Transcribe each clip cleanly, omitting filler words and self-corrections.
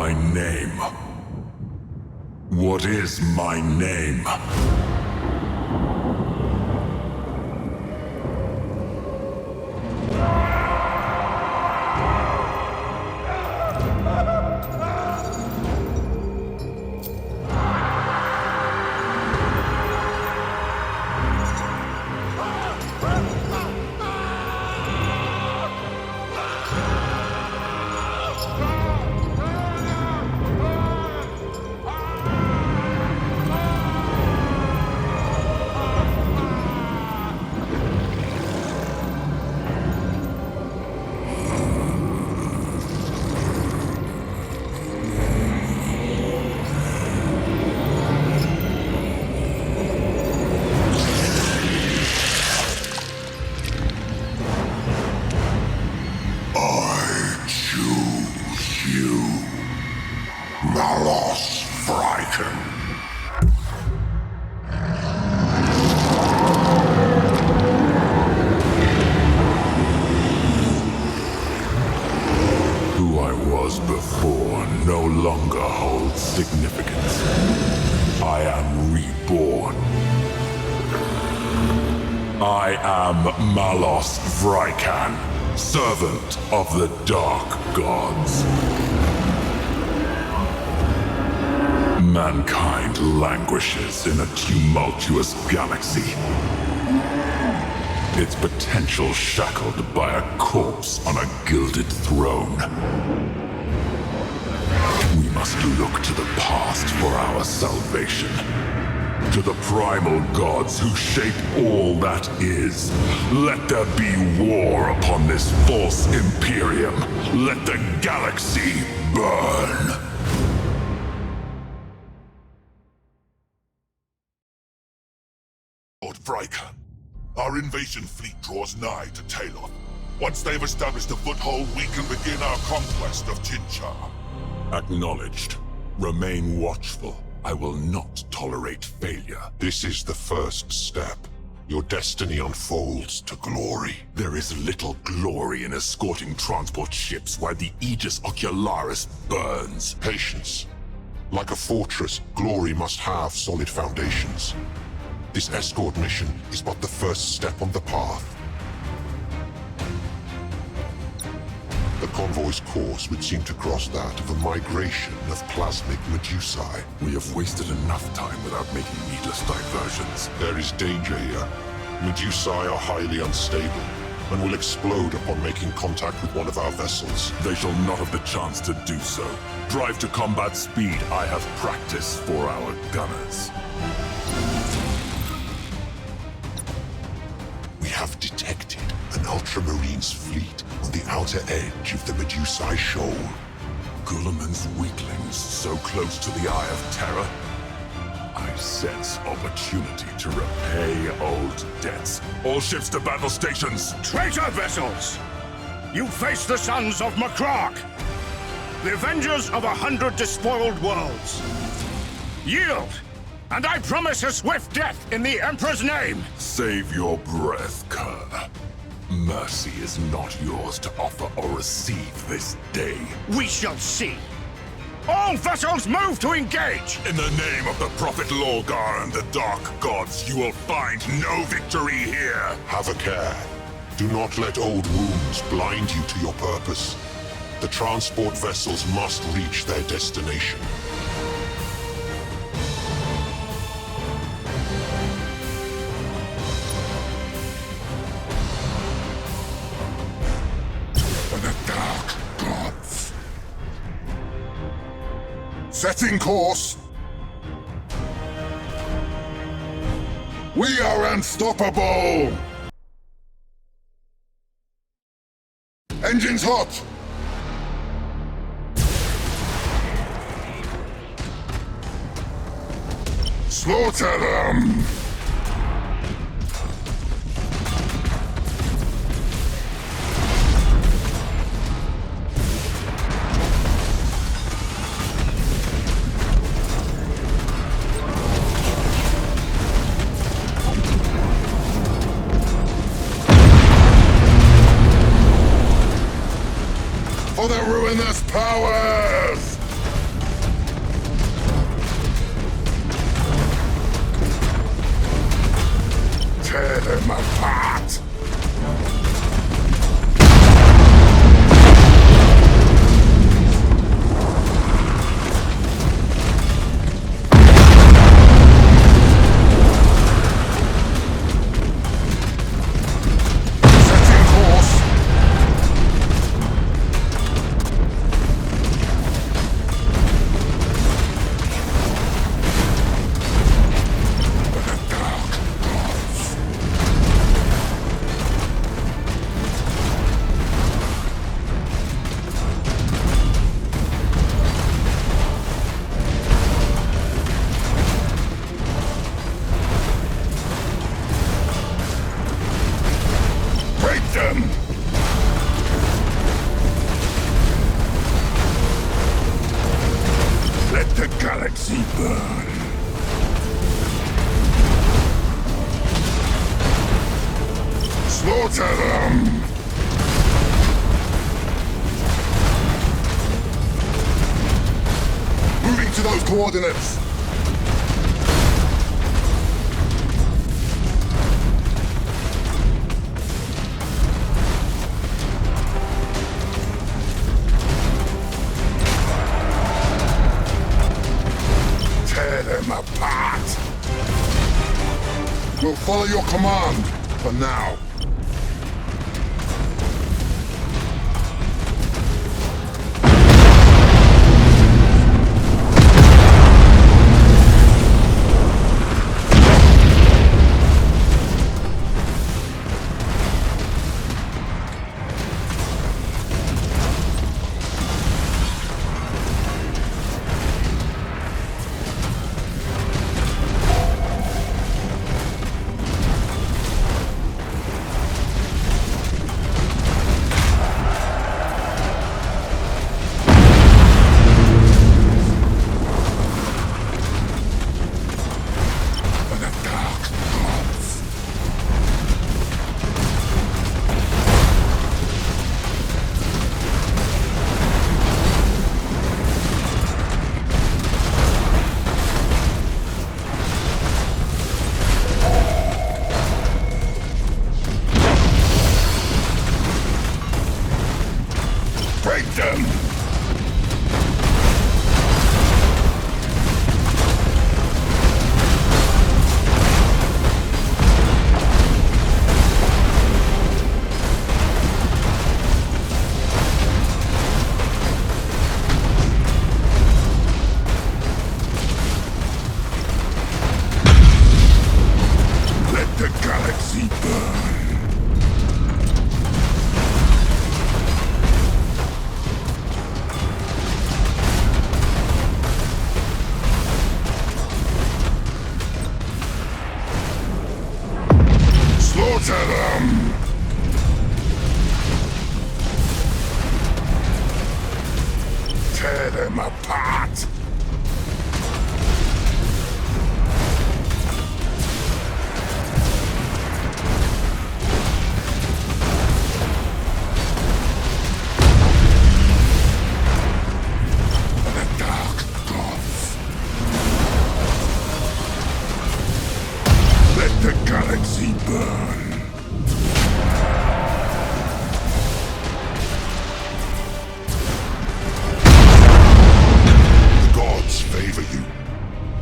My name. What is my name? Before no longer holds significance. I am reborn. I am Malos Vrykan, servant of the Dark Gods. Mankind languishes in a tumultuous galaxy. Its potential shackled by a corpse on a gilded throne. We must look to the past for our salvation. To the primal gods who shape all that is. Let there be war upon this false Imperium. Let the galaxy burn. Lord Vrykan, our invasion fleet draws nigh to Taloth. Once they've established a foothold, we can begin our conquest of Chinchar. Acknowledged. Remain watchful. I will not tolerate failure. This is the first step. Your destiny unfolds to glory. There is little glory in escorting transport ships while the Aegis Ocularis burns. Patience. Like a fortress, glory must have solid foundations. This escort mission is but the first step on the path. The convoy's course would seem to cross that of a migration of plasmic medusae. We have wasted enough time without making needless diversions. There is danger here. Medusae are highly unstable and will explode upon making contact with one of our vessels. They shall not have the chance to do so. Drive to combat speed. I have practice for our gunners. We have detected an Ultramarine's fleet on the outer edge of the Medusae Shoal. Guilliman's weaklings so close to the Eye of Terror? I sense opportunity to repay old debts. All ships to battle stations! Traitor vessels! You face the sons of Macrock, the avengers of 100 despoiled worlds. Yield, and I promise a swift death in the Emperor's name! Save your breath, cœur. Mercy is not yours to offer or receive this day. We shall see. All vessels move to engage! In the name of the Prophet Lorgar and the Dark Gods, you will find no victory here! Have a care. Do not let old wounds blind you to your purpose. The transport vessels must reach their destination. For the Dark Gods. Setting course. We are unstoppable! Engines hot! Slaughter them! For the ruinous powers! them apart! Let the galaxy burn. Slaughter them! Moving to those coordinates! Tear them apart! We'll follow your command, for now. Break them! Let the galaxy burn! Slaughter them! Tear them apart! The dark gods. Let the galaxy burn!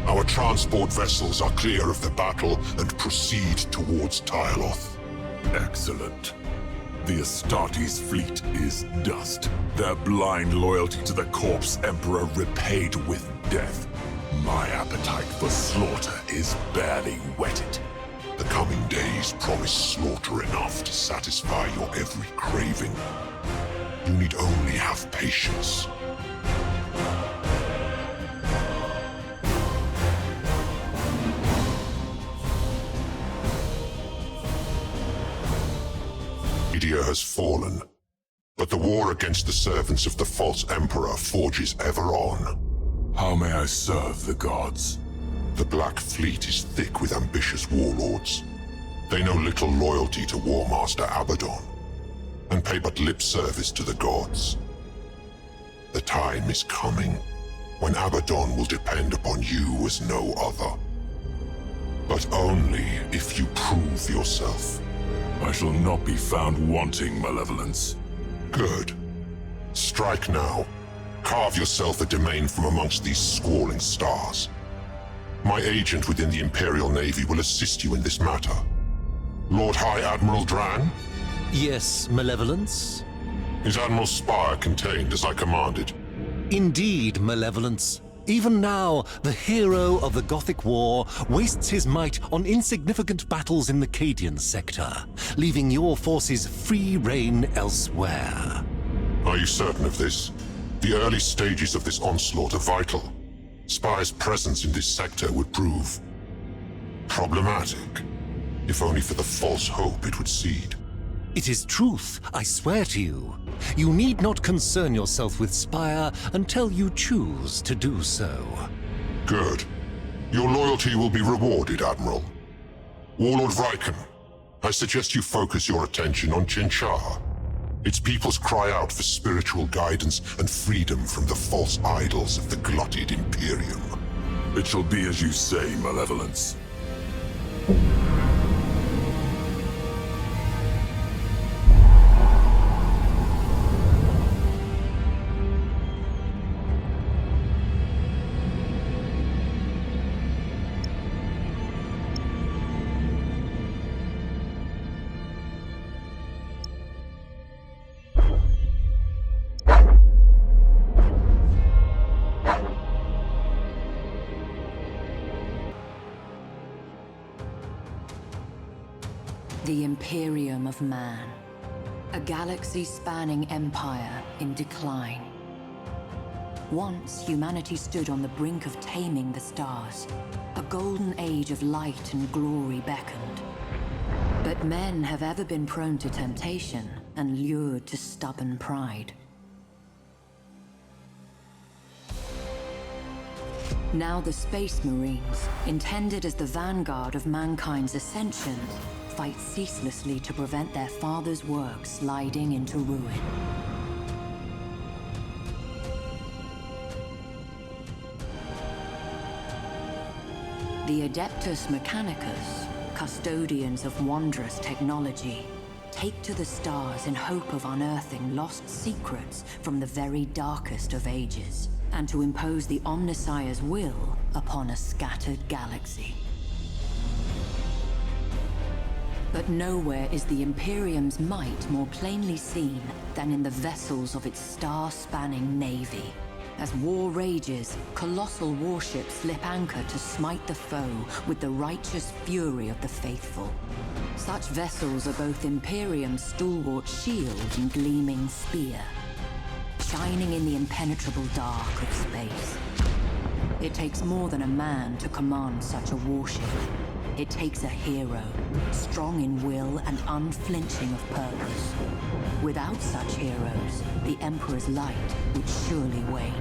Our transport vessels are clear of the battle and proceed towards Tyloth. Excellent. The Astartes fleet is dust. Their blind loyalty to the corpse emperor repaid with death. My appetite for slaughter is barely whetted. The coming days promise slaughter enough to satisfy your every craving. You need only have patience. Media has fallen, but the war against the servants of the false emperor forges ever on. How may I serve the gods? The Black Fleet is thick with ambitious warlords. They know little loyalty to War Master Abaddon, and pay but lip service to the gods. The time is coming when Abaddon will depend upon you as no other. But only if you prove yourself. I shall not be found wanting malevolence. Good. Strike now. Carve yourself a domain from amongst these squalling stars. My agent within the Imperial Navy will assist you in this matter. Lord High Admiral Dran? Yes, Malevolence? Is Admiral Spire contained as I commanded? Indeed, Malevolence. Even now, the hero of the Gothic War wastes his might on insignificant battles in the Cadian sector, leaving your forces free rein elsewhere. Are you certain of this? The early stages of this onslaught are vital. Spire's presence in this sector would prove problematic, if only for the false hope it would seed. It is truth, I swear to you. You need not concern yourself with Spire until you choose to do so. Good. Your loyalty will be rewarded, Admiral. Warlord Riken, I suggest you focus your attention on Chinchar. Its peoples cry out for spiritual guidance and freedom from the false idols of the glutted Imperium. It shall be as you say, Malevolence. The Imperium of Man. A galaxy-spanning empire in decline. Once, humanity stood on the brink of taming the stars. A golden age of light and glory beckoned. But men have ever been prone to temptation and lured to stubborn pride. Now the Space Marines, intended as the vanguard of mankind's ascension, fight ceaselessly to prevent their father's work sliding into ruin. The Adeptus Mechanicus, custodians of wondrous technology, take to the stars in hope of unearthing lost secrets from the very darkest of ages, and to impose the Omnissiah's will upon a scattered galaxy. But nowhere is the Imperium's might more plainly seen than in the vessels of its star-spanning navy. As war rages, colossal warships slip anchor to smite the foe with the righteous fury of the faithful. Such vessels are both Imperium's stalwart shield and gleaming spear, shining in the impenetrable dark of space. It takes more than a man to command such a warship. It takes a hero, strong in will and unflinching of purpose. Without such heroes, the Emperor's light would surely wane.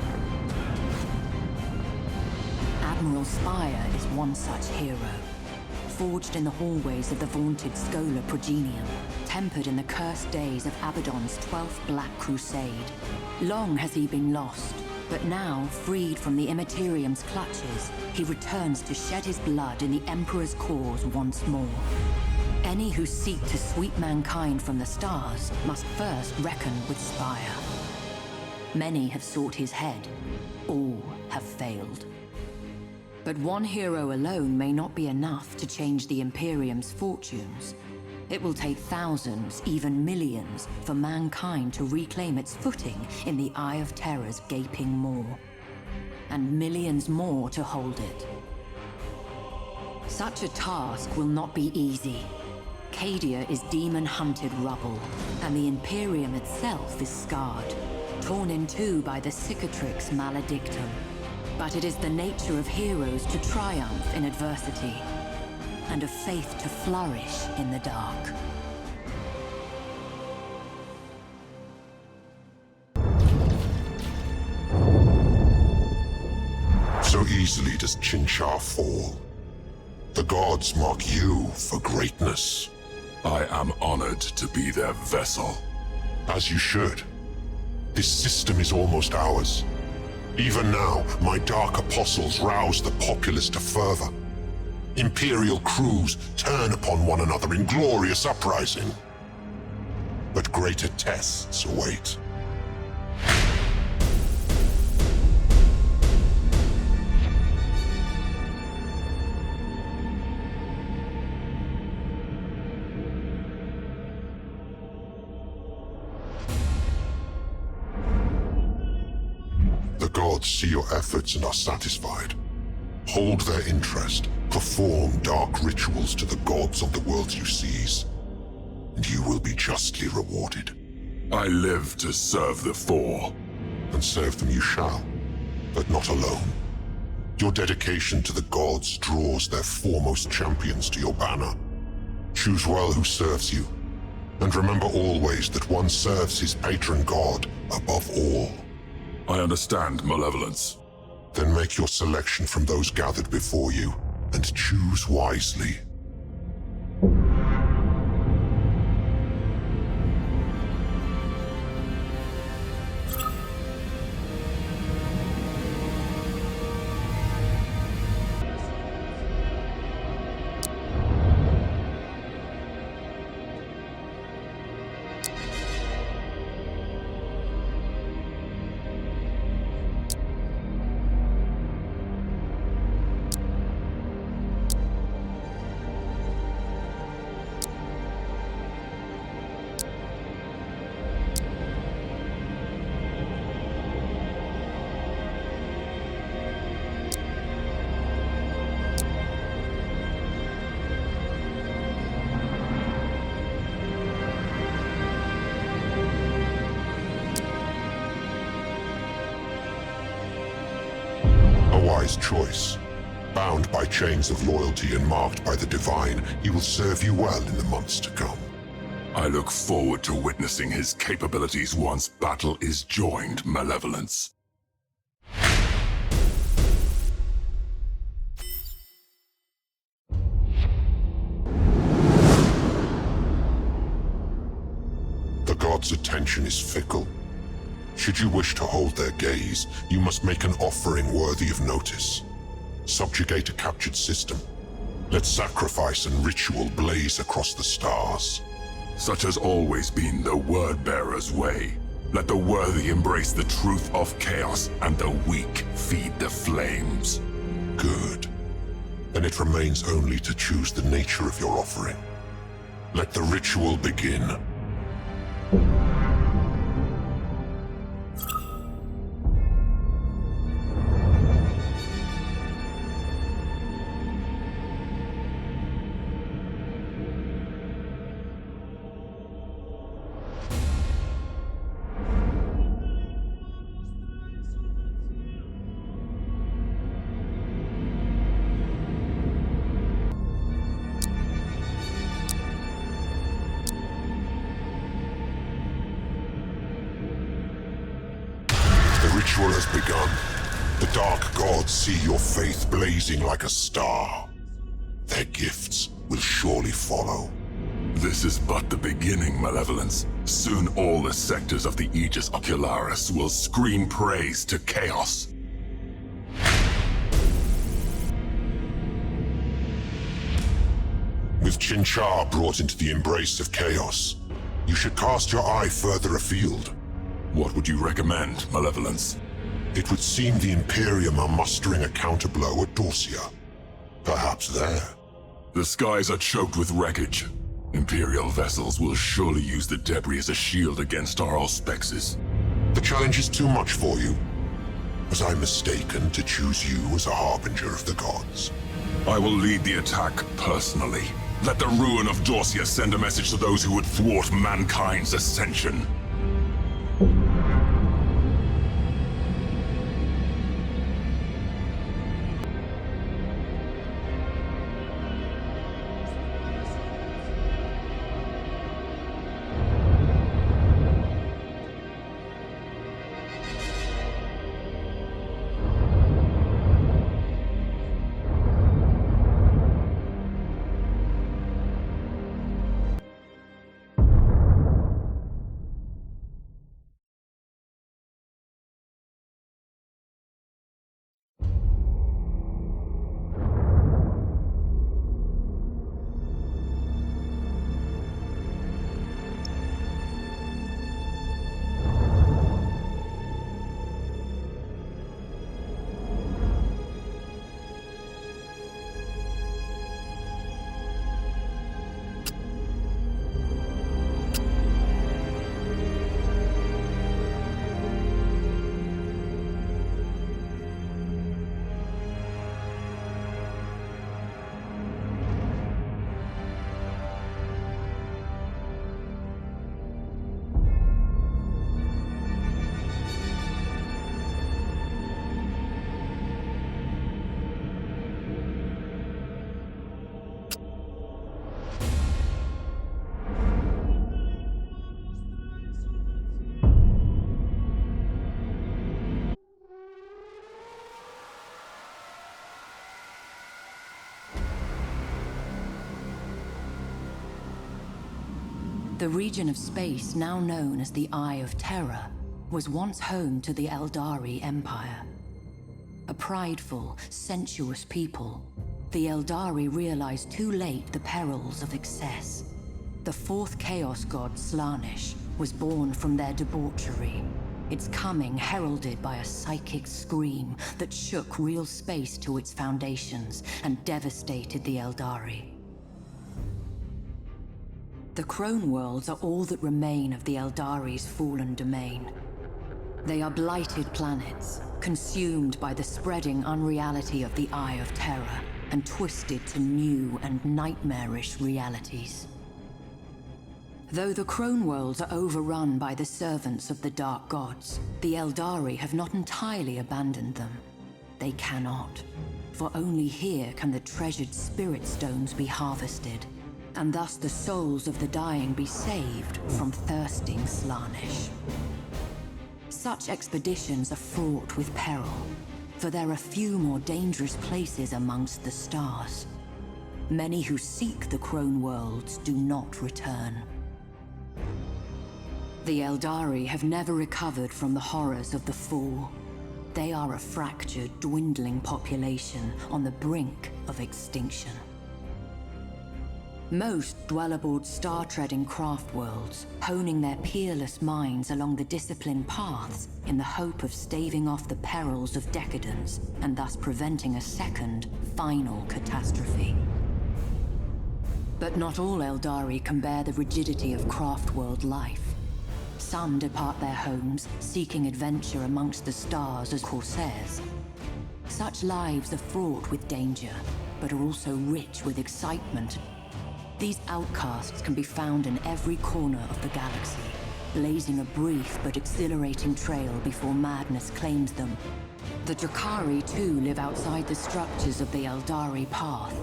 Admiral Spire is one such hero, forged in the hallways of the vaunted Schola Progenium, tempered in the cursed days of Abaddon's 12th Black Crusade. Long has he been lost, but now, freed from the Immaterium's clutches, he returns to shed his blood in the Emperor's cause once more. Any who seek to sweep mankind from the stars must first reckon with Spire. Many have sought his head, all have failed. But one hero alone may not be enough to change the Imperium's fortunes. It will take thousands, even millions, for mankind to reclaim its footing in the Eye of Terror's gaping maw. And millions more to hold it. Such a task will not be easy. Cadia is demon-hunted rubble, and the Imperium itself is scarred, torn in two by the Cicatrix Maledictum. But it is the nature of heroes to triumph in adversity, and of faith to flourish in the dark. So easily does Chinchar fall. The gods mark you for greatness. I am honored to be their vessel. As you should. This system is almost ours. Even now, my dark apostles rouse the populace to fervor. Imperial crews turn upon one another in glorious uprising. But greater tests await. The gods see your efforts and are satisfied. Hold their interest, perform dark rituals to the gods of the worlds you seize, and you will be justly rewarded. I live to serve the Four. And serve them you shall, but not alone. Your dedication to the gods draws their foremost champions to your banner. Choose well who serves you, and remember always that one serves his patron god above all. I understand, Malevolence. Then make your selection from those gathered before you, and choose wisely. Wise choice. Bound by chains of loyalty and marked by the divine, he will serve you well in the months to come. I look forward to witnessing his capabilities once battle is joined, Malevolence. The gods' attention is fickle. Should you wish to hold their gaze, you must make an offering worthy of notice. Subjugate a captured system. Let sacrifice and ritual blaze across the stars. Such has always been the Word-Bearer's way. Let the worthy embrace the truth of chaos, and the weak feed the flames. Good. Then it remains only to choose the nature of your offering. Let the ritual begin. The ritual has begun. The dark gods see your faith blazing like a star. Their gifts will surely follow. This is but the beginning, Malevolence. Soon all the sectors of the Aegis Ocularis will scream praise to chaos. With Chinchar brought into the embrace of chaos, you should cast your eye further afield. What would you recommend, Malevolence? It would seem the Imperium are mustering a counterblow at Dorsia. Perhaps there. The skies are choked with wreckage. Imperial vessels will surely use the debris as a shield against our auspexes. The challenge is too much for you. Was I mistaken to choose you as a harbinger of the gods? I will lead the attack personally. Let the ruin of Dorsia send a message to those who would thwart mankind's ascension. The region of space now known as the Eye of Terror was once home to the Eldari Empire. A prideful, sensuous people, the Eldari realized too late the perils of excess. The fourth Chaos God, Slaanesh, was born from their debauchery, its coming heralded by a psychic scream that shook real space to its foundations and devastated the Eldari. The Crone Worlds are all that remain of the Eldari's fallen domain. They are blighted planets, consumed by the spreading unreality of the Eye of Terror, and twisted to new and nightmarish realities. Though the Crone Worlds are overrun by the servants of the Dark Gods, the Eldari have not entirely abandoned them. They cannot, for only here can the treasured Spirit Stones be harvested, and thus the souls of the dying be saved from thirsting Slaanesh. Such expeditions are fraught with peril, for there are few more dangerous places amongst the stars. Many who seek the Crone Worlds do not return. The Eldari have never recovered from the horrors of the Fall. They are a fractured, dwindling population on the brink of extinction. Most dwell aboard star-treading craft worlds, honing their peerless minds along the disciplined paths in the hope of staving off the perils of decadence and thus preventing a second, final catastrophe. But not all Eldari can bear the rigidity of craft world life. Some depart their homes, seeking adventure amongst the stars as corsairs. Such lives are fraught with danger, but are also rich with excitement. These outcasts can be found in every corner of the galaxy, blazing a brief but exhilarating trail before madness claims them. The Drakari too live outside the structures of the Eldari path.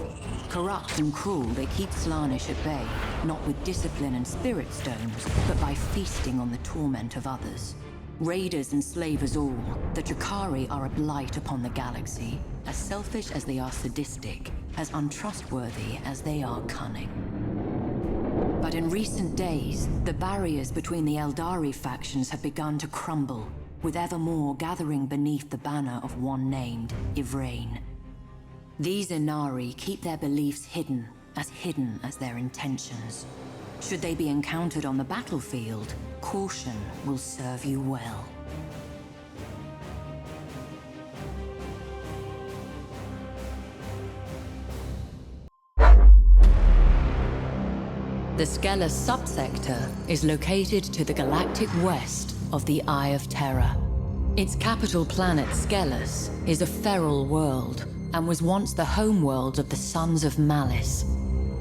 Corrupt and cruel, they keep Slaanesh at bay, not with discipline and spirit stones, but by feasting on the torment of others. Raiders and slavers all, the Drakari are a blight upon the galaxy, as selfish as they are sadistic, as untrustworthy as they are cunning. But in recent days, the barriers between the Eldari factions have begun to crumble, with ever more gathering beneath the banner of one named Ivrain. These Inari keep their beliefs hidden as their intentions. Should they be encountered on the battlefield, caution will serve you well. The Skelos subsector is located to the galactic west of the Eye of Terror. Its capital planet, Skelos, is a feral world and was once the homeworld of the Sons of Malice.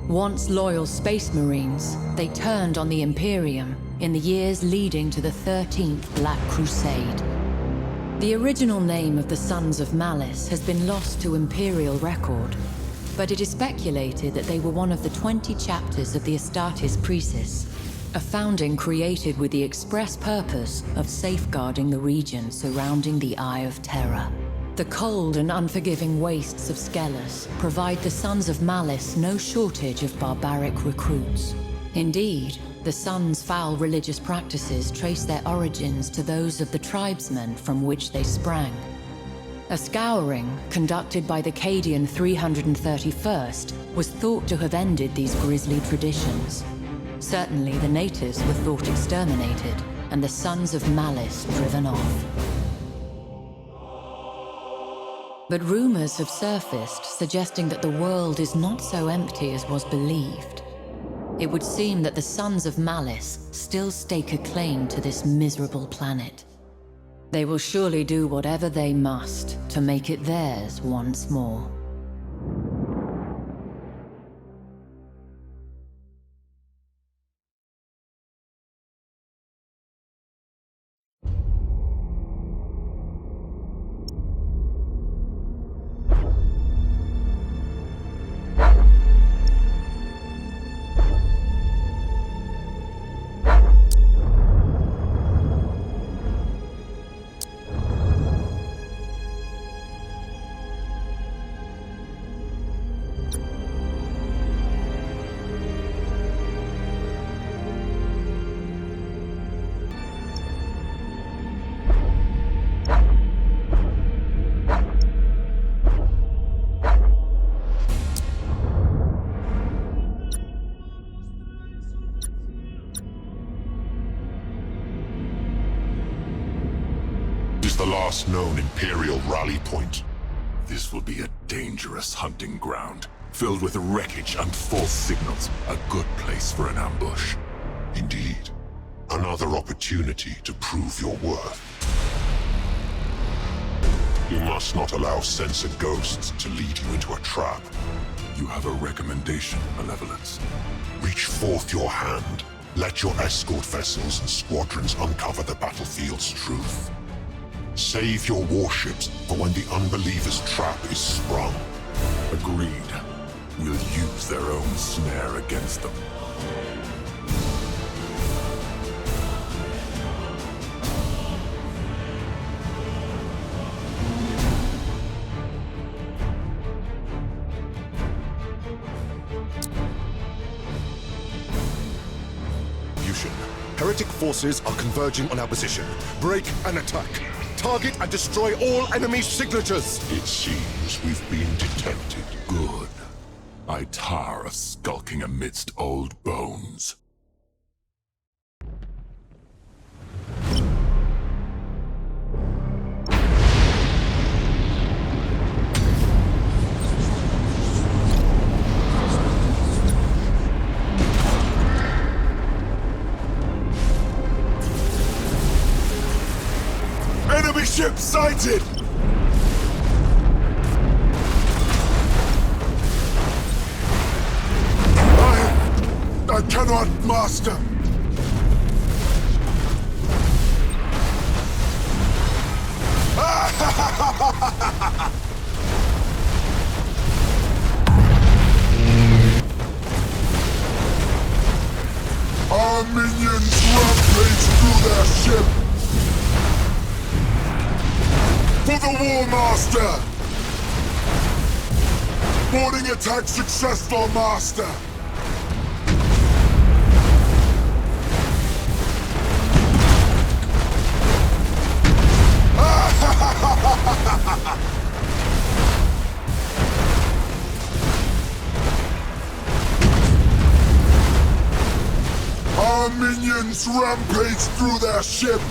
Once loyal space marines, they turned on the Imperium in the years leading to the 13th Black Crusade. The original name of the Sons of Malice has been lost to Imperial record, but it is speculated that they were one of the 20 chapters of the Astartes Precis, a founding created with the express purpose of safeguarding the region surrounding the Eye of Terror. The cold and unforgiving wastes of Skelos provide the Sons of Malice no shortage of barbaric recruits. Indeed, the Sons' foul religious practices trace their origins to those of the tribesmen from which they sprang. A scouring, conducted by the Cadian 331st, was thought to have ended these grisly traditions. Certainly the natives were thought exterminated, and the Sons of Malice driven off. But rumors have surfaced suggesting that the world is not so empty as was believed. It would seem that the Sons of Malice still stake a claim to this miserable planet. They will surely do whatever they must to make it theirs once more. last known Imperial rally point. This will be a dangerous hunting ground, filled with wreckage and false signals. A good place for an ambush. Indeed. Another opportunity to prove your worth. You must not allow censored ghosts to lead you into a trap. You have a recommendation, Malevolence. Reach forth your hand. Let your escort vessels and squadrons uncover the battlefield's truth. Save your warships for when the unbelievers' trap is sprung. Agreed. We'll use their own snare against them. Heretic forces are converging on our position. Break and attack. Target and destroy all enemy signatures. It seems we've been detected. Good. I tire of skulking amidst old bones. Enemy ship sighted! I cannot master! Our minions rampage through their ship! For the War Master! Boarding attack successful, Master! Our minions rampage through their ship!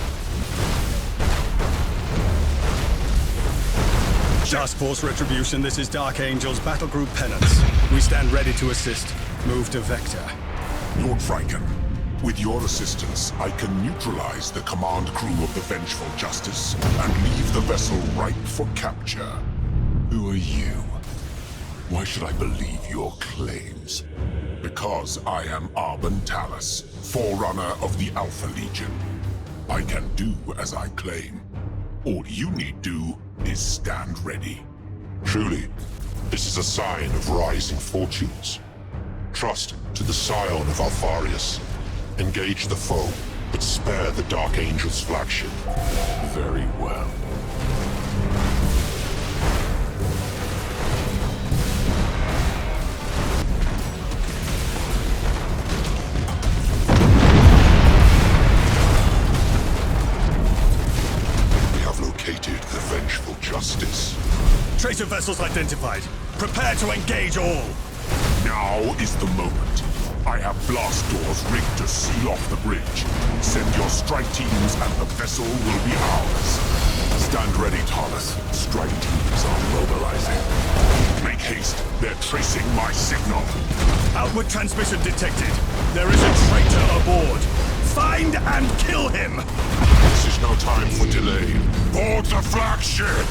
Task Force Retribution, this is Dark Angel's Battle Group Penance. We stand ready to assist. Move to Vector. Lord Franken, with your assistance, I can neutralize the command crew of the Vengeful Justice and leave the vessel ripe for capture. Who are you? Why should I believe your claims? Because I am Arbon Talus, forerunner of the Alpha Legion. I can do as I claim. All you need do is stand ready. Truly, this is a sign of rising fortunes. Trust to the scion of Alfarius. Engage the foe, but spare the Dark Angel's flagship. Very well. We have located the Vengeful Justice. Tracer vessels identified. Prepare to engage all. Now is the moment. I have blast doors rigged to seal off the bridge. Send your strike teams and the vessel will be ours. Stand ready, Talus. Strike teams are mobilizing. Make haste. They're tracing my signal. Outward transmission detected. There is a traitor aboard. Find and kill him! This is no time for delay. Board the flagship!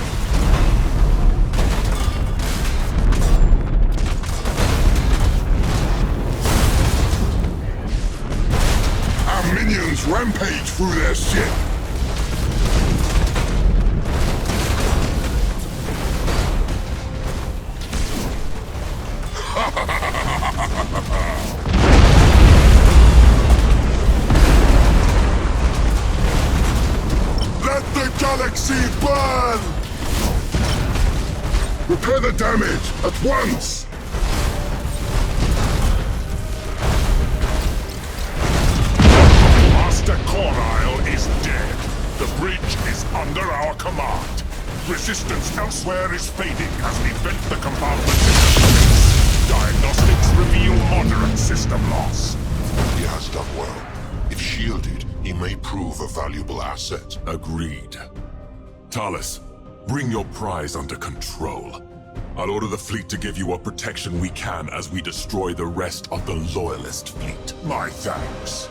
Our minions rampage through their ship. Let the galaxy burn! Repair the damage at once! Master Corisle is dead. The bridge is under our command. Resistance elsewhere is fading as we vent the compartment into space. Diagnostics reveal moderate system loss. He has done well. If shielded, he may prove a valuable asset. Agreed. Talus, bring your prize under control. I'll order the fleet to give you what protection we can as we destroy the rest of the Loyalist fleet. My thanks.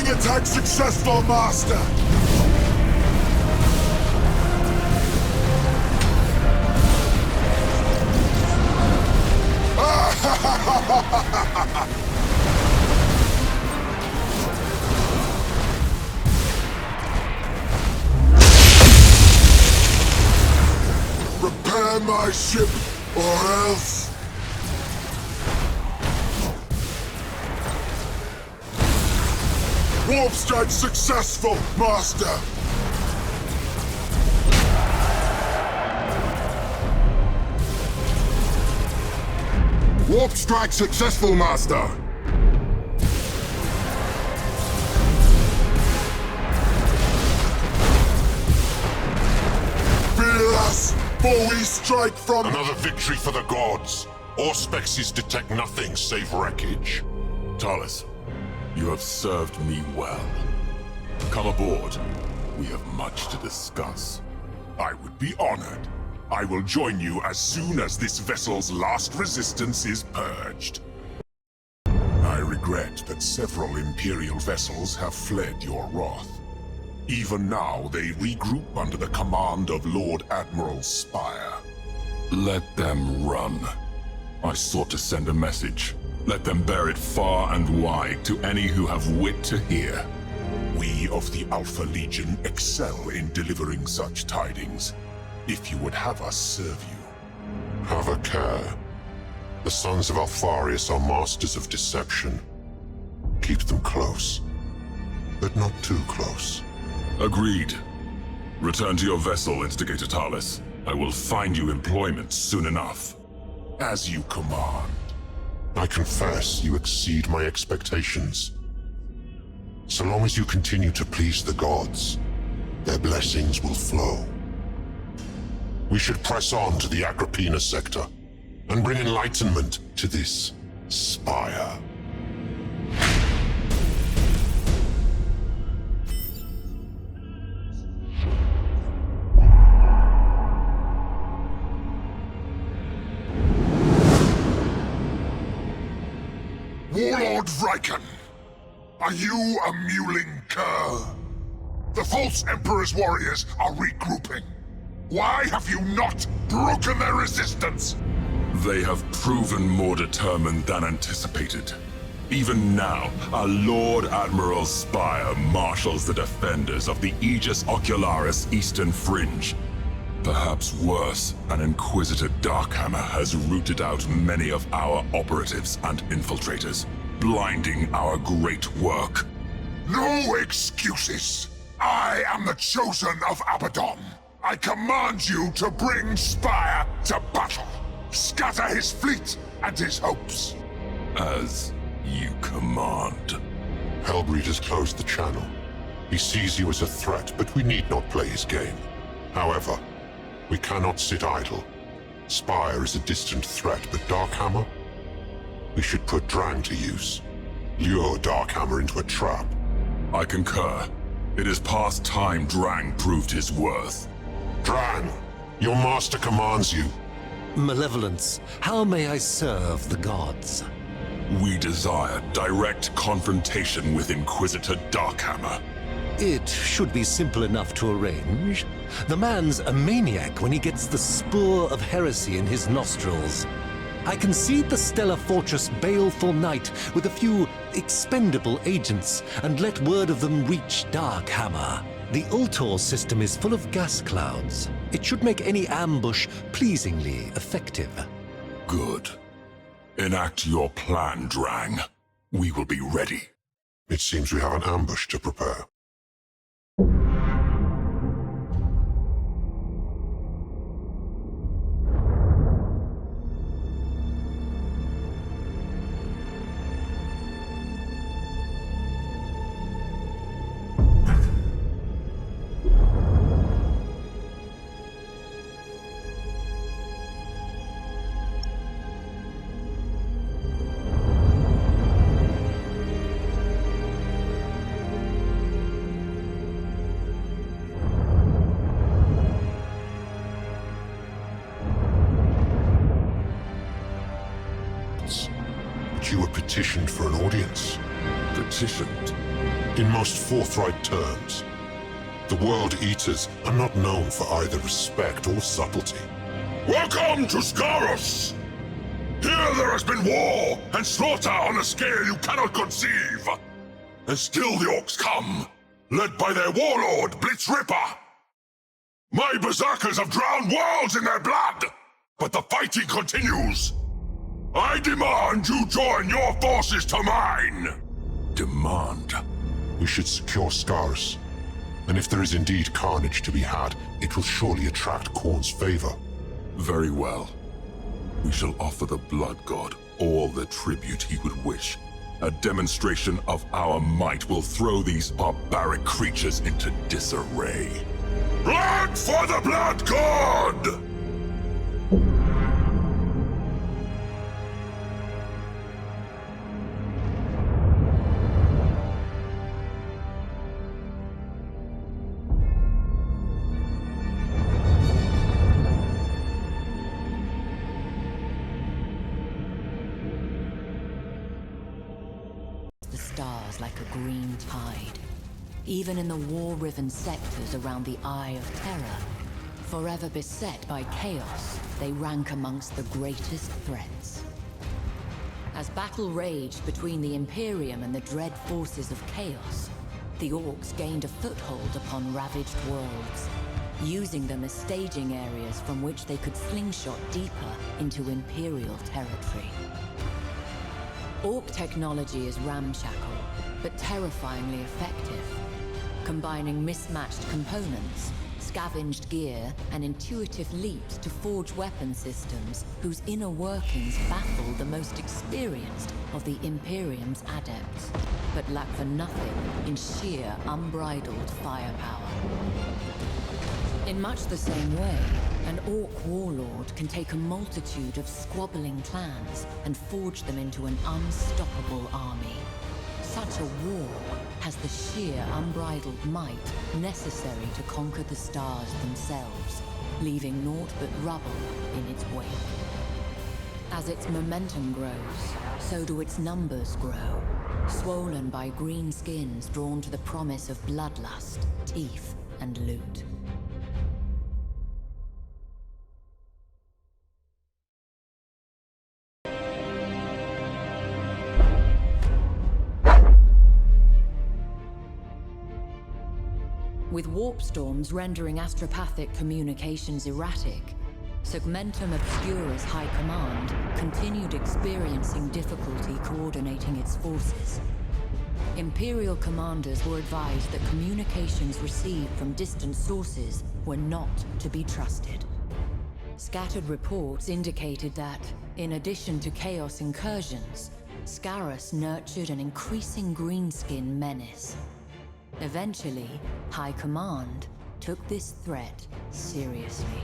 Attack successful, Master! Prepare my ship, or else... Warp strike successful, Master! Warp strike successful, Master! Feel us, for we strike from... Another victory for the gods. Auspexes detect nothing save wreckage. Talus, you have served me well. Come aboard. We have much to discuss. I would be honored. I will join you as soon as this vessel's last resistance is purged. I regret that several Imperial vessels have fled your wrath. Even now, they regroup under the command of Lord Admiral Spire. Let them run. I sought to send a message. Let them bear it far and wide to any who have wit to hear. We of the Alpha Legion excel in delivering such tidings, if you would have us serve you. Have a care. The sons of Alfarius are masters of deception. Keep them close, but not too close. Agreed. Return to your vessel, Instigator Talus. I will find you employment soon enough. As you command. I confess you exceed my expectations. So long as you continue to please the gods, their blessings will flow. We should press on to the Agrippina sector and bring enlightenment to this spire. Warlord Riken, are you a mewling cur? The false Emperor's warriors are regrouping. Why have you not broken their resistance? They have proven more determined than anticipated. Even now, our Lord Admiral Spire marshals the defenders of the Aegis Ocularis Eastern Fringe. Perhaps worse, an Inquisitor Darkhammer has rooted out many of our operatives and infiltrators, blinding our great work. No excuses! I am the chosen of Abaddon. I command you to bring Spire to battle. Scatter his fleet and his hopes. As you command. Hellbreed has closed the channel. He sees you as a threat, but we need not play his game. However, we cannot sit idle. Spire is a distant threat, but Darkhammer? We should put Drang to use. Lure Darkhammer into a trap. I concur. It is past time Drang proved his worth. Drang, your master commands you. Malevolence, how may I serve the gods? We desire direct confrontation with Inquisitor Darkhammer. It should be simple enough to arrange. The man's a maniac when he gets the spore of heresy in his nostrils. I concede the Stellar Fortress baleful night with a few expendable agents and let word of them reach Darkhammer. The Ultor system is full of gas clouds. It should make any ambush pleasingly effective. Good. Enact your plan, Drang. We will be ready. It seems we have an ambush to prepare. petitioned for an audience. Petitioned? In most forthright terms, the World Eaters are not known for either respect or subtlety. Welcome to Scarus! Here there has been war and slaughter on a scale you cannot conceive. And still the orcs come, led by their warlord, Blitzripper. My berserkers have drowned worlds in their blood, but the fighting continues. I demand you join your forces to mine. Demand? We should secure Scarus, and if there is indeed carnage to be had, it will surely attract Khorne's favor. Very well. We shall offer the Blood God all the tribute he would wish. A demonstration of our might will throw these barbaric creatures into disarray. Blood for the Blood God! The stars like a green tide. Even in the war-riven sectors around the Eye of Terror, forever beset by chaos, they rank amongst the greatest threats. As battle raged between the Imperium and the dread forces of chaos, the orcs gained a foothold upon ravaged worlds, using them as staging areas from which they could slingshot deeper into Imperial territory. Orc technology is ramshackle, but terrifyingly effective, combining mismatched components, scavenged gear, and intuitive leaps to forge weapon systems whose inner workings baffle the most experienced of the Imperium's adepts, but lack for nothing in sheer, unbridled firepower. In much the same way, an orc warlord can take a multitude of squabbling clans and forge them into an unstoppable army. Such a war has the sheer, unbridled might necessary to conquer the stars themselves, leaving naught but rubble in its wake. As its momentum grows, so do its numbers grow, swollen by green skins drawn to the promise of bloodlust, teeth, and loot. With warp storms rendering astropathic communications erratic, Segmentum Obscura's High Command continued experiencing difficulty coordinating its forces. Imperial commanders were advised that communications received from distant sources were not to be trusted. Scattered reports indicated that, in addition to chaos incursions, Scarus nurtured an increasing greenskin menace. Eventually, High Command took this threat seriously.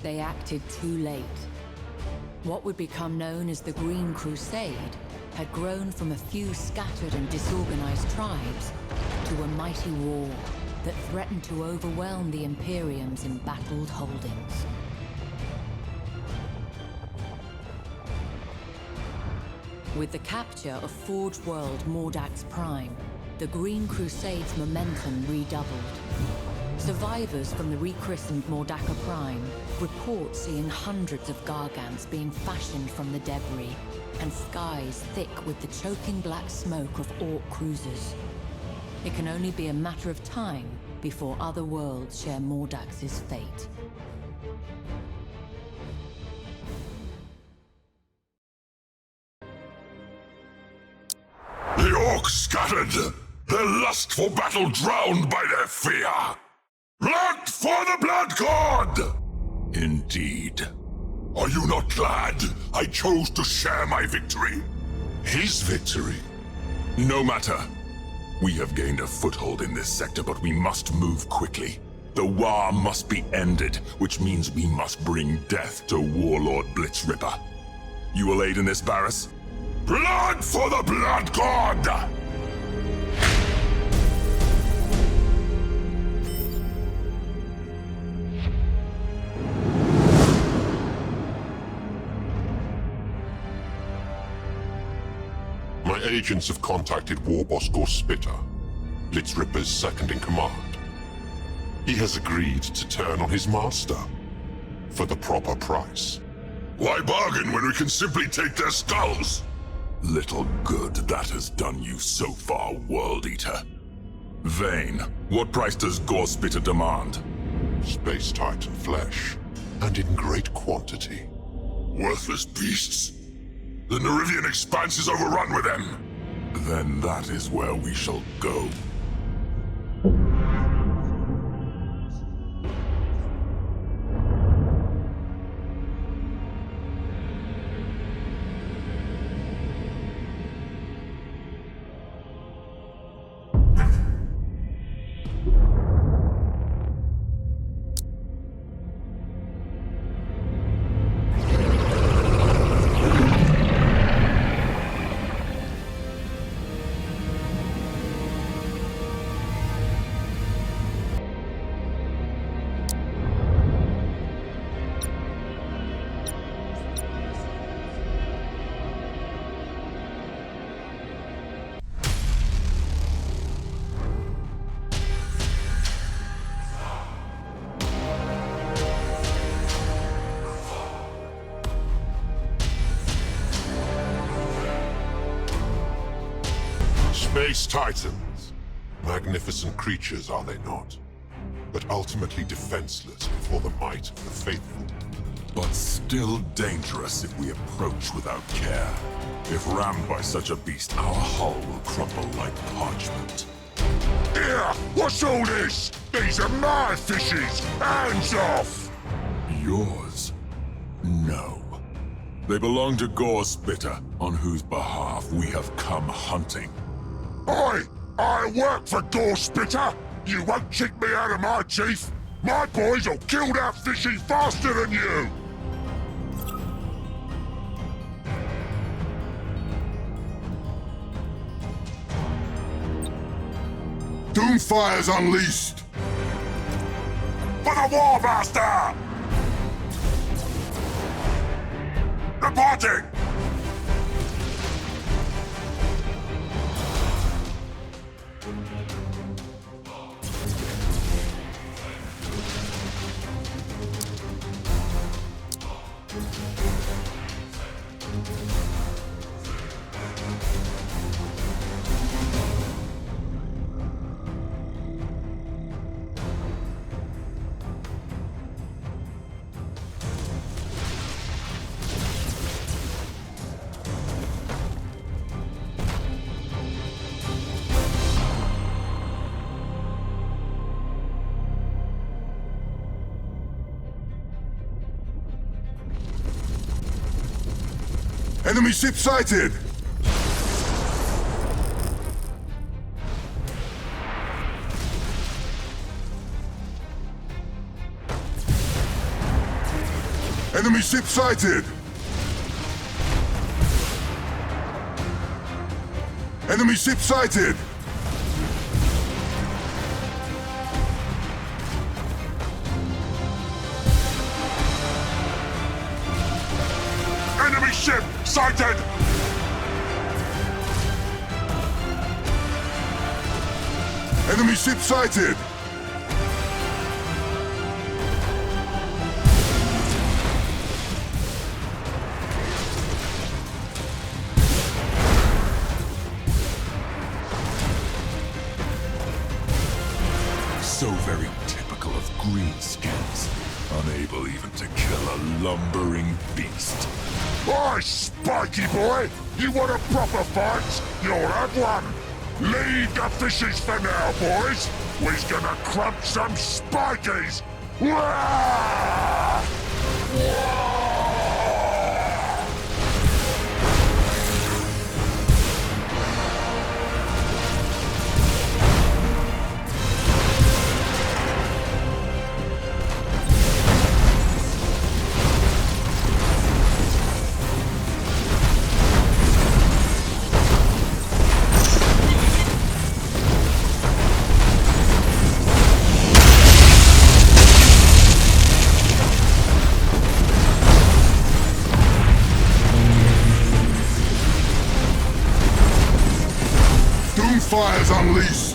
They acted too late. What would become known as the Green Crusade had grown from a few scattered and disorganized tribes to a mighty war that threatened to overwhelm the Imperium's embattled holdings. With the capture of Forge World Mordax Prime, the Green Crusade's momentum redoubled. Survivors from the rechristened Mordaka Prime report seeing hundreds of Gargants being fashioned from the debris, and skies thick with the choking black smoke of Orc cruisers. It can only be a matter of time before other worlds share Mordax's fate. The orcs scattered, their lust for battle drowned by their fear. Blood for the Blood God! Indeed. Are you not glad I chose to share my victory? His victory? No matter. We have gained a foothold in this sector, but we must move quickly. The war must be ended, which means we must bring death to Warlord Blitzripper. You will aid in this, Barris? Blood for the Blood God! agents have contacted War Boss Gorspitter, Blitzripper's second-in-command. He has agreed to turn on his master for the proper price. Why bargain when we can simply take their skulls? Little good that has done you so far, World Eater. Vayne, what price does Gorspitter demand? Space Titan flesh, and in great quantity. Worthless beasts. The Nerivian expanse is overrun with them. Then that is where we shall go. Space Titans. Magnificent creatures, are they not? But ultimately defenseless before the might of the faithful. But still dangerous if we approach without care. If rammed by such a beast, our hull will crumble like parchment. Here! What's all this? These are my fishes! Hands off! Yours? No. They belong to Gorspitter, on whose behalf we have come hunting. I work for Gorspitter! You won't cheat me out of my chief! My boys will kill that fishy faster than you! Doomfire's unleashed! For the War Master! Reporting! Enemy ship sighted! Enemy ship sighted! Enemy ship sighted! Enemy ship sighted! Enemy ship sighted! So very typical of greenskins. Unable even to kill a lumbering beast. Oi, spiky boy! You want a proper fight? You'll have one! Leave the fishes for now, boys! We's gonna crunch some spikies! Wah! Doomfire's unleashed!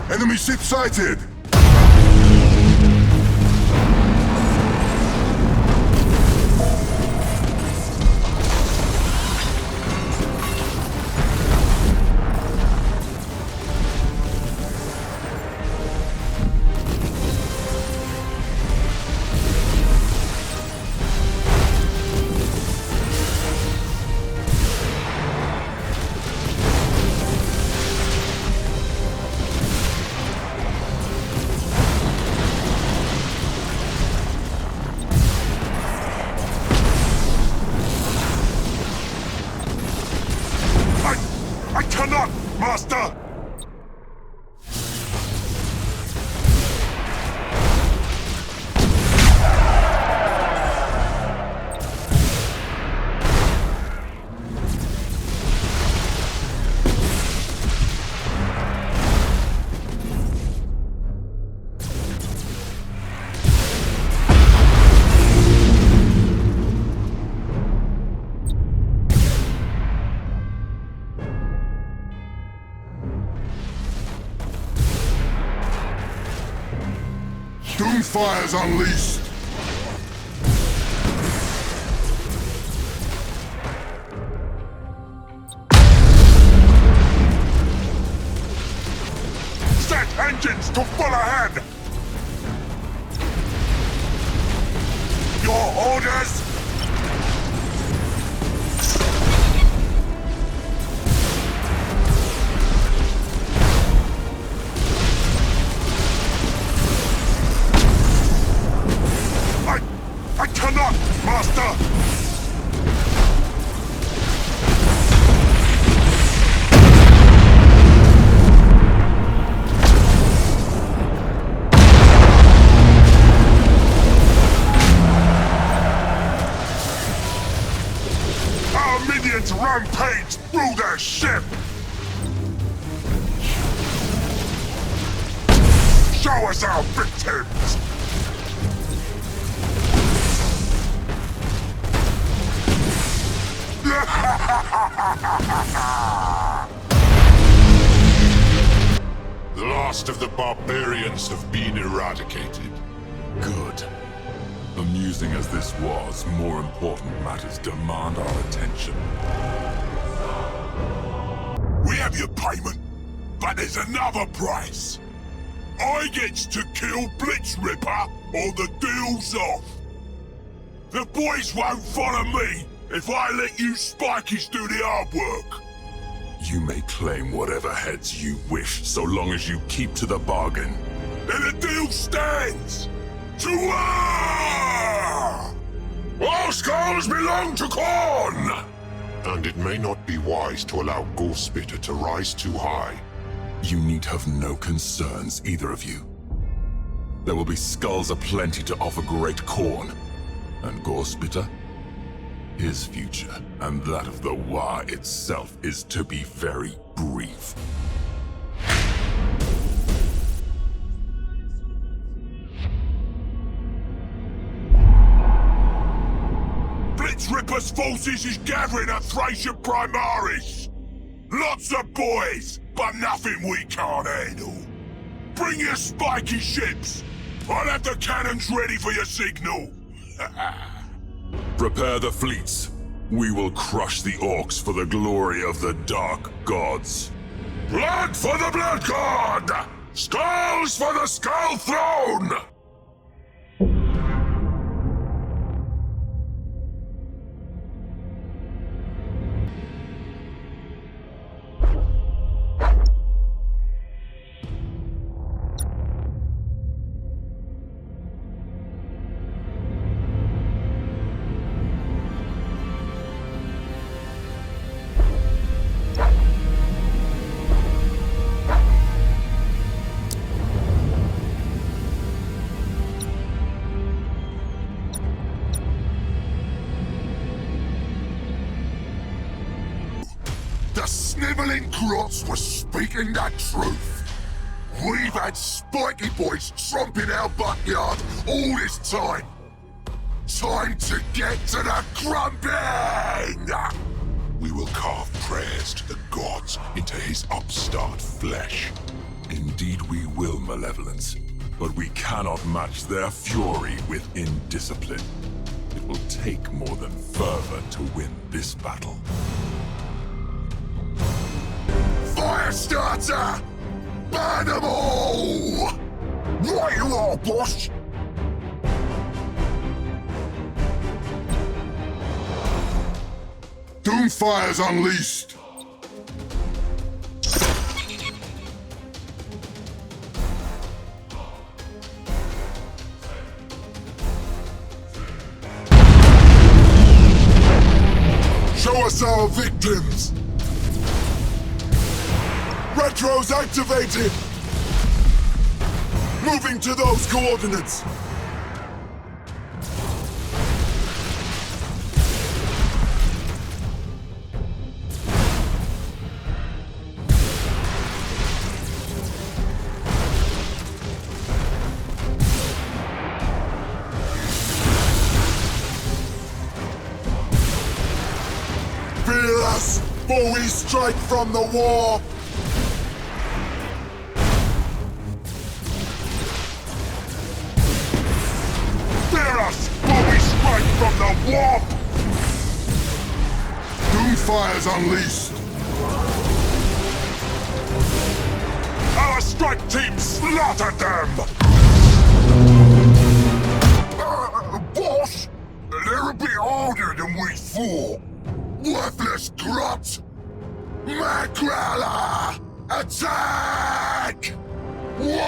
Enemy ship sighted! I cannot, Master! Doomfire's unleashed! Set engines to full ahead! Your orders? I cannot, Master! Our minions rampage through their ship! Show us our victims! The last of the barbarians have been eradicated. Good. Amusing as this was, more important matters demand our attention. We have your payment, but there's another price. I gets to kill Blitz Ripper or the deal's off. The boys won't follow me if I let you spikies do the hard work. You may claim whatever heads you wish, so long as you keep to the bargain. Then the deal stands! To war! All skulls belong to Khorne! And it may not be wise to allow Gorspitter to rise too high. You need have no concerns, either of you. There will be skulls aplenty to offer great Khorne. And Gorspitter? His future, and that of the Wa itself, is to be very brief. Blitz Ripper's forces is gathering at Thracia Primaris. Lots of boys, but nothing we can't handle. Bring your spiky ships. I'll have the cannons ready for your signal. Prepare the fleets. We will crush the orcs for the glory of the Dark Gods. Blood for the Blood God! Skulls for the Skull Throne! The snivelling crots were speaking the truth. We've had spiky boys tromping our backyard all this time. Time to get to the crumping! We will carve prayers to the gods into his upstart flesh. Indeed we will, Malevolence. But we cannot match their fury with indiscipline. It will take more than fervor to win this battle. Firestarter! Burn them all! Right you are, boss! Doomfire's unleashed! Show us our victims! Retro's activated! Moving to those coordinates! Fear us, for we strike from the war! Fear us, for we strike from the war! Doomfire's unleashed! Our strike team slaughtered them! Boss! They're a bit harder than we thought! Worthless grot! Macrella! Attack! War!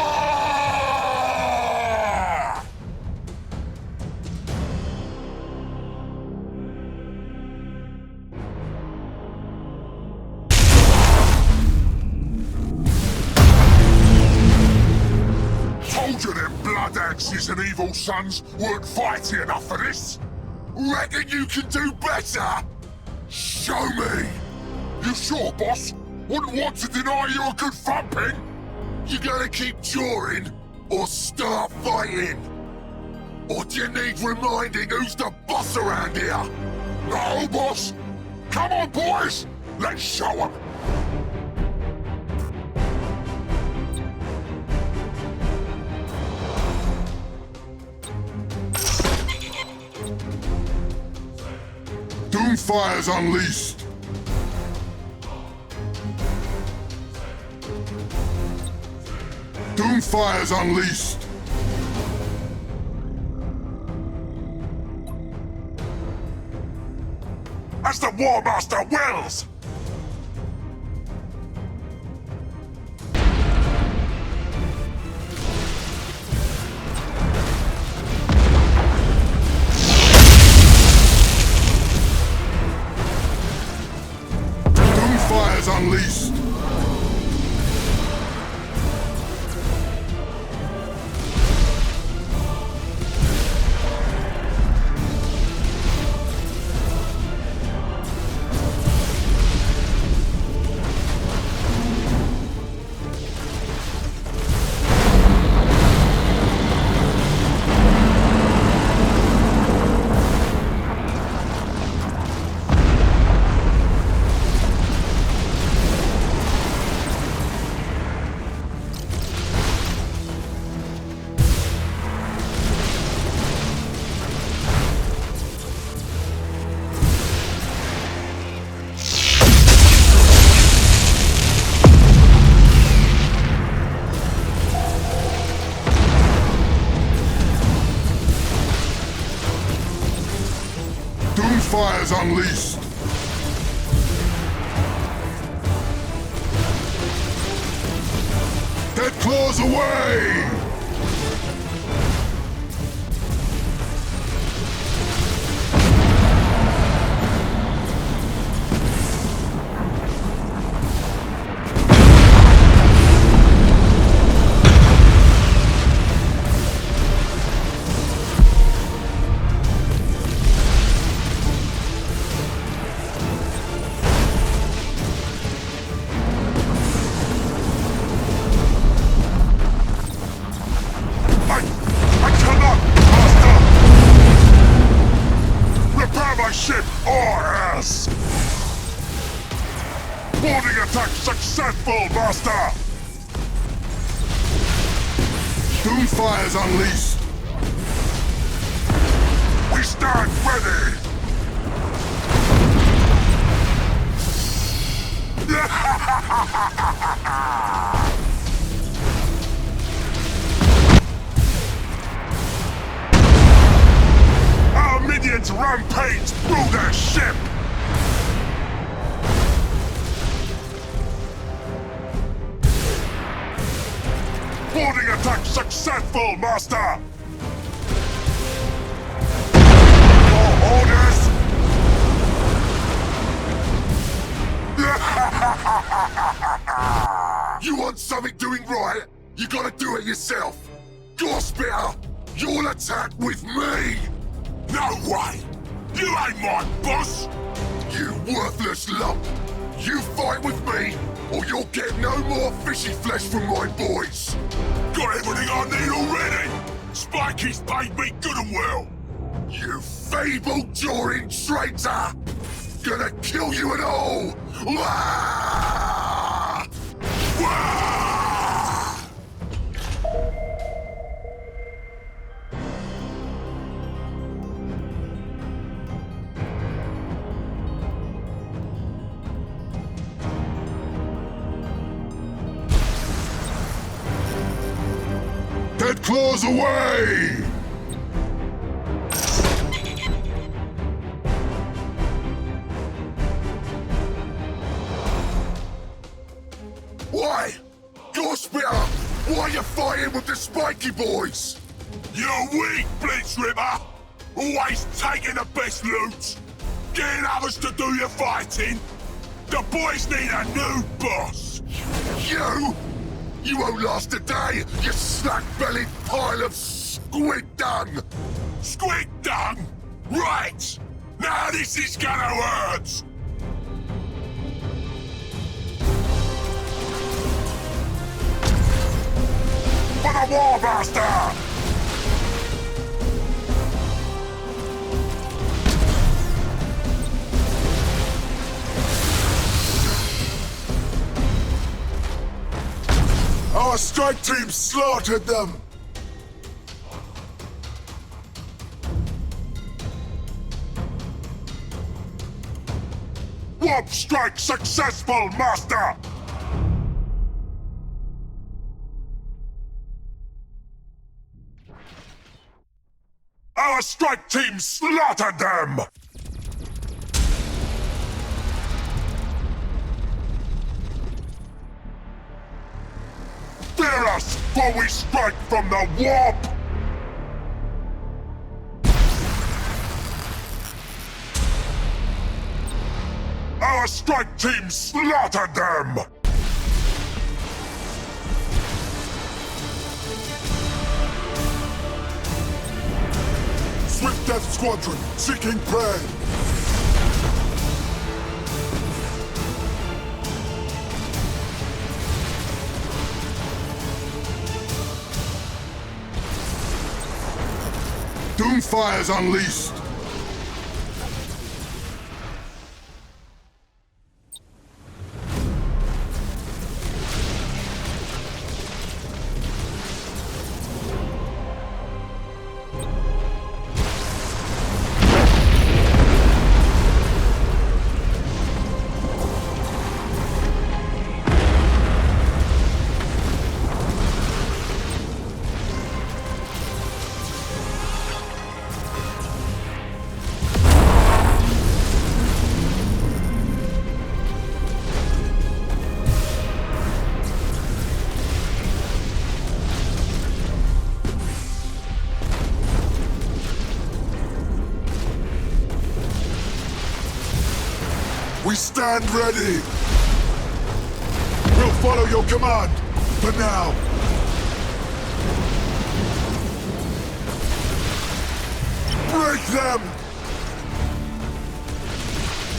Told you them blood axes and evil sons weren't fighty enough for this! Reckon you can do better? Show me! You sure, boss? Wouldn't want to deny you a good thumping? You gonna keep jawing, or start fighting? Or do you need reminding who's the boss around here? No, boss! Come on, boys! Let's show 'em! Doomfire's unleashed! Doomfire's unleashed! As the War Master wills! Doomfire's unleashed! Doomfire's unleashed! Dead claws away! Boarding attack successful, Master! Doomfire's unleashed! We stand ready! Our minions rampage through their ship! Boarding attack successful, Master! Your orders! You want something doing right? You gotta do it yourself! Gorspitter, you'll attack with me! No way! You ain't my boss! You worthless lump! You fight with me, or you'll get no more fishy flesh from my boys! Got everything I need already! Spikey's paid me good and well! You fable-jawing traitor! Gonna kill you and all! Wah! Wah! Dead claws away! Why? Gorspitter, why are you fighting with the spiky boys? You're weak, Blitz Ripper! Always taking the best loot! Getting others to do your fighting! The boys need a new boss! You? You won't last a day, you slack-bellied pile of squid dung! Squid dung! Right! Now this is gonna hurt! For the War Master! Our strike team slaughtered them! Warp strike successful, Master! Our strike team slaughtered them! Fear us, for we strike from the warp! Our strike team slaughtered them! Swift Death Squadron, seeking prey! Doomfire's unleashed! We stand ready! We'll follow your command, for now! Break them!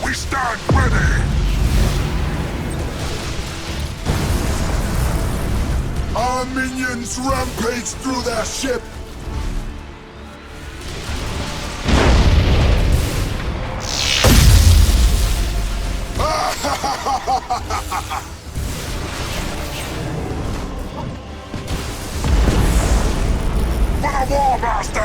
We stand ready! Our minions rampage through their ship! For the War Master!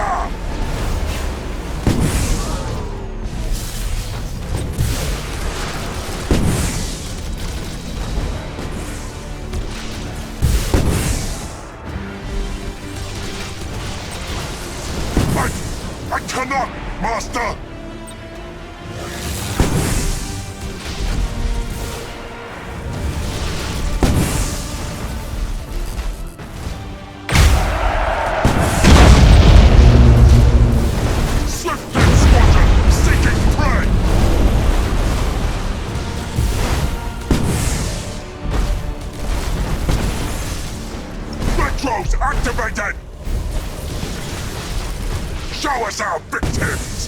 I cannot, Master! Activated! Show us our victims!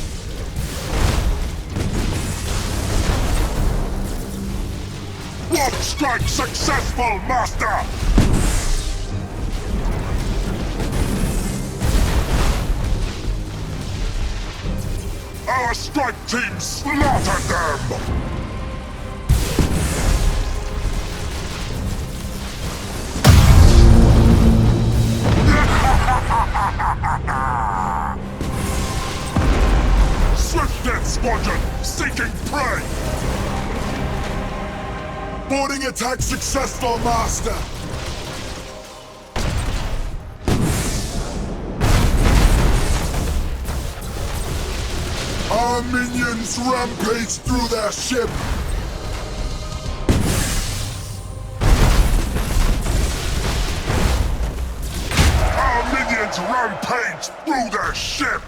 One strike successful, Master! Our strike team slaughtered them! Swift Death Squadron, seeking prey! Boarding attack successful, Master! Our minions rampage through their ship! Our minions rampage through their ship!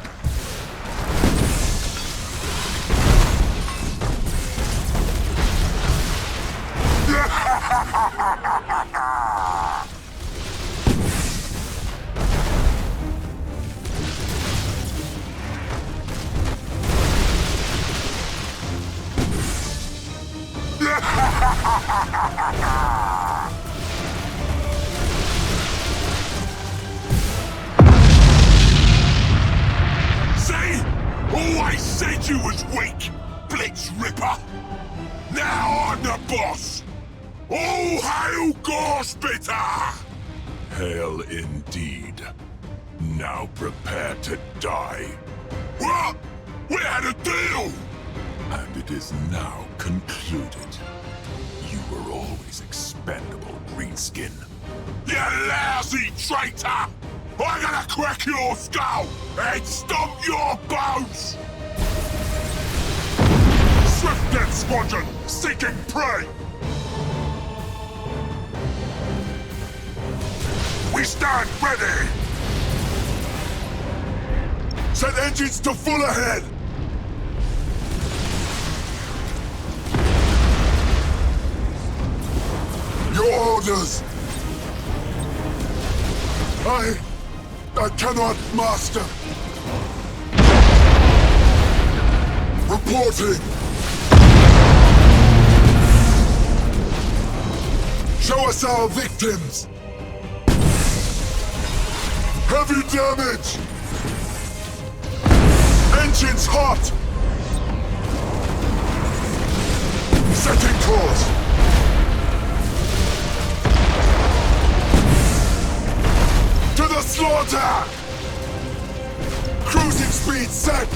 See? Always said you was weak, Blitz Ripper! Now I'm the boss! All hail Gorspitter! Hail indeed. Now prepare to die. What? We had a deal! And it is now concluded. You were always expendable, Greenskin. You lousy traitor! I'm gonna crack your skull and stomp your bones! Swift Death Squadron, seeking prey! We stand ready! Set engines to full ahead! Your orders! I cannot, Master! Reporting! Show us our victims! Heavy damage! Engines hot! Setting course! To the slaughter! Cruising speed set!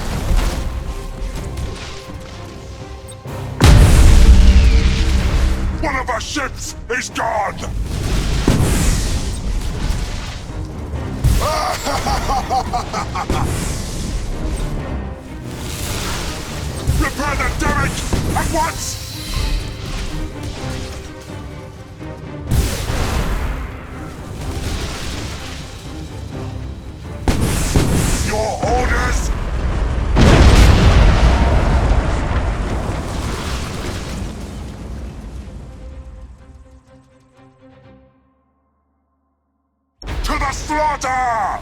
One of our ships is gone! Repair the damage at once! Your orders! To the slaughter!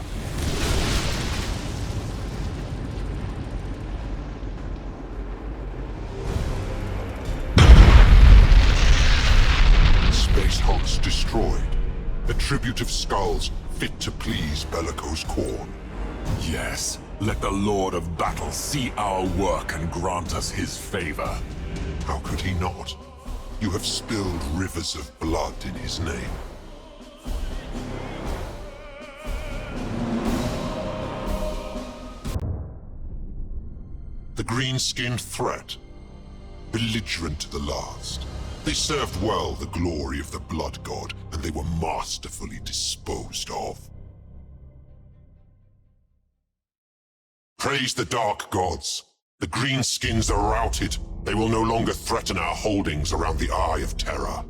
Space hulks destroyed. A tribute of skulls fit to please Bellico's Corn. Yes, let the Lord of Battle see our work and grant us his favor. How could he not? You have spilled rivers of blood in his name. The green-skinned threat, belligerent to the last. They served well the glory of the Blood God, and they were masterfully disposed of. Praise the Dark Gods. The greenskins are routed. They will no longer threaten our holdings around the Eye of Terror.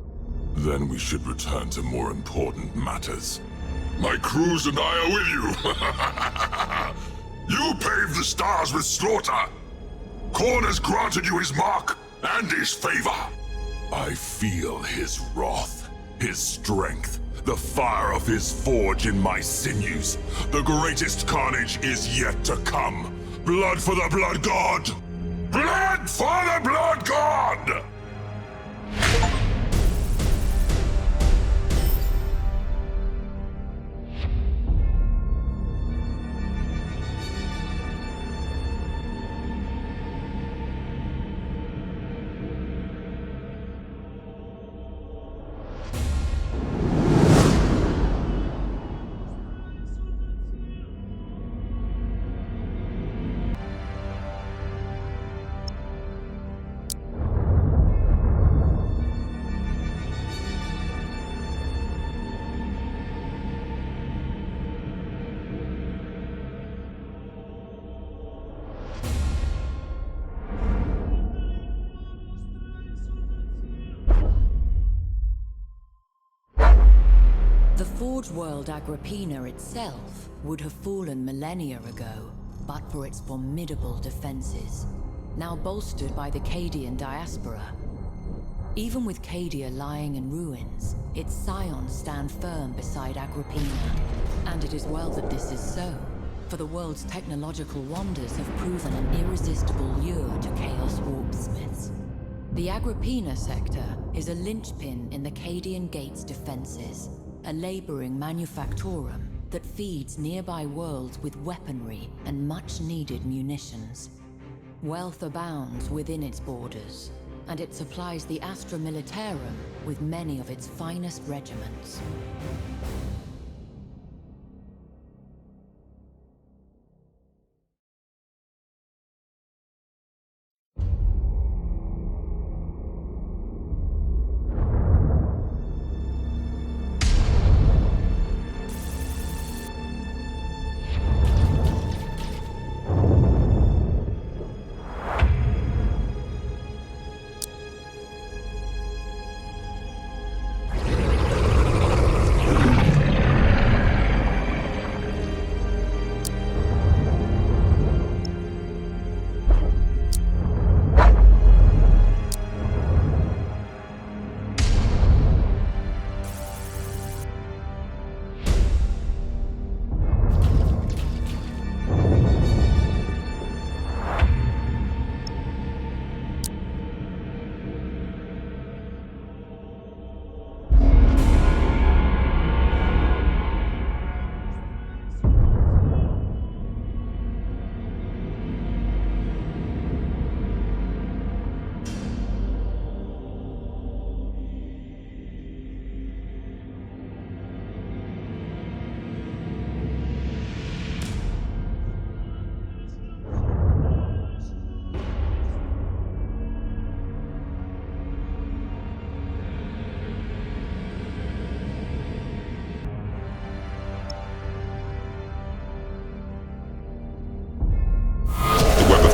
Then we should return to more important matters. My crews and I are with you! You paved the stars with slaughter! Khorne has granted you his mark and his favor! I feel his wrath, his strength, the fire of his forge in my sinews. The greatest carnage is yet to come. Blood for the Blood God! Blood for the Blood God! The Forge World Agrippina itself would have fallen millennia ago, but for its formidable defenses, now bolstered by the Cadian diaspora. Even with Cadia lying in ruins, its scions stand firm beside Agrippina. And it is well that this is so, for the world's technological wonders have proven an irresistible lure to Chaos warpsmiths. The Agrippina sector is a linchpin in the Cadian Gate's defenses, a laboring manufactorum that feeds nearby worlds with weaponry and much-needed munitions. Wealth abounds within its borders, and it supplies the Astra Militarum with many of its finest regiments.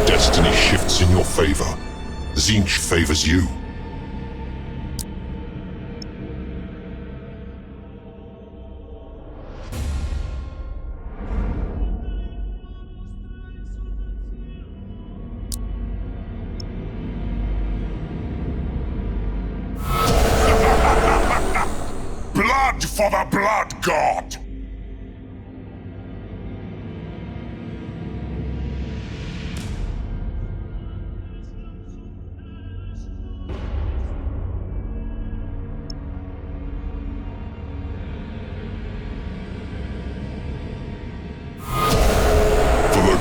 Destiny shifts in your favor. Tzeentch favors you. Blood for the Blood God!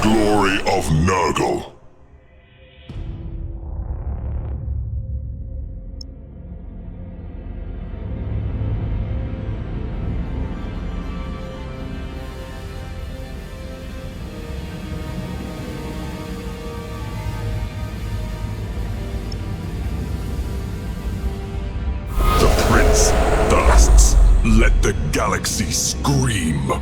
Glory of Nurgle. Let the galaxy scream!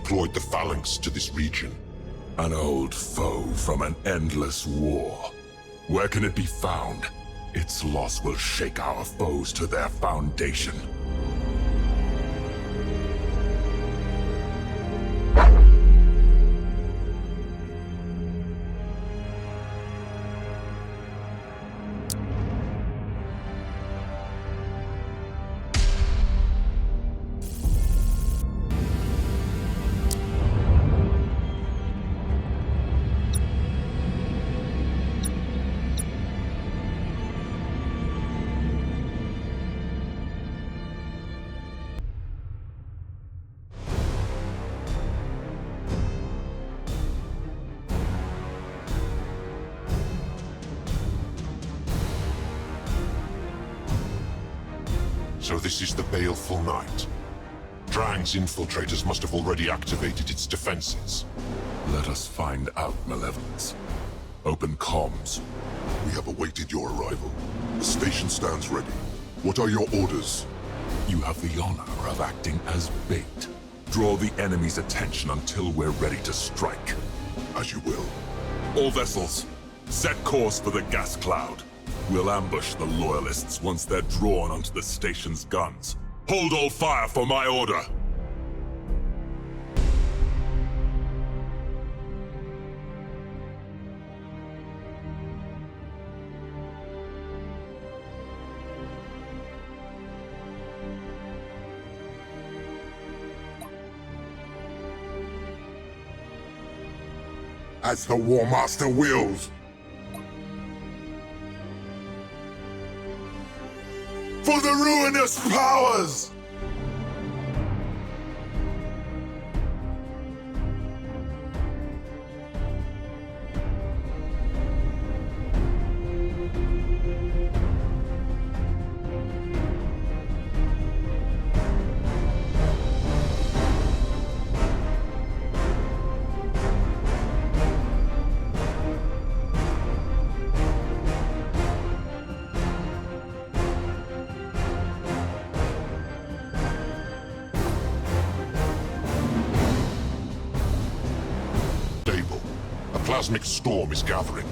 deployed the phalanx to this region. An old foe from an endless war. Where can it be found? Its loss will shake our foes to their foundation. So this is the Baleful Night. Drang's infiltrators must have already activated its defenses. Let us find out, Malevolence. Open comms. We have awaited your arrival. The station stands ready. What are your orders? You have the honor of acting as bait. Draw the enemy's attention until we're ready to strike. As you will. All vessels, set course for the gas cloud. We'll ambush the Loyalists once they're drawn onto the station's guns. Hold all fire for my order! As the War Master wills! For the ruinous powers! plasmic storm is gathering.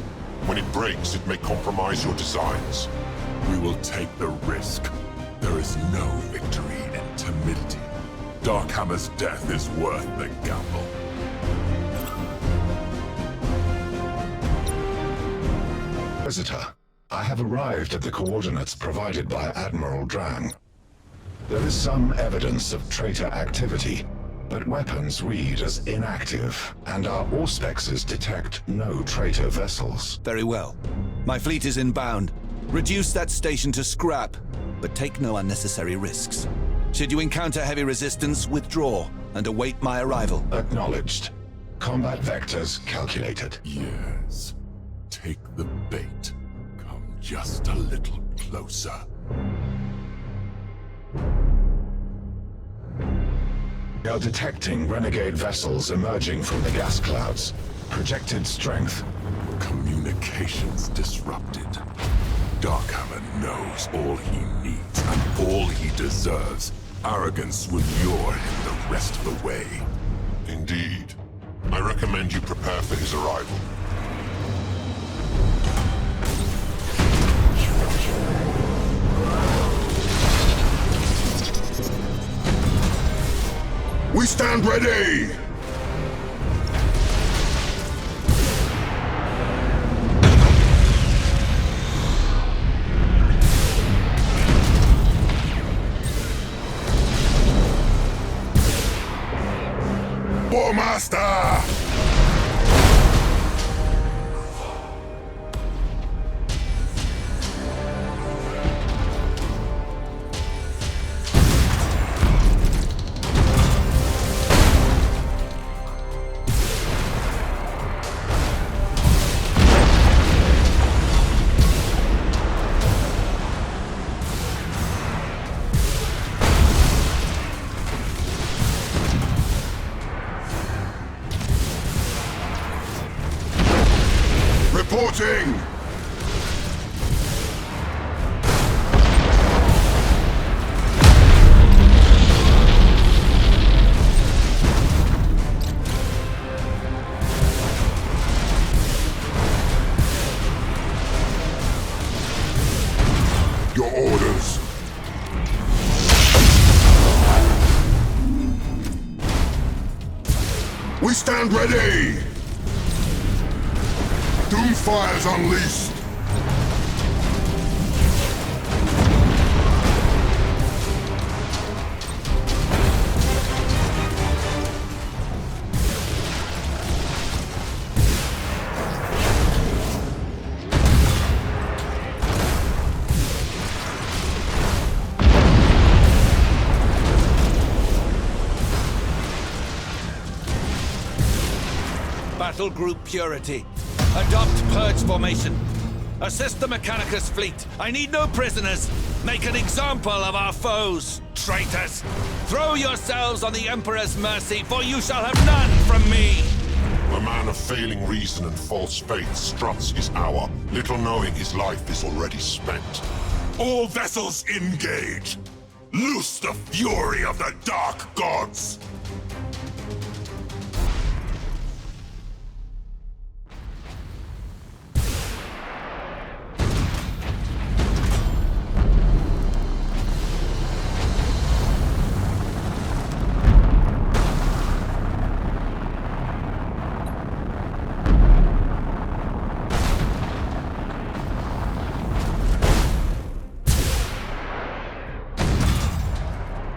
When it breaks, it may compromise your designs. We will take the risk. There is no victory in timidity. Darkhammer's death is worth the gamble. Visitor, I have arrived at the coordinates provided by Admiral Drang. There is some evidence of traitor activity, but weapons read as inactive, and our auspexes detect no traitor vessels. Very well. My fleet is inbound. Reduce that station to scrap, but take no unnecessary risks. Should you encounter heavy resistance, withdraw and await my arrival. Acknowledged. Combat vectors calculated. Yes. Take the bait. Come just a little closer. We are detecting renegade vessels emerging from the gas clouds. Projected strength. Communications disrupted. Darkhammer knows all he needs and all he deserves. Arrogance will lure him the rest of the way. Indeed. I recommend you prepare for his arrival. We stand ready! War Master! Reporting! Your orders. We stand ready! Doomfire's unleashed! Battle Group Purity. Adopt Purge Formation. Assist the Mechanicus fleet. I need no prisoners. Make an example of our foes. Traitors! Throw yourselves on the Emperor's mercy, for you shall have none from me! A man of failing reason and false faith struts his hour, little knowing his life is already spent. All vessels engage! Loose the fury of the Dark Gods!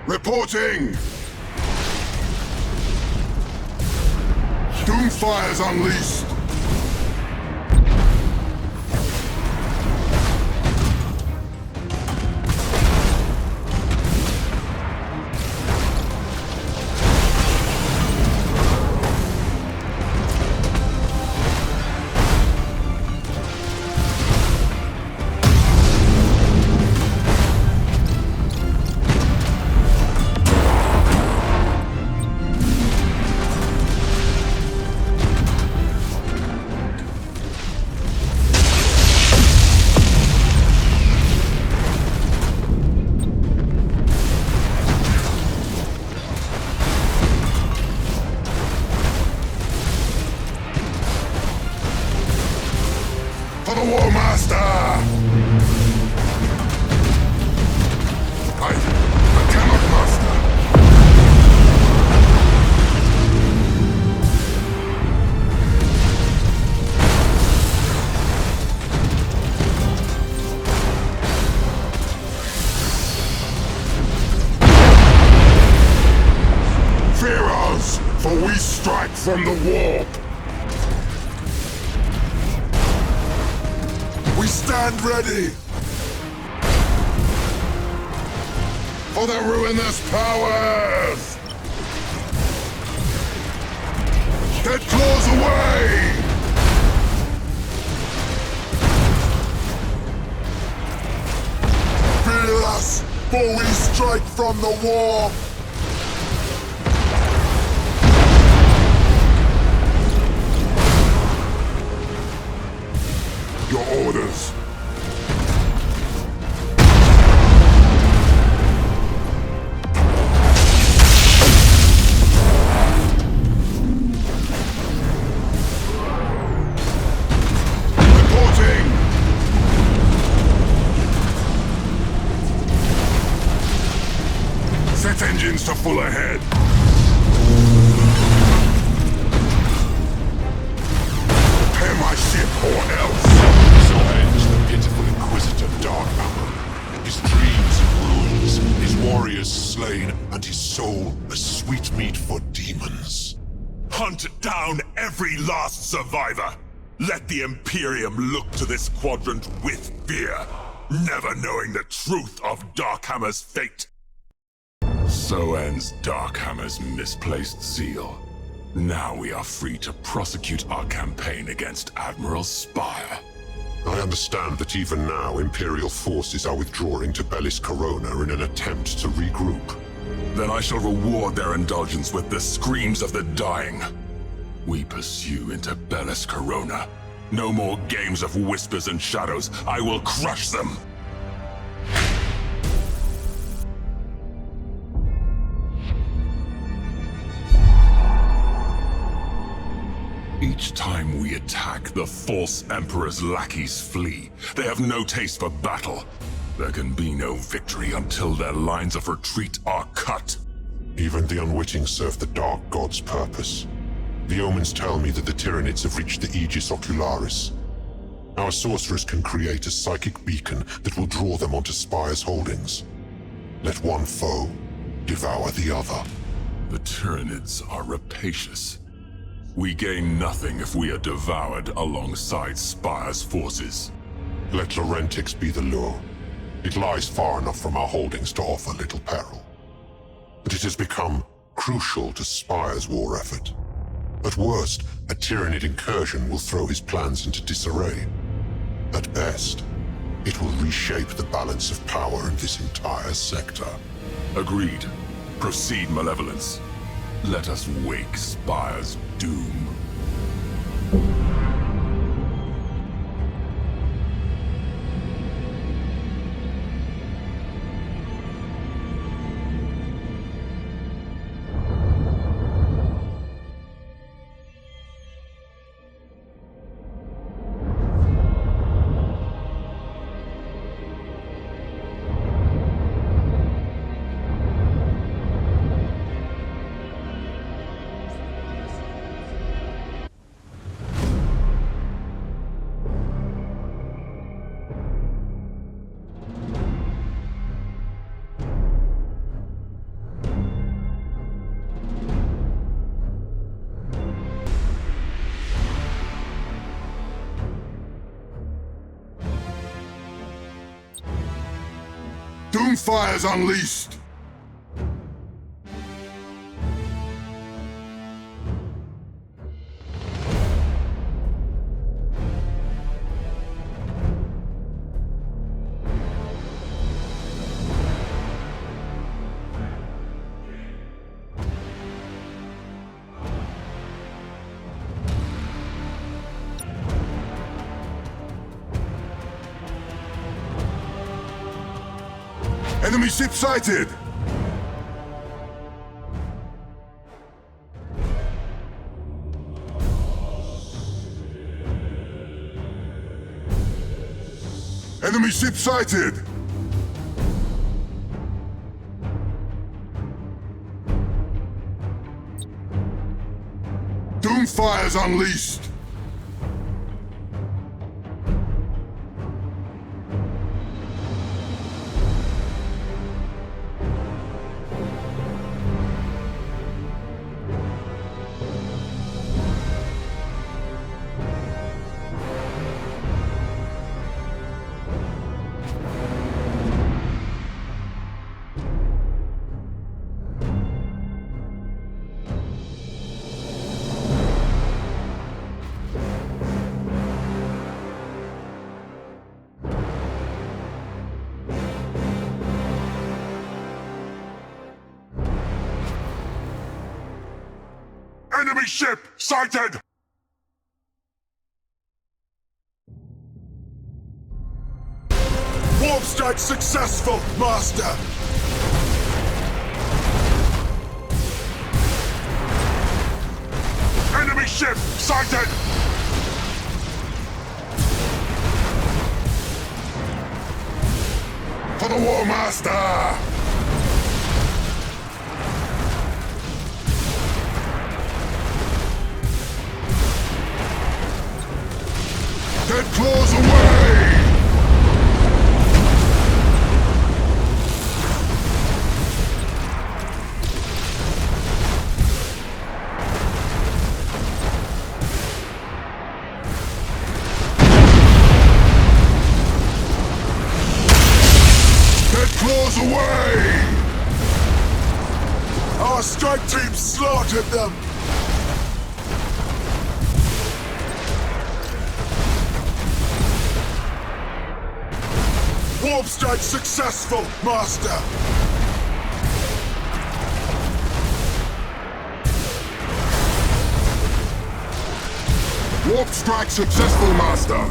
Reporting! Doomfire's unleashed! from the warp! We stand ready! For the ruinous powers! Get claws away! Feel us, for we strike from the warp! Your orders. Reporting! Set engines to full ahead. Prepare my ship or else. So ends the pitiful Inquisitor Darkhammer. His dreams ruins, his warriors slain, and his soul a sweet meat for demons. Hunt down every last survivor! Let the Imperium look to this quadrant with fear, never knowing the truth of Darkhammer's fate. So ends Darkhammer's misplaced zeal. Now we are free to prosecute our campaign against Admiral Spire. I understand that even now Imperial forces are withdrawing to Bellis Corona in an attempt to regroup. Then I shall reward their indulgence with the screams of the dying. We pursue into Bellis Corona. No more games of whispers and shadows. I will crush them! Each time we attack, the false Emperor's lackeys flee. They have no taste for battle. There can be no victory until their lines of retreat are cut. Even the unwitting serve the Dark God's purpose. The omens tell me that the Tyranids have reached the Aegis Ocularis. Our sorcerers can create a psychic beacon that will draw them onto Spire's holdings. Let one foe devour the other. The Tyranids are rapacious. We gain nothing if we are devoured alongside Spire's forces. Let Laurentix be the lure. It lies far enough from our holdings to offer little peril. But it has become crucial to Spire's war effort. At worst, a Tyranid incursion will throw his plans into disarray. At best, it will reshape the balance of power in this entire sector. Agreed. Proceed, Malevolence. Let us wake Spire's doom. Doomfire's unleashed! Enemy ship sighted! Enemy ship sighted! Doomfire's unleashed! Enemy ship sighted! Warp strike successful, Master! Enemy ship sighted! For the War Master! Dead claws away! Claws away! Our strike team slaughtered them! Warp strike successful, Master! Warp strike successful, Master!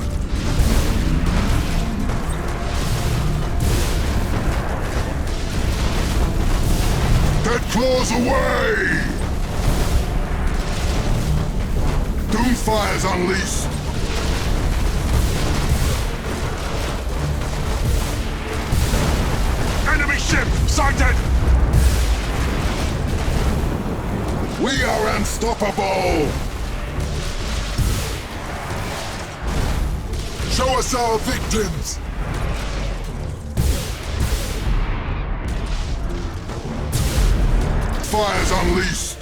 Dead claws away! Doomfire's unleashed! Enemy ship sighted! We are unstoppable! Show us our victims! Fire's unleashed!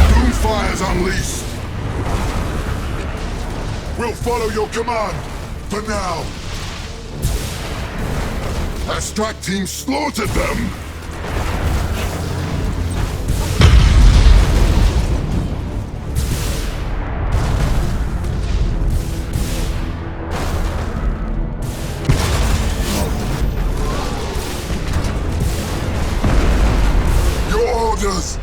Doomfire's unleashed! We'll follow your command, for now! Our strike team slaughtered them! Your orders!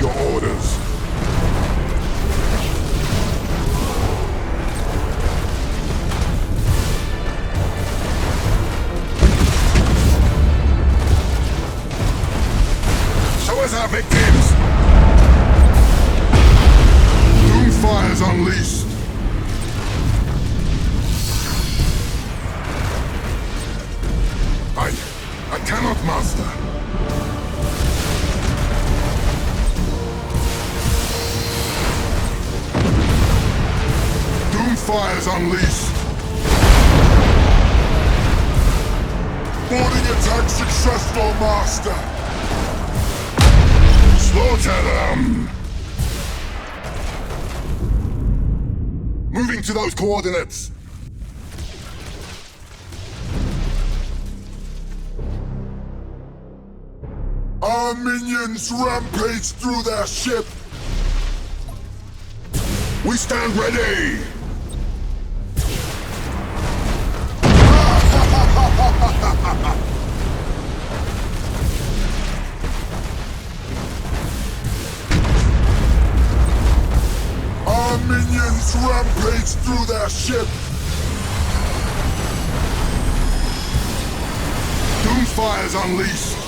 Your orders! Our victims! Doomfire's unleashed! I cannot, Master! Doomfire's unleashed! Boarding attack successful, Master! Slaughter them! Moving to those coordinates! Our minions rampage through their ship! We stand ready! Our minions rampage through their ship! Doomfire's unleashed!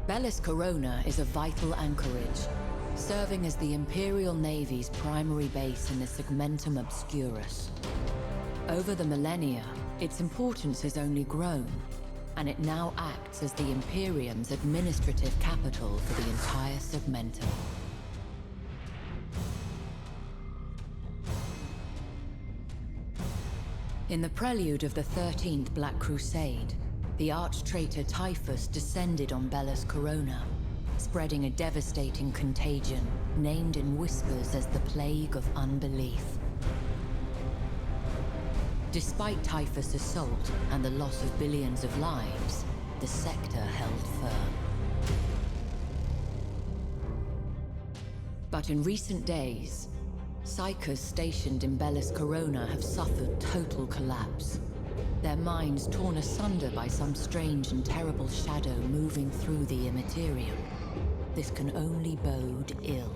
Bellis Corona is a vital anchorage, serving as the Imperial Navy's primary base in the Segmentum Obscurus. Over the millennia, its importance has only grown, and it now acts as the Imperium's administrative capital for the entire Segmentum. In the prelude of the 13th Black Crusade, the arch-traitor Typhus descended on Bellis Corona, spreading a devastating contagion named in whispers as the Plague of Unbelief. Despite Typhus' assault and the loss of billions of lives, the sector held firm. But in recent days, Psychers stationed in Bellis Corona have suffered total collapse, their minds torn asunder by some strange and terrible shadow moving through the Imperium. This can only bode ill.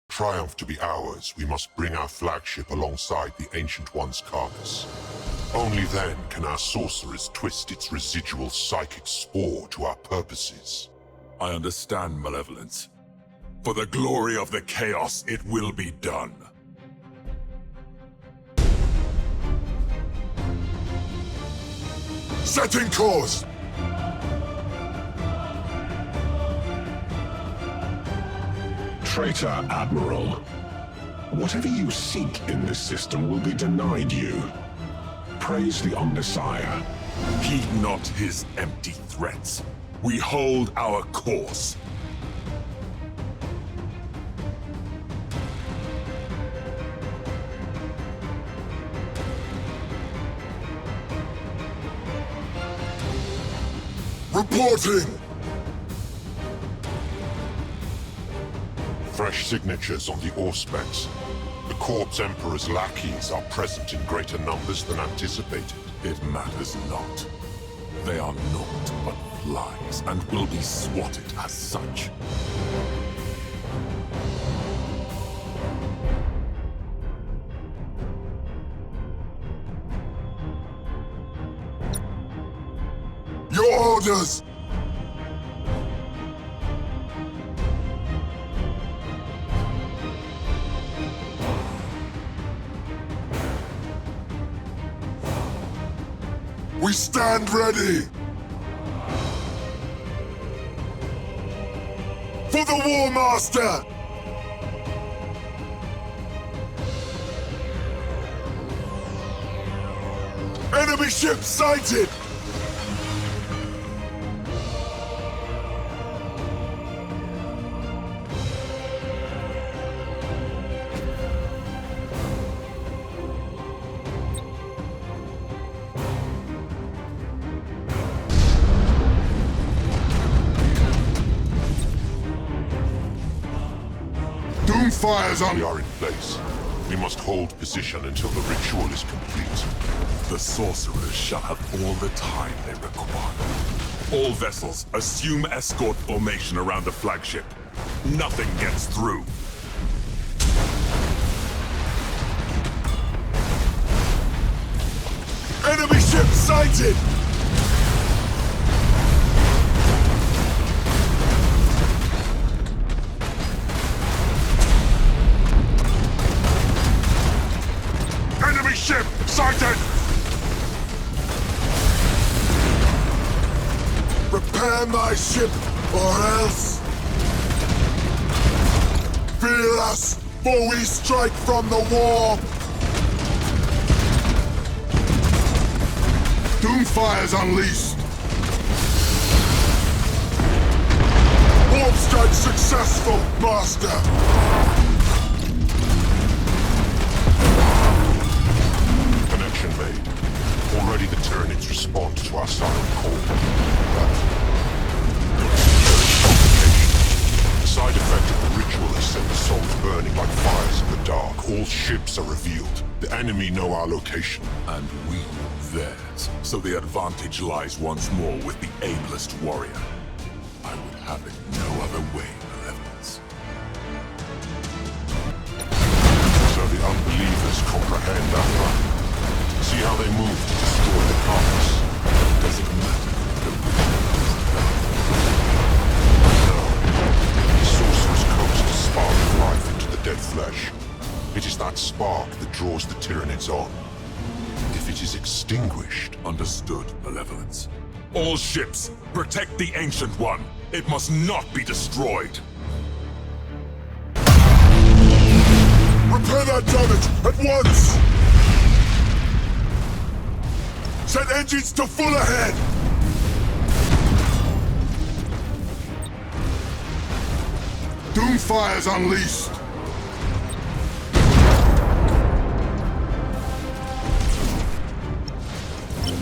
Triumph to be ours, we must bring our flagship alongside the Ancient One's carcass. Only then can our sorcerers twist its residual psychic spore to our purposes. I understand, Malevolence. For the glory of the Chaos, it will be done. Setting course! Traitor Admiral, whatever you seek in this system will be denied you. Praise the Omnissiah. Heed not his empty threats. We hold our course. Reporting! Fresh signatures on the Auspex. The Corpse Emperor's lackeys are present in greater numbers than anticipated. It matters not. They are naught but flies, and will be swatted as such. Your orders! We stand ready! For the War Master! Enemy ship sighted! Fires on! We are in place. We must hold position until the ritual is complete. The sorcerers shall have all the time they require. All vessels, assume escort formation around the flagship. Nothing gets through. Enemy ship sighted! Ship sighted! Repair my ship, or else! Feel us, for we strike from the war! Doomfire's unleashed! Warp strike successful, Master! Connection made. Already the Tyranids respond to our siren call. But the side effect of the ritual has set the souls burning like fires in the dark. All ships are revealed. The enemy know our location. And we theirs. So the advantage lies once more with the ablest warrior. I would have it no other way, Malevolence. So the unbelievers comprehend our plan. See how they move to destroy the carcass. Does it matter? No. The sorcerer's coast to spark life into the dead flesh. It is that spark that draws the Tyranids on. If it is extinguished... Understood, Malevolence. All ships, protect the Ancient One. It must not be destroyed. Repair that damage at once! Set engines to full ahead! Doomfire's unleashed!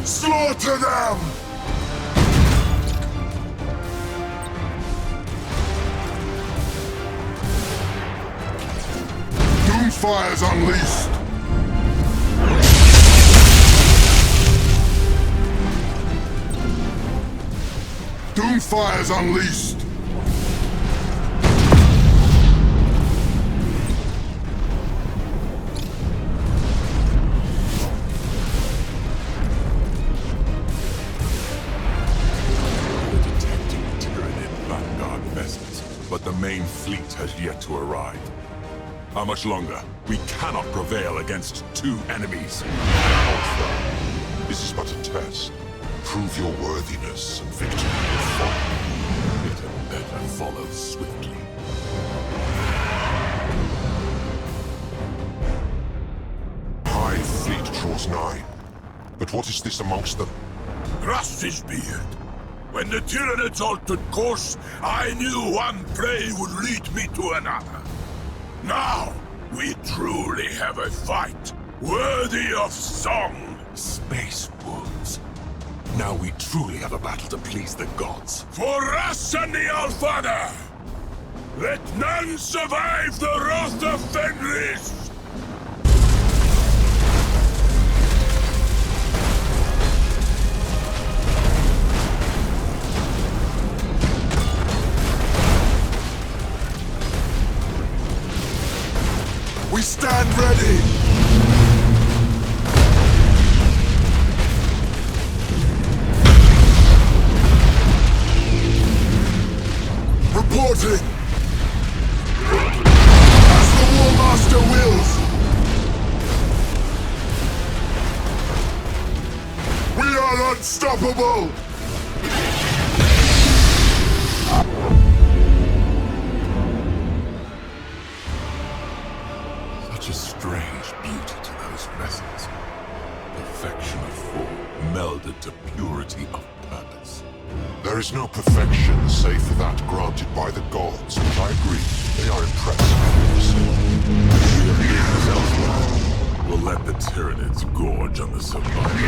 Slaughter them! Doomfire's unleashed! Doomfire's unleashed! But the main fleet has yet to arrive. How much longer? We cannot prevail against two enemies. Alpha, this is but a test. Prove your worthiness and victory will follow. It had better follow swiftly. High fleet draws nigh. But what is this amongst them? Thrust his beard. When the Tyranids altered course, I knew one prey would lead me to another. Now, we truly have a fight, worthy of song. Space wolves. Now we truly have a battle to please the gods. For us and the Allfather! Let none survive the wrath of Fenris! We stand ready! Reporting! As the War Master wills! We are unstoppable! Such a strange beauty to those vessels. Perfection of form melded to purity of purpose. There is no perfection save for that granted by the gods, but I agree, they are impressive. We are here elsewhere. We'll let the Tyranids gorge on the survivors.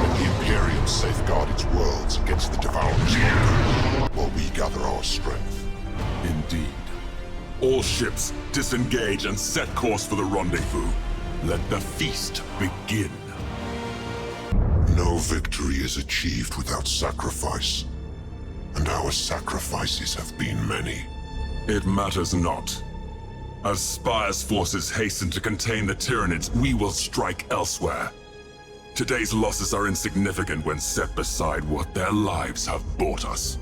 Let the Imperium safeguard its worlds against the Devourer's hunger, while we gather our strength. Indeed. All ships, disengage and set course for the rendezvous. Let the feast begin. No victory is achieved without sacrifice, and our sacrifices have been many. It matters not. As Spire's forces hasten to contain the Tyranids, we will strike elsewhere. Today's losses are insignificant when set beside what their lives have bought us.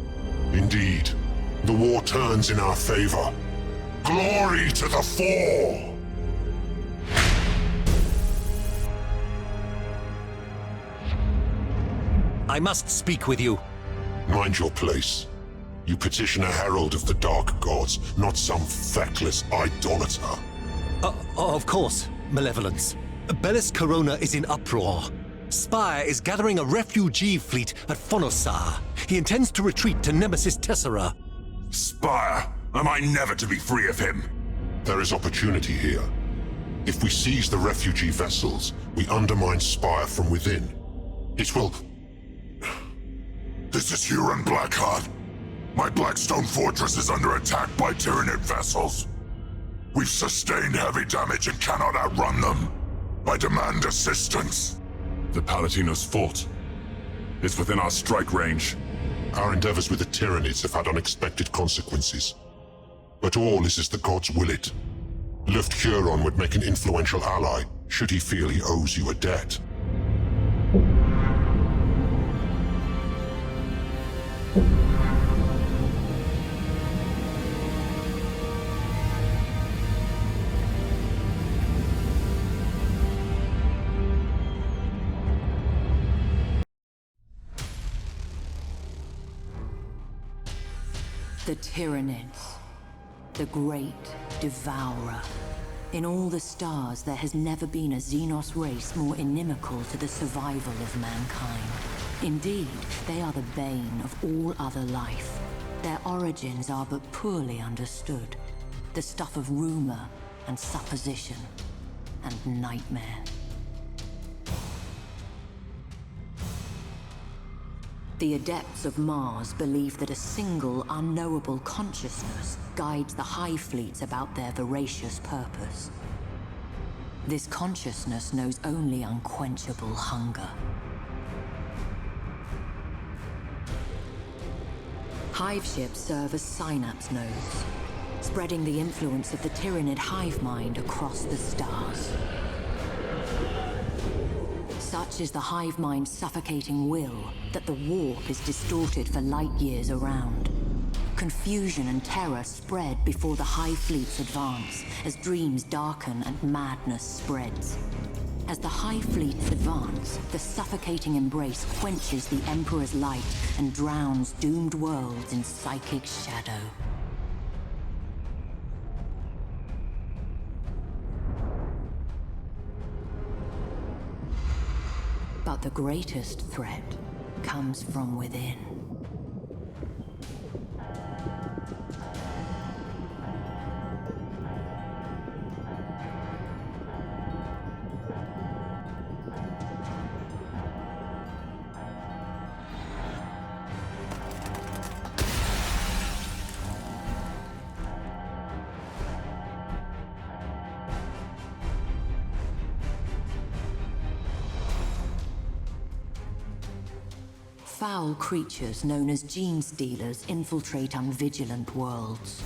Indeed, the war turns in our favor. Glory to the Four! I must speak with you. Mind your place. You petition a herald of the Dark Gods, not some feckless idolater. Of course, Malevolence. Bellis Corona is in uproar. Spire is gathering a refugee fleet at Phonosar. He intends to retreat to Nemesis Tessera. Spire! Am I never to be free of him? There is opportunity here. If we seize the refugee vessels, we undermine Spire from within. It will... This is Huron Blackheart. My Blackstone fortress is under attack by Tyranid vessels. We've sustained heavy damage and cannot outrun them. I demand assistance. The Palatinos fought. It's within our strike range. Our endeavors with the Tyranids have had unexpected consequences. But all is as the gods will it. Luft Huron would make an influential ally, should he feel he owes you a debt. The Tyranids, the great devourer. In all the stars, there has never been a Xenos race more inimical to the survival of mankind. Indeed, they are the bane of all other life. Their origins are but poorly understood, the stuff of rumor and supposition and nightmare. The Adepts of Mars believe that a single unknowable consciousness guides the Hive Fleets about their voracious purpose. This consciousness knows only unquenchable hunger. Hive ships serve as synapse nodes, spreading the influence of the Tyranid hive mind across the stars. Such is the hive mind's suffocating will that the warp is distorted for light years around. Confusion and terror spread before the hive fleets advance, as dreams darken and madness spreads. As the hive fleets advance, the suffocating embrace quenches the Emperor's light and drowns doomed worlds in psychic shadow. But the greatest threat comes from within. Foul creatures known as gene stealers infiltrate unvigilant worlds.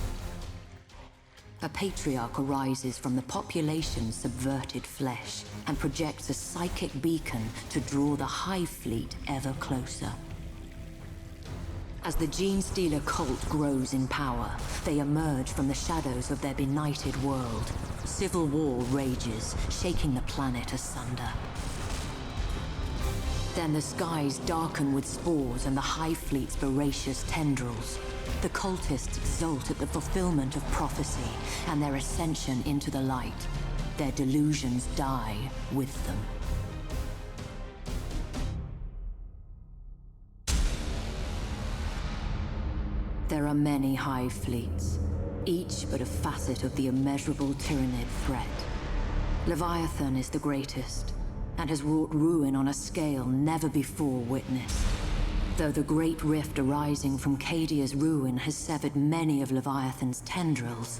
A patriarch arises from the population's subverted flesh and projects a psychic beacon to draw the hive fleet ever closer. As the gene stealer cult grows in power, they emerge from the shadows of their benighted world. Civil war rages, shaking the planet asunder. Then the skies darken with spores and the hive fleet's voracious tendrils. The cultists exult at the fulfillment of prophecy and their ascension into the light. Their delusions die with them. There are many hive fleets, each but a facet of the immeasurable Tyranid threat. Leviathan is the greatest, and has wrought ruin on a scale never before witnessed. Though the great rift arising from Cadia's ruin has severed many of Leviathan's tendrils,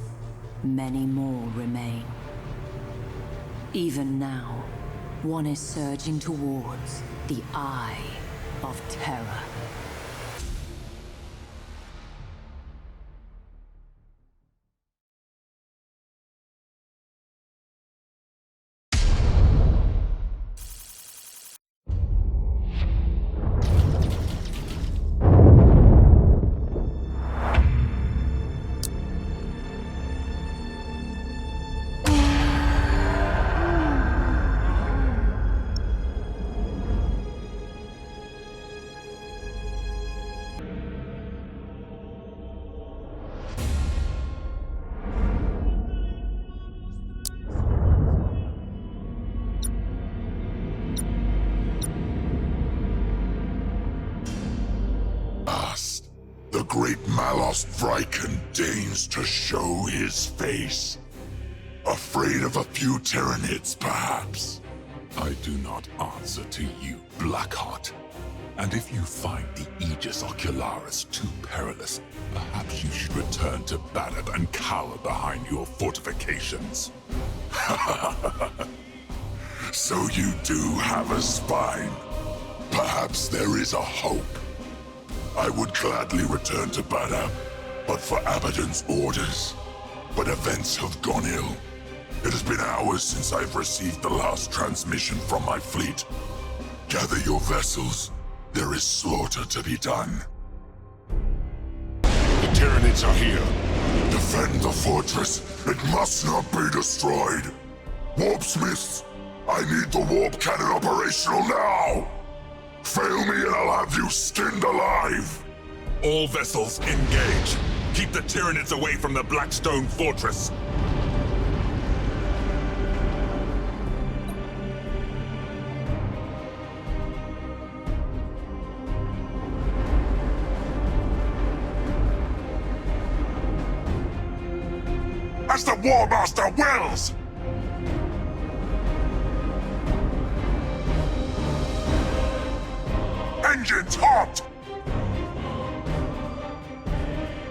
many more remain. Even now, one is surging towards the Eye of Terror. The great Malos Vryken deigns to show his face. Afraid of a few Tyranids, perhaps. I do not answer to you, Blackheart. And if you find the Aegis Ocularis too perilous, perhaps you should return to Badab and cower behind your fortifications. So you do have a spine. Perhaps there is a hope. I would gladly return to Badab, but for Abaddon's orders. But events have gone ill. It has been hours since I've received the last transmission from my fleet. Gather your vessels. There is slaughter to be done. The Tyranids are here. Defend the fortress. It must not be destroyed. Warpsmiths, I need the warp cannon operational now. Fail me and I'll have you skinned alive. All vessels engage. Keep the Tyranids away from the Blackstone Fortress. As the War Master wills! Engines hot!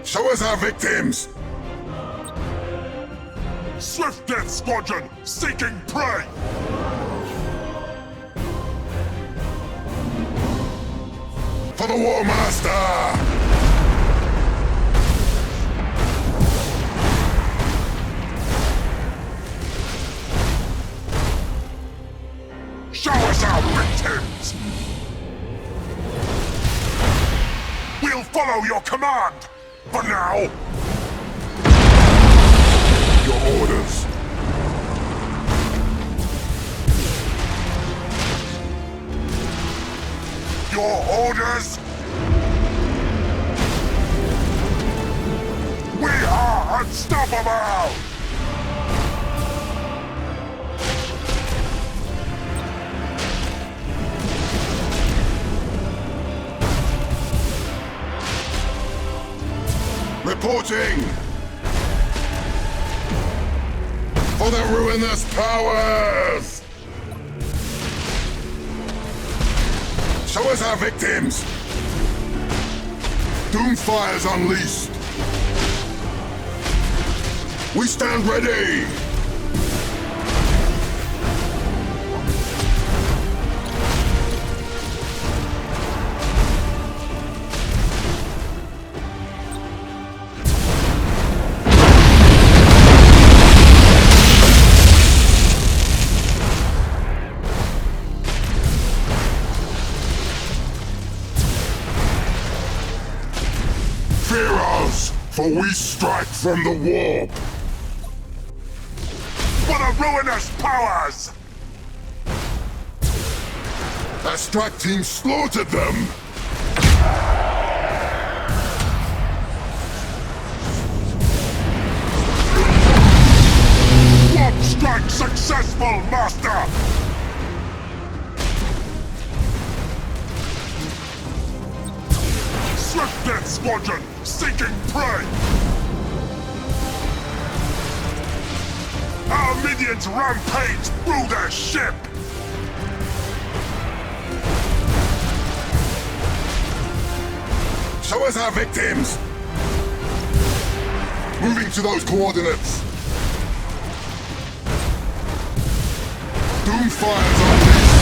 Show us our victims! Swift Death Squadron, seeking prey! For the War Master! Show us our victims! We'll follow your command! For now! Your orders! Your orders! We are unstoppable! Reporting! For the ruinous powers! Show us our victims! Doomfire's unleashed! We stand ready! For we strike from the warp! For the ruinous powers! Our strike team slaughtered them! Warp strike successful, Master! Swift Death Squadron, seeking prey! Our minions rampage through their ship! Show us our victims! Moving to those coordinates! Doomfire's unleashed!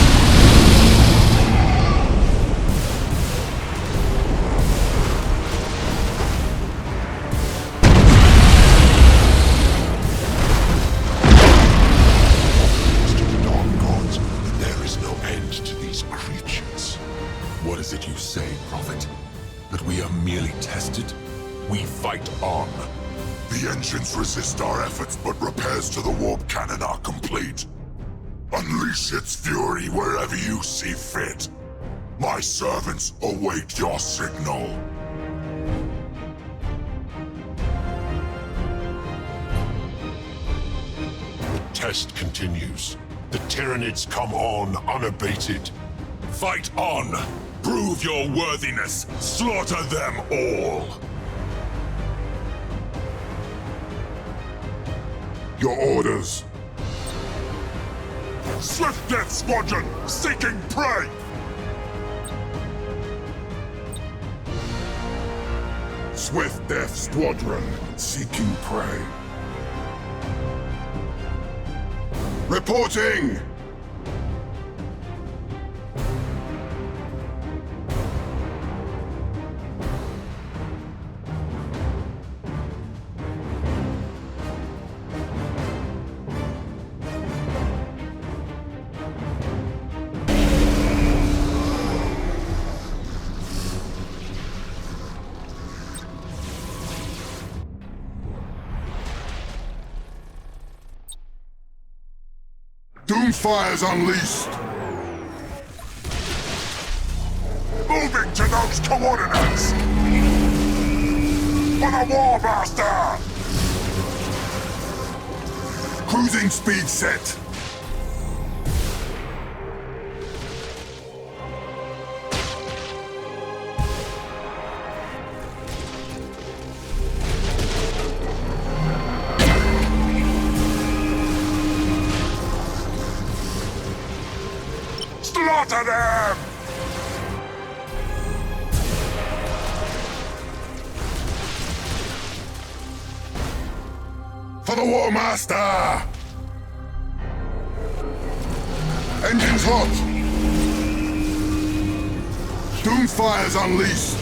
What is it you say, Prophet? That we are merely tested? We fight on. The engines resist our efforts, but repairs to the warp cannon are complete. Unleash its fury wherever you see fit. My servants await your signal. The test continues. The Tyranids come on unabated. Fight on! Prove your worthiness! Slaughter them all! Your orders. Swift Death Squadron, seeking prey! Swift Death Squadron, seeking prey. Reporting! Doomfire's unleashed! Moving to those coordinates! For the War Master! Cruising speed set! Slaughter them! For the War Master! Engines hot! Doomfire's unleashed!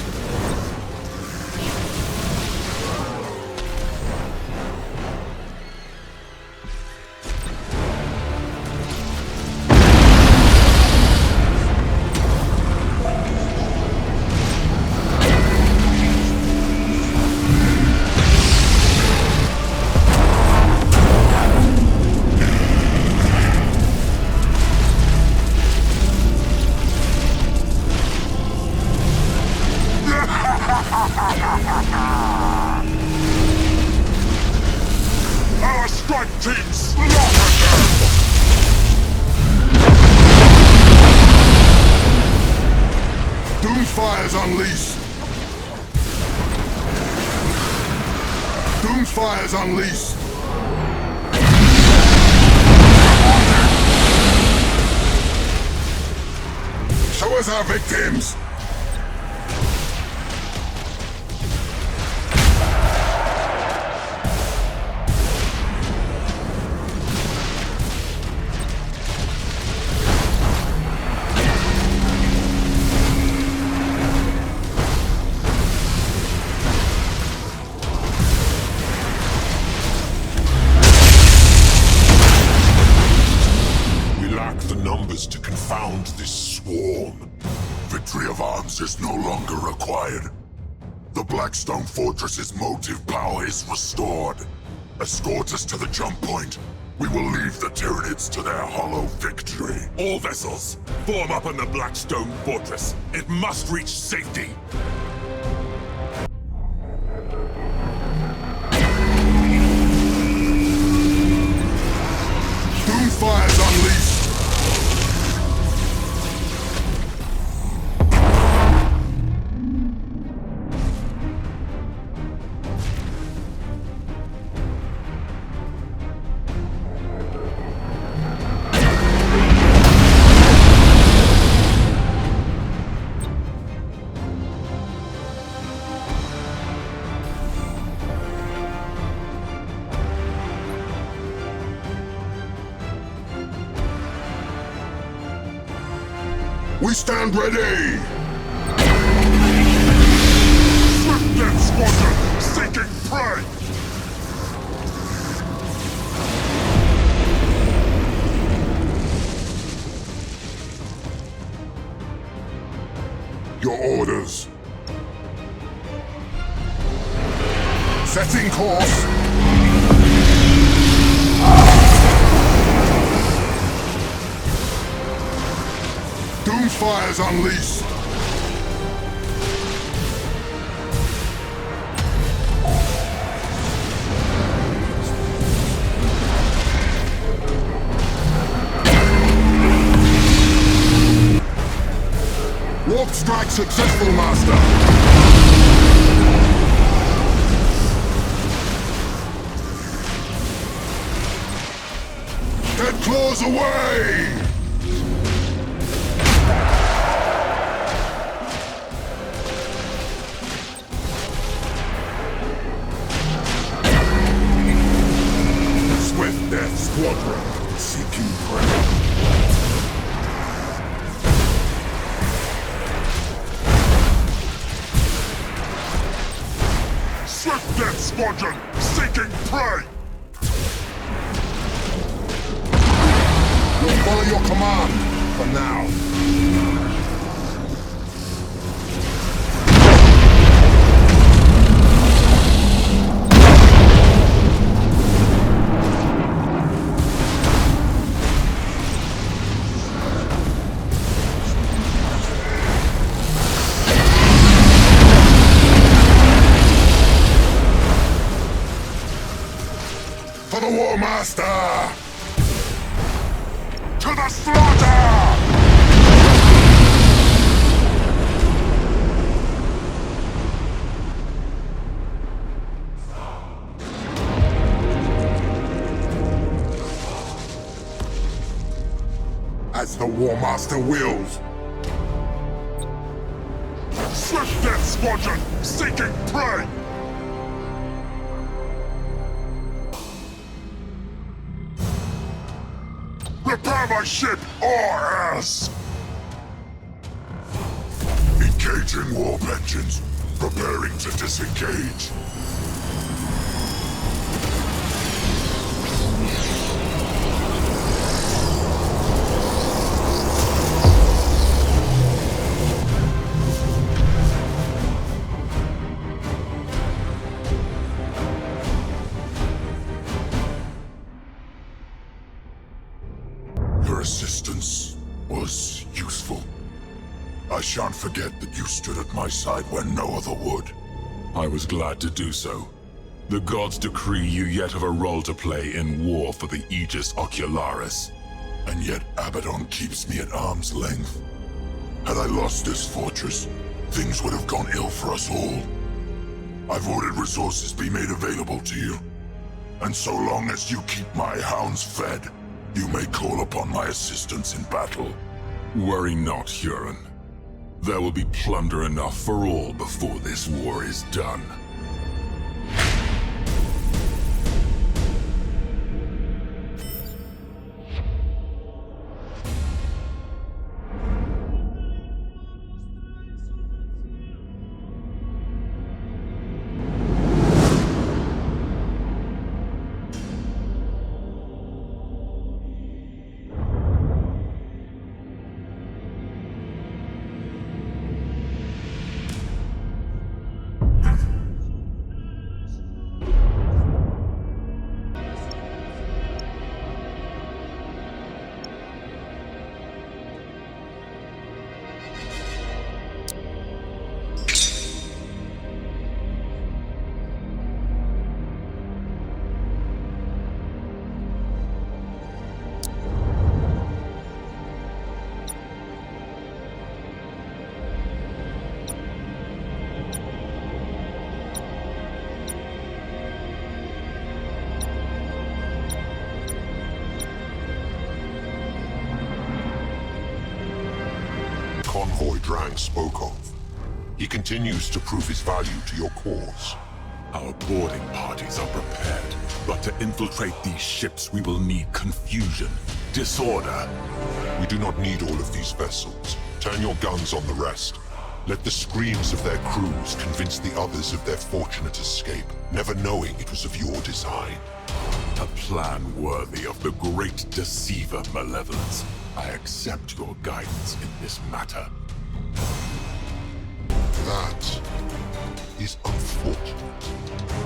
Our strike team slaughtered them! Doomfire's unleashed! Doomfire's unleashed! Show us our victims! To confound this swarm. Victory of arms is no longer required. The Blackstone Fortress's motive power is restored. Escort us to the jump point. We will leave the Tyranids to their hollow victory. All vessels, form up on the Blackstone Fortress. It must reach safety. Doomfire's unleashed! We stand ready! Swift Death Squadron, seeking prey! Your orders. Setting course. Doomfire's unleashed. Warp strike successful, Master. Dead claws shadows away! Swift Death Squadron, seeking prey. Swift Death Squadron, seeking prey! We'll follow your command, for now. For the War Master! To the slaughter! As the War Master wills. Swift Death Squadron, seeking prey! Prepare my ship, or else! Engaging warp engines. Preparing to disengage. Your assistance was useful. I shan't forget that you stood at my side when no other would. I was glad to do so. The gods decree you yet have a role to play in war for the Aegis Ocularis. And yet Abaddon keeps me at arm's length. Had I lost this fortress, things would have gone ill for us all. I've ordered resources be made available to you. And so long as you keep my hounds fed, you may call upon my assistance in battle. Worry not, Huron. There will be plunder enough for all before this war is done. Convoy Drang spoke of. He continues to prove his value to your cause. Our boarding parties are prepared, but to infiltrate these ships we will need confusion, disorder. We do not need all of these vessels. Turn your guns on the rest. Let the screams of their crews convince the others of their fortunate escape, never knowing it was of your design. A plan worthy of the great deceiver, Malevolence. I accept your guidance in this matter. That is unfortunate.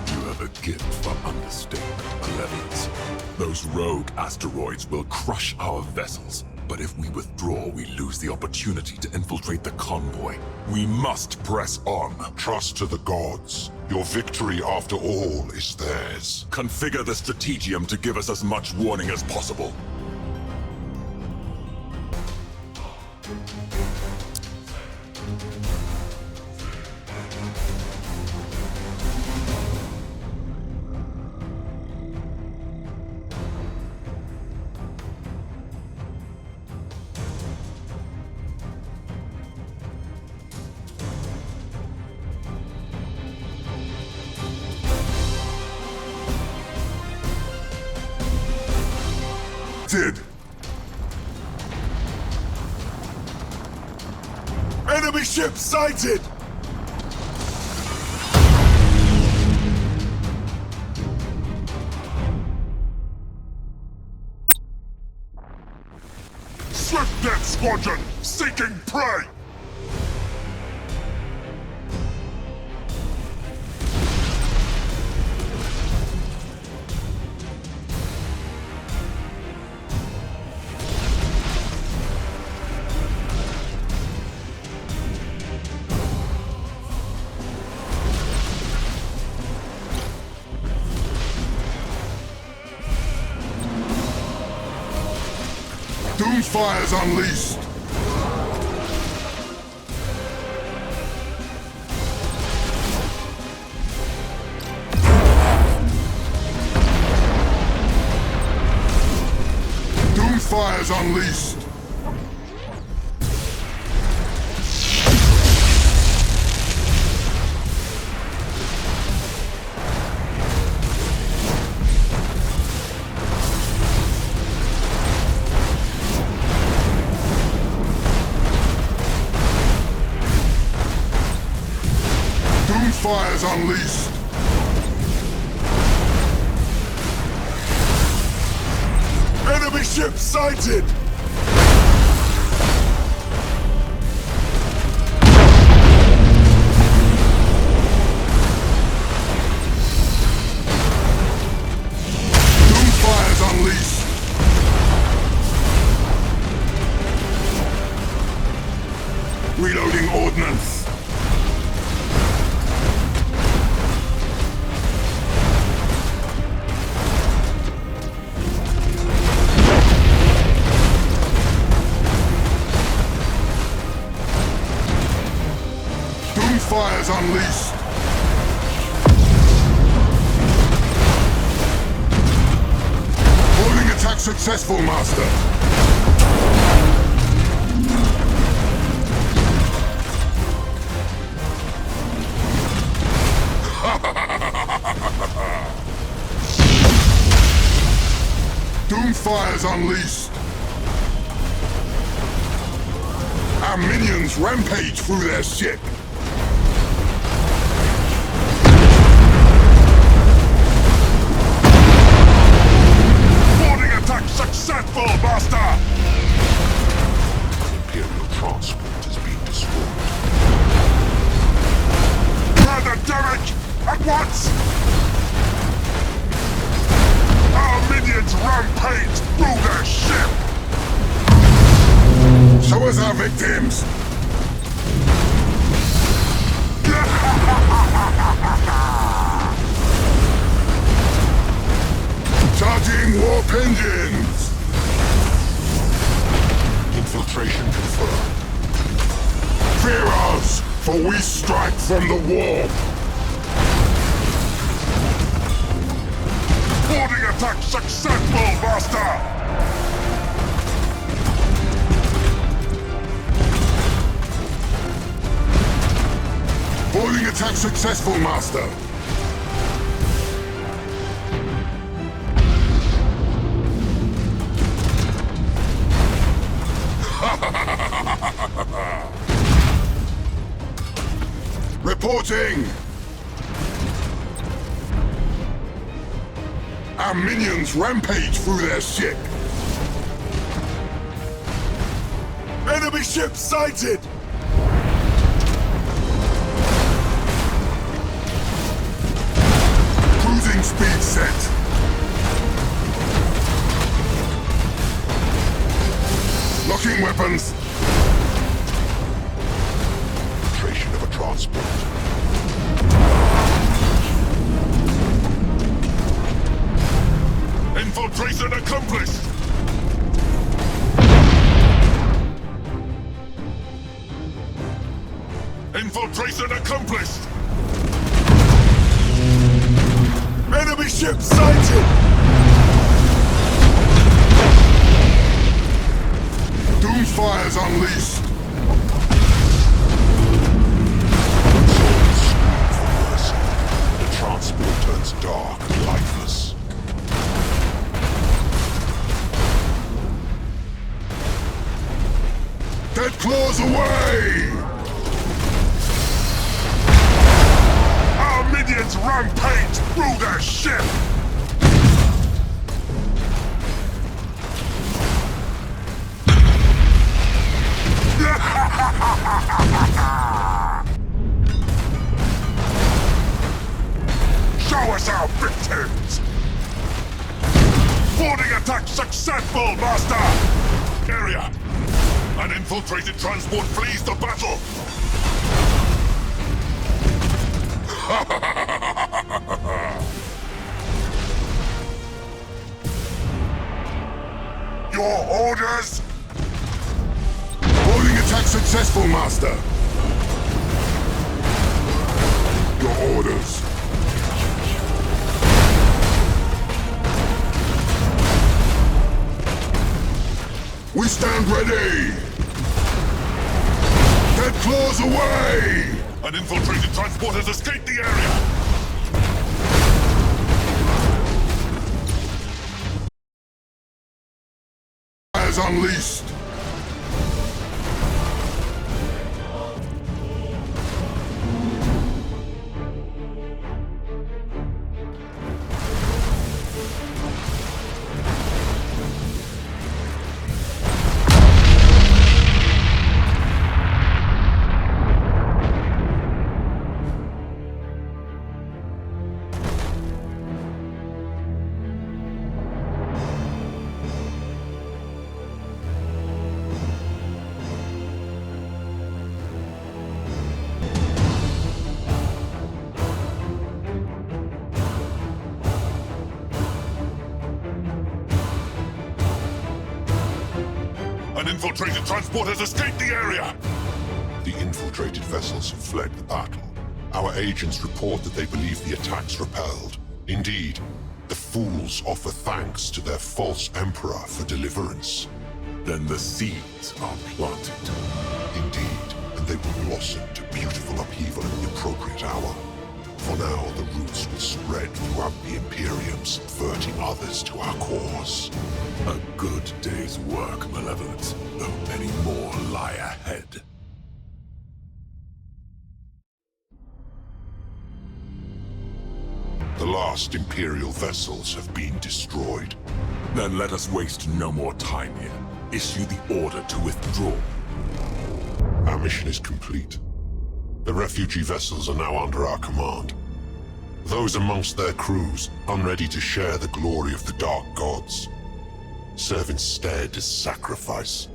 You have a gift for understatement, Malevolence. Those rogue asteroids will crush our vessels, but if we withdraw, we lose the opportunity to infiltrate the convoy. We must press on. Trust to the gods. Your victory, after all, is theirs. Configure the strategium to give us as much warning as possible. detected! Enemy ship sighted! Swift Death Squadron, seeking prey! Doomfire's unleashed! Doomfire's unleashed! Doomfire's unleashed! Enemy ship sighted! Doomfire's unleashed! Reloading ordnance! Doomfire's unleashed! Holding attack successful, Master! Doomfire's unleashed! Our minions rampage through their ship! Successful, Master! Imperial transport is being destroyed. Further damage! At once! Our minions rampage through their ship! Show us our victims! Charging warp engines! Infiltration confirmed. Fear us, for we strike from the warp! Boarding attack successful, Master! Boarding attack successful, Master! Reporting! Our minions rampage through their ship! Enemy ship sighted! Cruising speed set! Locking weapons! Infiltration of a transport. Infiltration accomplished! Infiltration accomplished! Enemy ship sighted! Doomfire's unleashed! The transport turns dark and lifeless. Show us our victims! Boarding attack successful, Master! Area! An infiltrated transport flees the battle! Your orders? Boarding attack successful, Master! Your orders. We stand ready! Get claws away! An infiltrated transport has escaped the area! As unleashed! An infiltrated transport has escaped the area! The infiltrated vessels have fled the battle. Our agents report that they believe the attacks repelled. Indeed, the fools offer thanks to their false emperor for deliverance. Then the seeds are planted. Indeed, and they will blossom to beautiful upheaval in the appropriate hour. For now, the roots will spread throughout the Imperium, subverting others to our cause. A good day's work, Malevolence, though many more lie ahead. The last Imperial vessels have been destroyed. Then let us waste no more time here. Issue the order to withdraw. Our mission is complete. The refugee vessels are now under our command. Those amongst their crews, unready to share the glory of the Dark Gods, serve instead as sacrifice.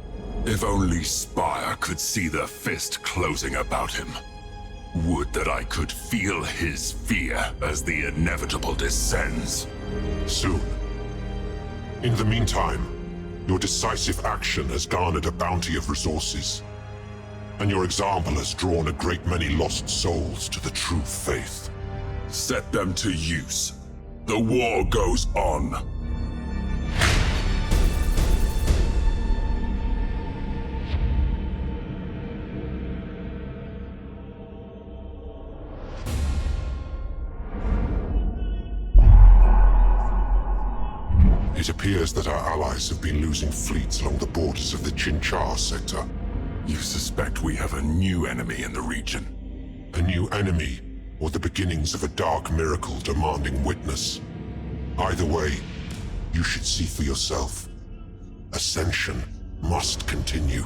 If only Spire could see the fist closing about him. Would that I could feel his fear as the inevitable descends. Soon. In the meantime, your decisive action has garnered a bounty of resources, and your example has drawn a great many lost souls to the true faith. Set them to use. The war goes on. It appears that our allies have been losing fleets along the borders of the Chinchar sector. You suspect we have a new enemy in the region? A new enemy, or the beginnings of a dark miracle demanding witness. Either way, you should see for yourself. Ascension must continue.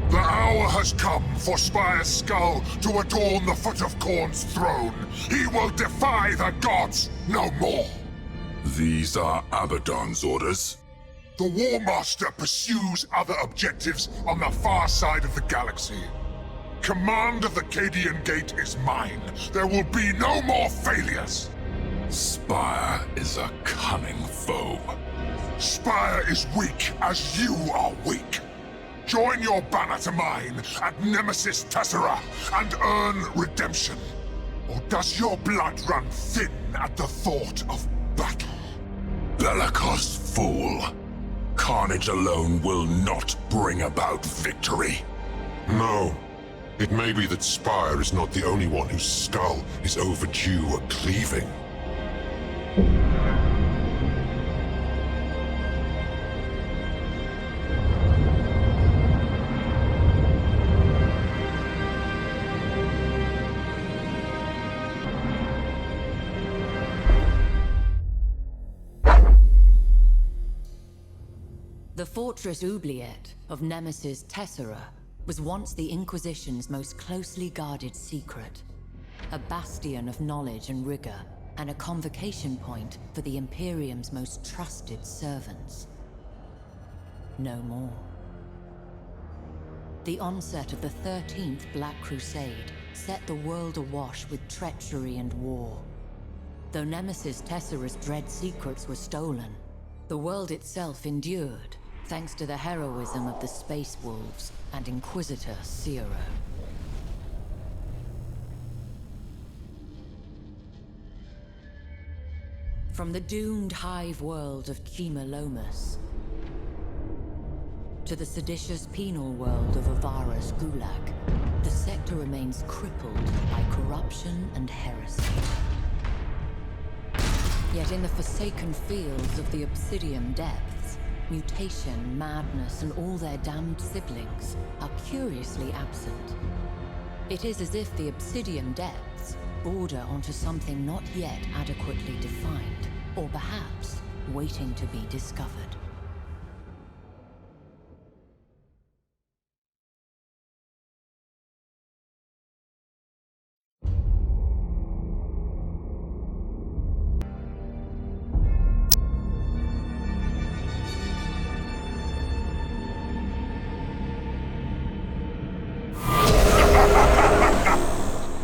The hour has come for Spire's skull to adorn the foot of Khorne's throne. He will defy the gods no more. These are Abaddon's orders. The War Master pursues other objectives on the far side of the galaxy. Command of the Cadian Gate is mine. There will be no more failures. Spire is a cunning foe. Spire is weak as you are weak. Join your banner to mine at Nemesis Tessera and earn redemption. Or does your blood run thin at the thought of battle? Bellicose fool. Carnage alone will not bring about victory. No. It may be that Spire is not the only one whose skull is overdue a cleaving. The Fortress Oubliette of Nemesis Tessera was once the Inquisition's most closely guarded secret. A bastion of knowledge and rigor, and a convocation point for the Imperium's most trusted servants. No more. The onset of the 13th Black Crusade set the world awash with treachery and war. Though Nemesis Tessera's dread secrets were stolen, the world itself endured, thanks to the heroism of the Space Wolves and Inquisitor Zero. From the doomed hive world of Chimalomus to the seditious penal world of Avara's Gulag, the sector remains crippled by corruption and heresy. Yet in the forsaken fields of the Obsidian Depths, mutation, madness, and all their damned siblings are curiously absent. It is as if the Obsidian Depths border onto something not yet adequately defined, or perhaps waiting to be discovered.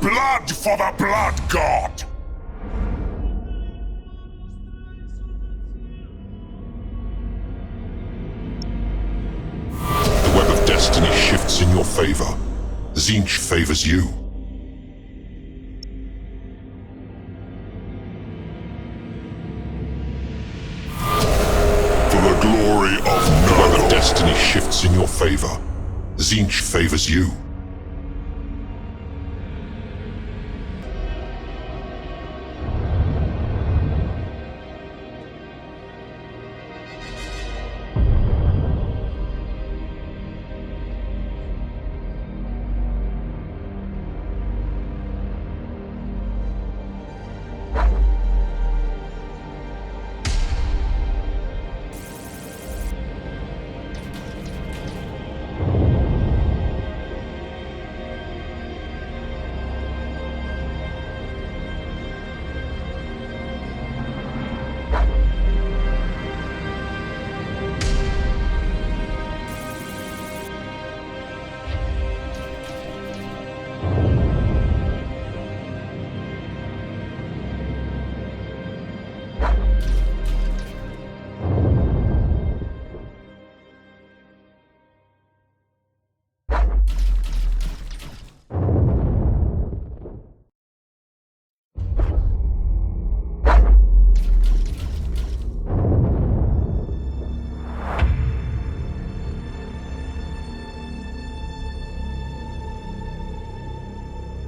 Blood for the Blood God! The web of destiny shifts in your favor. Tzeentch favors you. For the glory of Nurgle. The web of destiny shifts in your favor. Tzeentch favors you.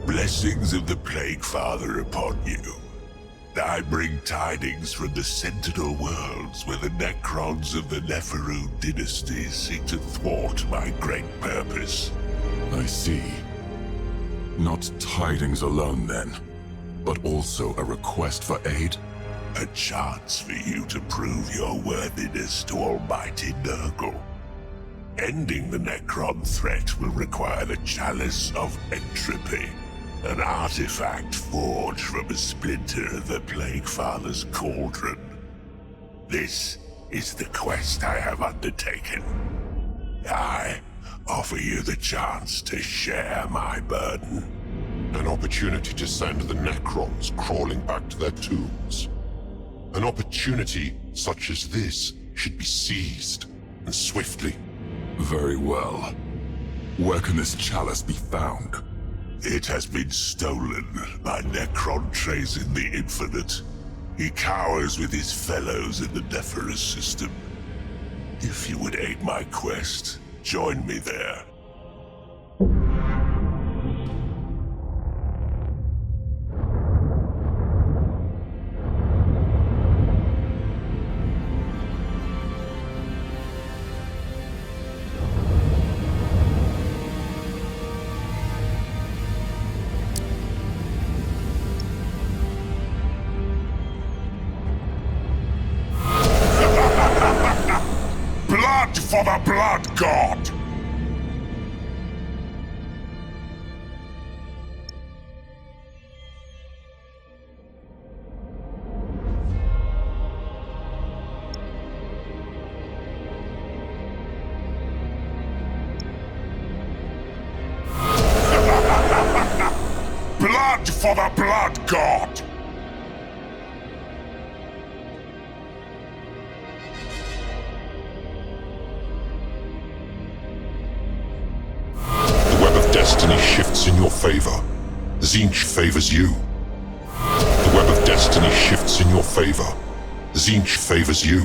Blessings of the Plague Father upon you. I bring tidings from the Sentinel worlds where the Necrons of the Neferu dynasty seek to thwart my great purpose. I see. Not tidings alone then, but also a request for aid? A chance for you to prove your worthiness to Almighty Nurgle. Ending the Necron threat will require the Chalice of Entropy, an artifact forged from a splinter of the Plague Father's cauldron. This is the quest I have undertaken. I offer you the chance to share my burden. An opportunity to send the Necrons crawling back to their tombs. An opportunity such as this should be seized, and swiftly. Very well. Where can this chalice be found? It has been stolen by Necron Trazen the Infinite. He cowers with his fellows in the Neferus system. If you would aid my quest, join me there. For Blood God! Blood for the Blood God! Destiny shifts in your favor. Tzeentch favors you. The web of destiny shifts in your favor. Tzeentch favors you.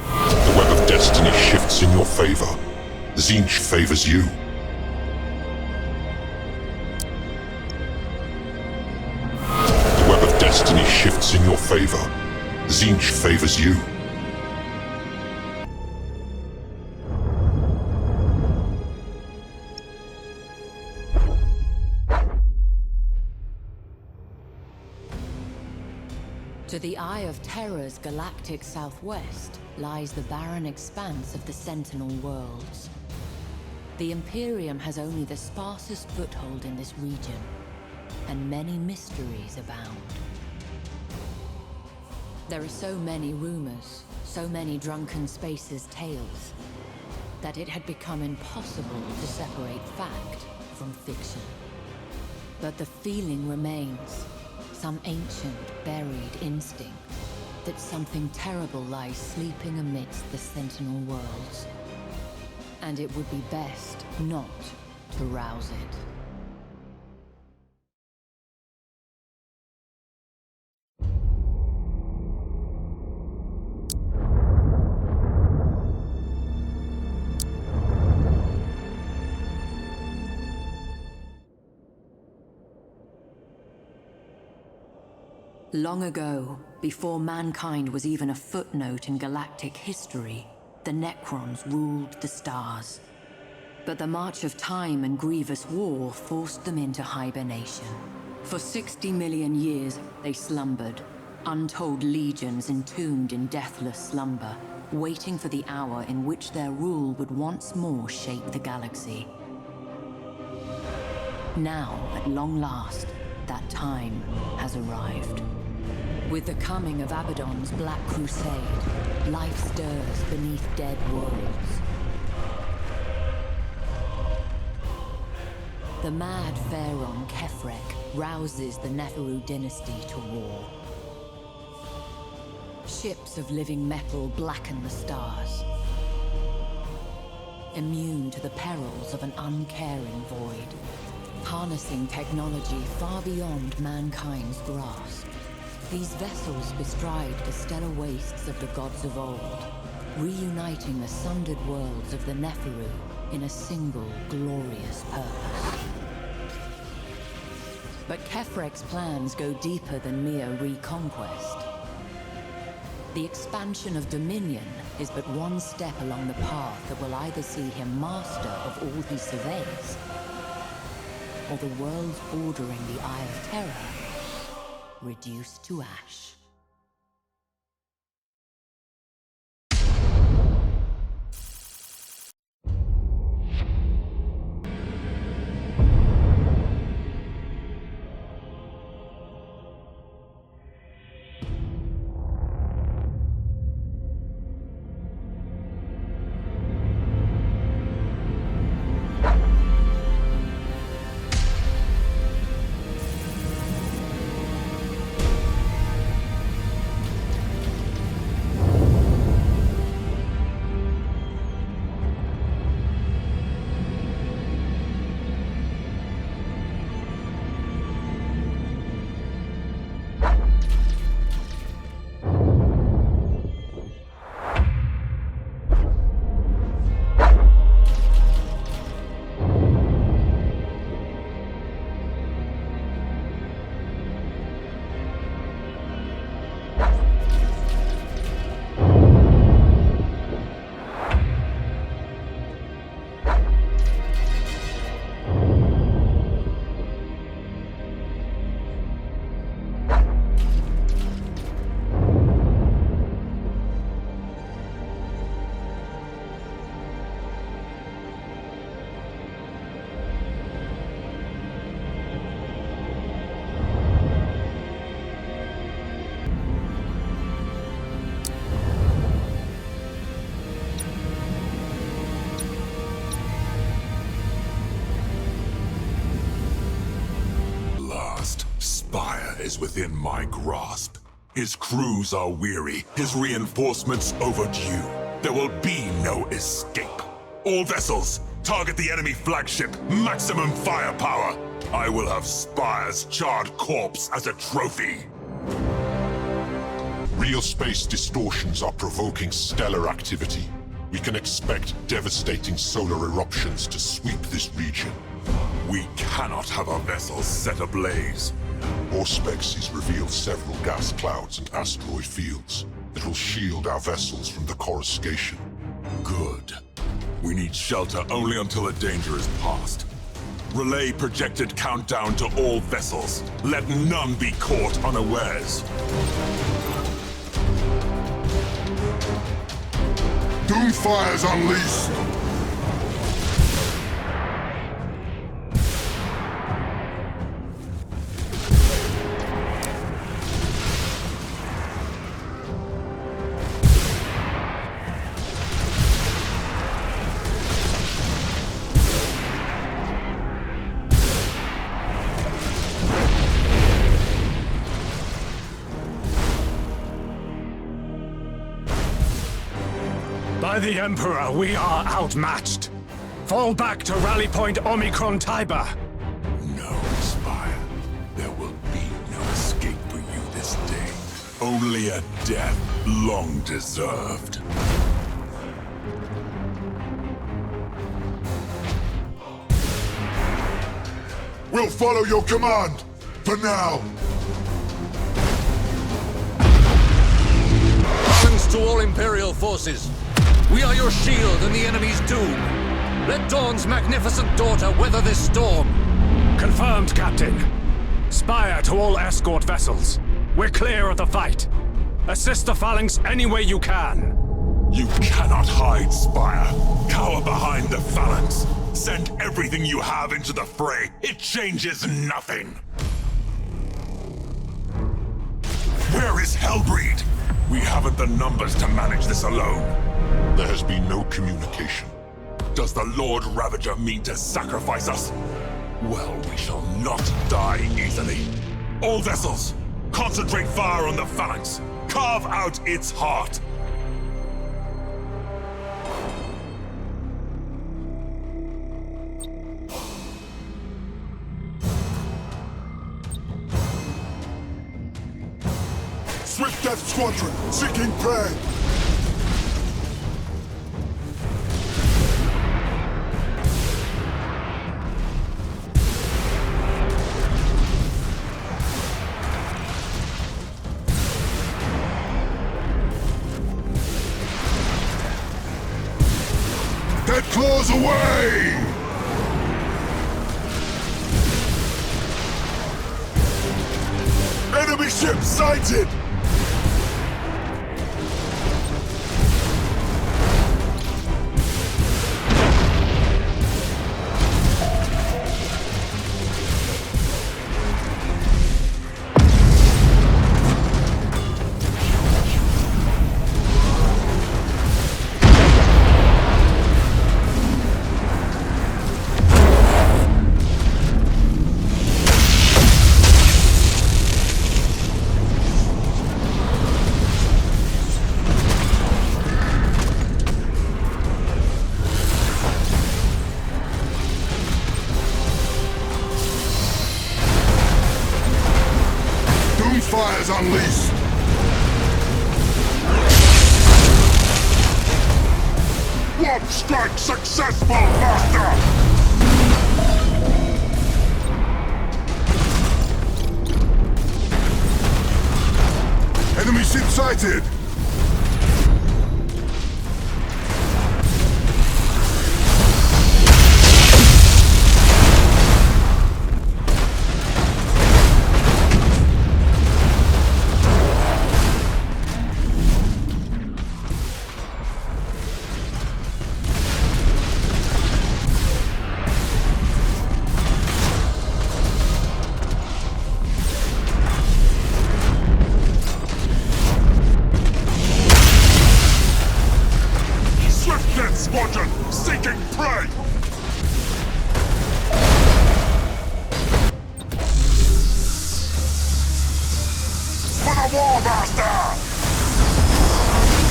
The web of destiny shifts in your favor. Tzeentch favors you. The web of destiny shifts in your favor. Tzeentch favors you. To the Eye of Terror's galactic southwest lies the barren expanse of the Sentinel Worlds. The Imperium has only the sparsest foothold in this region, and many mysteries abound. There are so many rumors, so many drunken spaces' tales, that it had become impossible to separate fact from fiction. But the feeling remains. Some ancient, buried instinct that something terrible lies sleeping amidst the Sentinel Worlds. And it would be best not to rouse it. Long ago, before mankind was even a footnote in galactic history, the Necrons ruled the stars. But the march of time and grievous war forced them into hibernation. For 60 million years, they slumbered, untold legions entombed in deathless slumber, waiting for the hour in which their rule would once more shape the galaxy. Now, at long last, that time has arrived. With the coming of Abaddon's Black Crusade, life stirs beneath dead worlds. The mad pharaoh Kefrek rouses the Neferu dynasty to war. Ships of living metal blacken the stars, immune to the perils of an uncaring void, harnessing technology far beyond mankind's grasp. These vessels bestride the stellar wastes of the gods of old, reuniting the sundered worlds of the Neferu in a single glorious purpose. But Kefrek's plans go deeper than mere reconquest. The expansion of dominion is but one step along the path that will either see him master of all he surveys, or the world's bordering the Eye of Terror reduced to ash. is within my grasp. His crews are weary, his reinforcements overdue. There will be no escape. All vessels, target the enemy flagship, maximum firepower. I will have Spire's charred corpse as a trophy. Real space distortions are provoking stellar activity. We can expect devastating solar eruptions to sweep this region. We cannot have our vessels set ablaze. Auspexes reveal several gas clouds and asteroid fields that will shield our vessels from the coruscation. Good. We need shelter only until the danger is past. Relay projected countdown to all vessels. Let none be caught unawares. Doomfire's unleashed! By the Emperor, we are outmatched. Fall back to rally point Omicron Tiber. No, Spire. There will be no escape for you this day. Only a death long deserved. We'll follow your command, for now! Greetings to all Imperial forces. We are your shield in the enemy's doom. Let Dawn's magnificent daughter weather this storm. Confirmed, Captain. Spire to all escort vessels. We're clear of the fight. Assist the Phalanx any way you can. You cannot hide, Spire. Cower behind the Phalanx. Send everything you have into the fray. It changes nothing. Where is Hellbreed? We haven't the numbers to manage this alone. There has been no communication. Does the Lord Ravager mean to sacrifice us? Well, we shall not die easily. All vessels, concentrate fire on the Phalanx. Carve out its heart. Swift Death Squadron, seeking prey! Dead claws away! Enemy ship sighted! Fire's unleashed! One strike successful, Master! Enemy ship sighted! Squadron, seeking prey! War Master!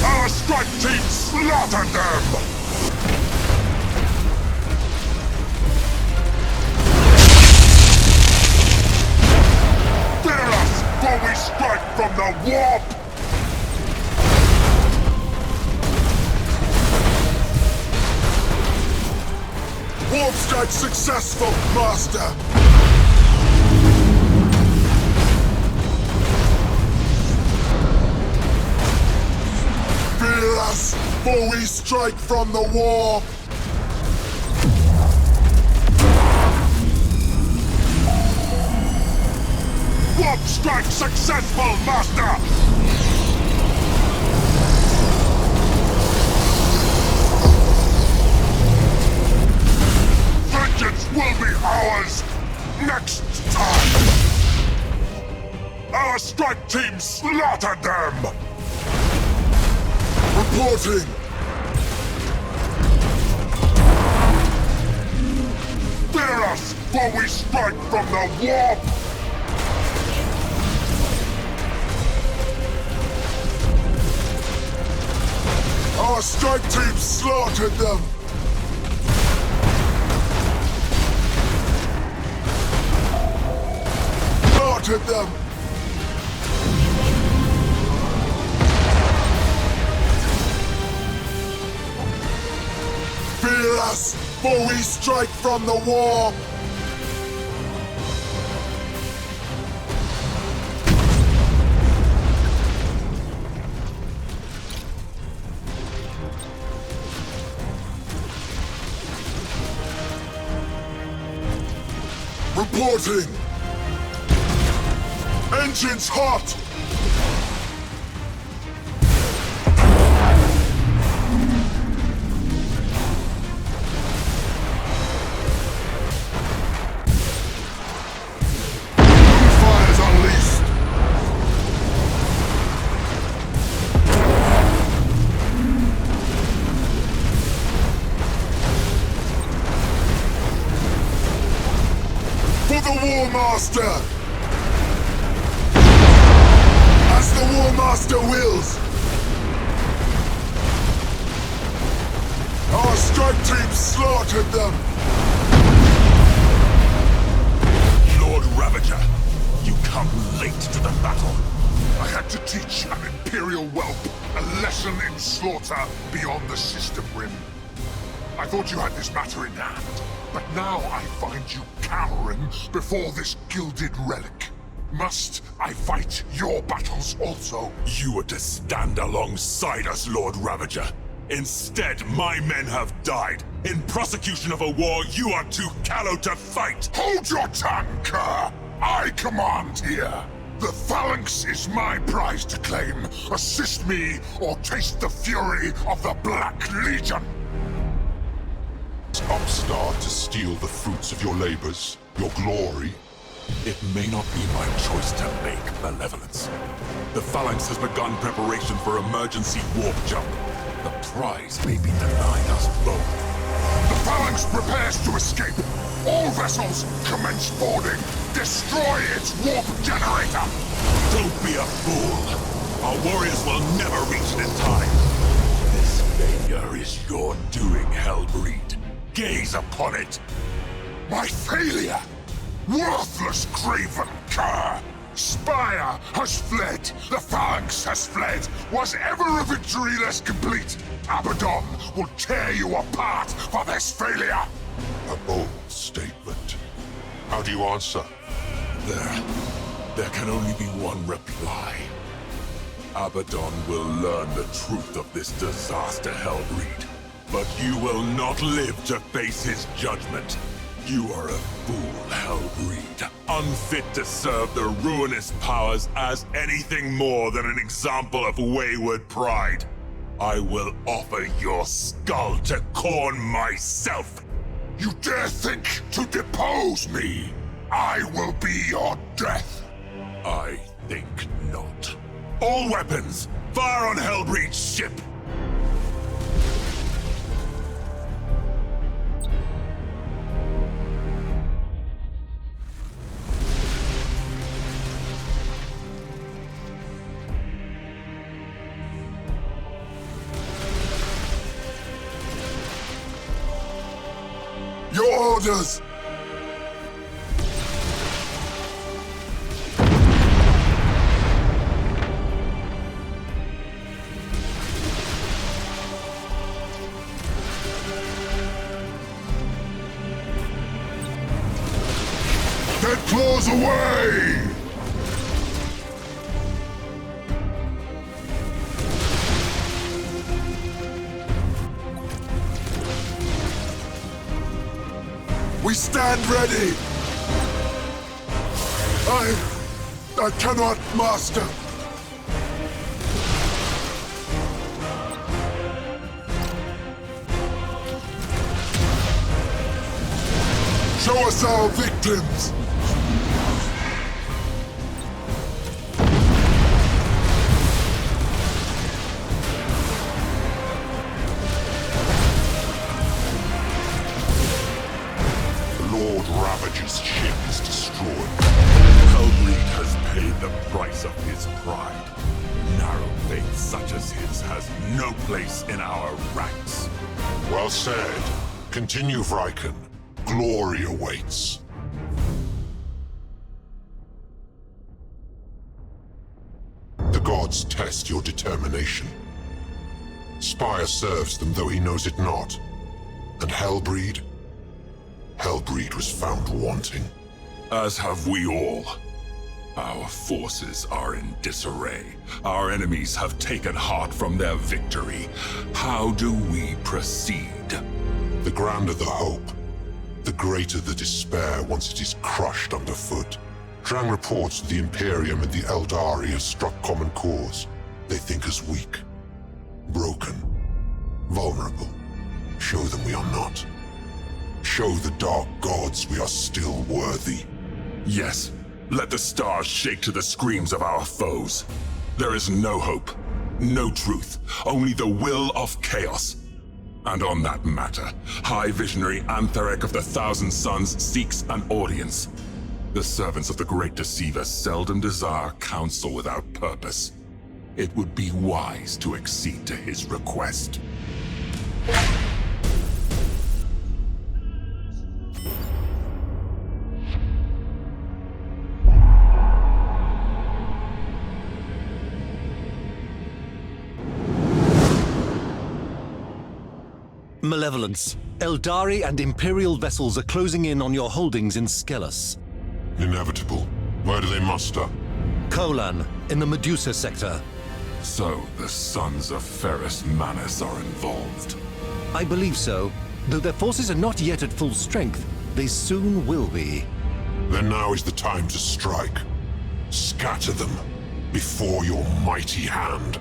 Our strike team slaughtered them! Fear us, for we strike from the warp! Warp strike successful, Master! Fear us, for we strike from the warp! Warp strike successful, Master! Vengeance will be ours next time! Our strike team slaughtered them! Reporting! Fear us, for we strike from the warp! Our strike team slaughtered them! Slaughtered them! Fear us, for we strike from the warp! Reporting! Engines hot! Fires unleashed! For the War Master! As the War Master wills! Our strike team slaughtered them! Lord Ravager, you come late to the battle. I had to teach an Imperial whelp a lesson in slaughter beyond the system rim. I thought you had this matter in hand, but now I find you cowering before this gilded relic. Must I fight your battles also? You were to stand alongside us, Lord Ravager. Instead, my men have died. In prosecution of a war you are too callow to fight! Hold your tongue, cœur! I command here! The Phalanx is my prize to claim. Assist me, or taste the fury of the Black Legion! Upstart to steal the fruits of your labors, your glory. It may not be my choice to make, Malevolence. The Phalanx has begun preparation for emergency warp jump. The prize may be denied us both. The Phalanx prepares to escape. All vessels commence boarding. Destroy its warp generator! Don't be a fool! Our warriors will never reach it in time. This failure is your doing, Hellbreed. Gaze upon it! My failure! Worthless craven cur! Spire has fled! The Phalanx has fled! Was ever a victory less complete? Abaddon will tear you apart for this failure! A bold statement. How do you answer? There can only be one reply. Abaddon will learn the truth of this disaster, Hellbreed. But you will not live to face his judgment. You are a fool, Hellbreed, unfit to serve the ruinous powers as anything more than an example of wayward pride. I will offer your skull to Khorne myself. You dare think to depose me? I will be your death. I think not. All weapons, fire on Hellbreed's ship! Your orders! Get claws away! We stand ready! I cannot, Master! Show us our victims! Ravager's ship is destroyed. Hellbreed has paid the price of his pride. Narrow faith such as his has no place in our ranks. Well said. Continue, Vriken. Glory awaits. The gods test your determination. Spire serves them though he knows it not. And Hellbreed? Hellbreed was found wanting. As have we all. Our forces are in disarray. Our enemies have taken heart from their victory. How do we proceed? The grander the hope, the greater the despair once it is crushed underfoot. Drang reports the Imperium and the Eldari have struck common cause. They think us weak, broken, vulnerable. Show them we are not. Show the dark gods we are still worthy. Yes, let the stars shake to the screams of our foes. There is no hope, no truth, only the will of chaos. And on that matter, High Visionary Antherek of the Thousand Suns seeks an audience. The servants of the Great Deceiver seldom desire counsel without purpose. It would be wise to accede to his request. Malevolence. Eldari and Imperial vessels are closing in on your holdings in Skelos. Inevitable. Where do they muster? Kolan, in the Medusa sector. So, the sons of Ferrus Manus are involved. I believe so. Though their forces are not yet at full strength, they soon will be. Then now is the time to strike. Scatter them before your mighty hand.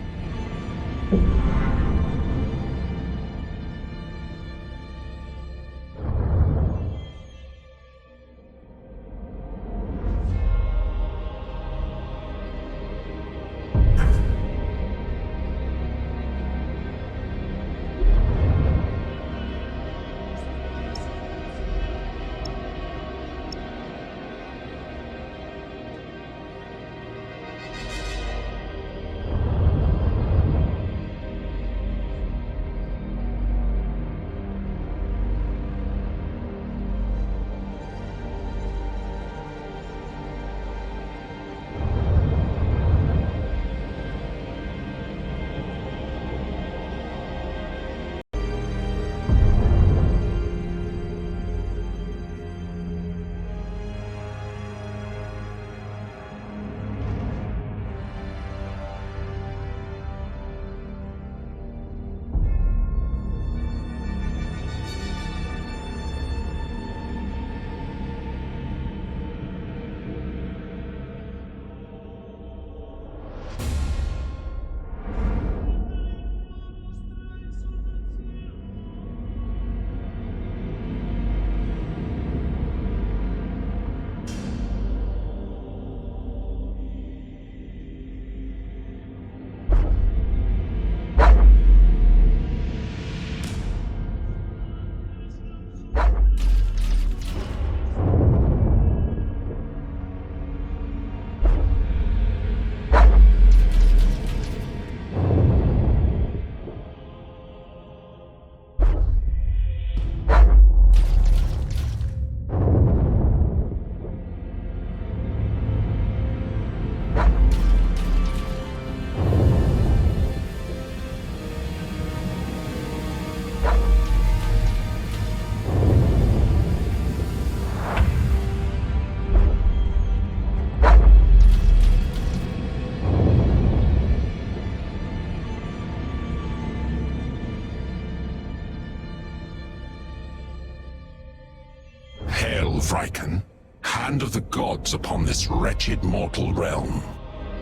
Hail, Vriken, hand of the gods upon this wretched mortal realm.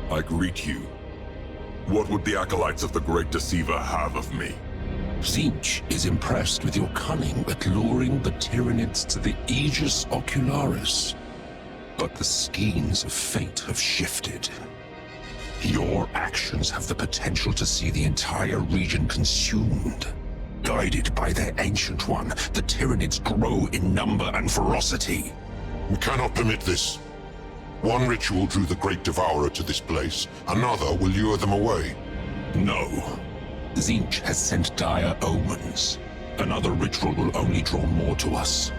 I greet you. What would the acolytes of the Great Deceiver have of me? Tzeentch is impressed with your cunning at luring the Tyranids to the Aegis Ocularis. But the skeins of fate have shifted. Your actions have the potential to see the entire region consumed. Guided by their Ancient One, the Tyranids grow in number and ferocity. We cannot permit this. One ritual drew the Great Devourer to this place, another will lure them away. No. Tzeentch has sent dire omens. Another ritual will only draw more to us.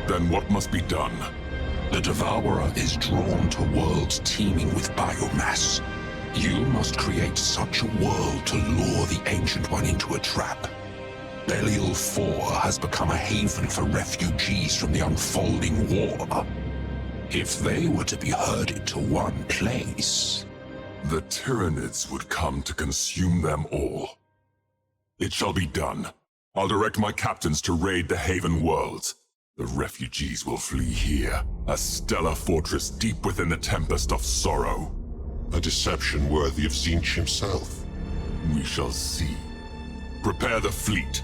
Then what must be done? The Devourer is drawn to worlds teeming with biomass. You must create such a world to lure the Ancient One into a trap. Belial 4 has become a haven for refugees from the unfolding war. If they were to be herded to one place... The Tyranids would come to consume them all. It shall be done. I'll direct my captains to raid the Haven worlds. The refugees will flee here, a stellar fortress deep within the tempest of sorrow. A deception worthy of Tzeentch himself. We shall see. Prepare the fleet.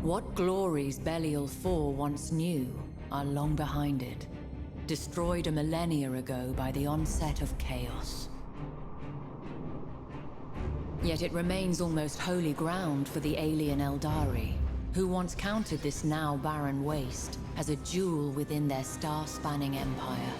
What glories Belial 4 once knew are long behind it, destroyed a millennia ago by the onset of chaos. Yet it remains almost holy ground for the alien Eldari, who once counted this now barren waste as a jewel within their star-spanning empire.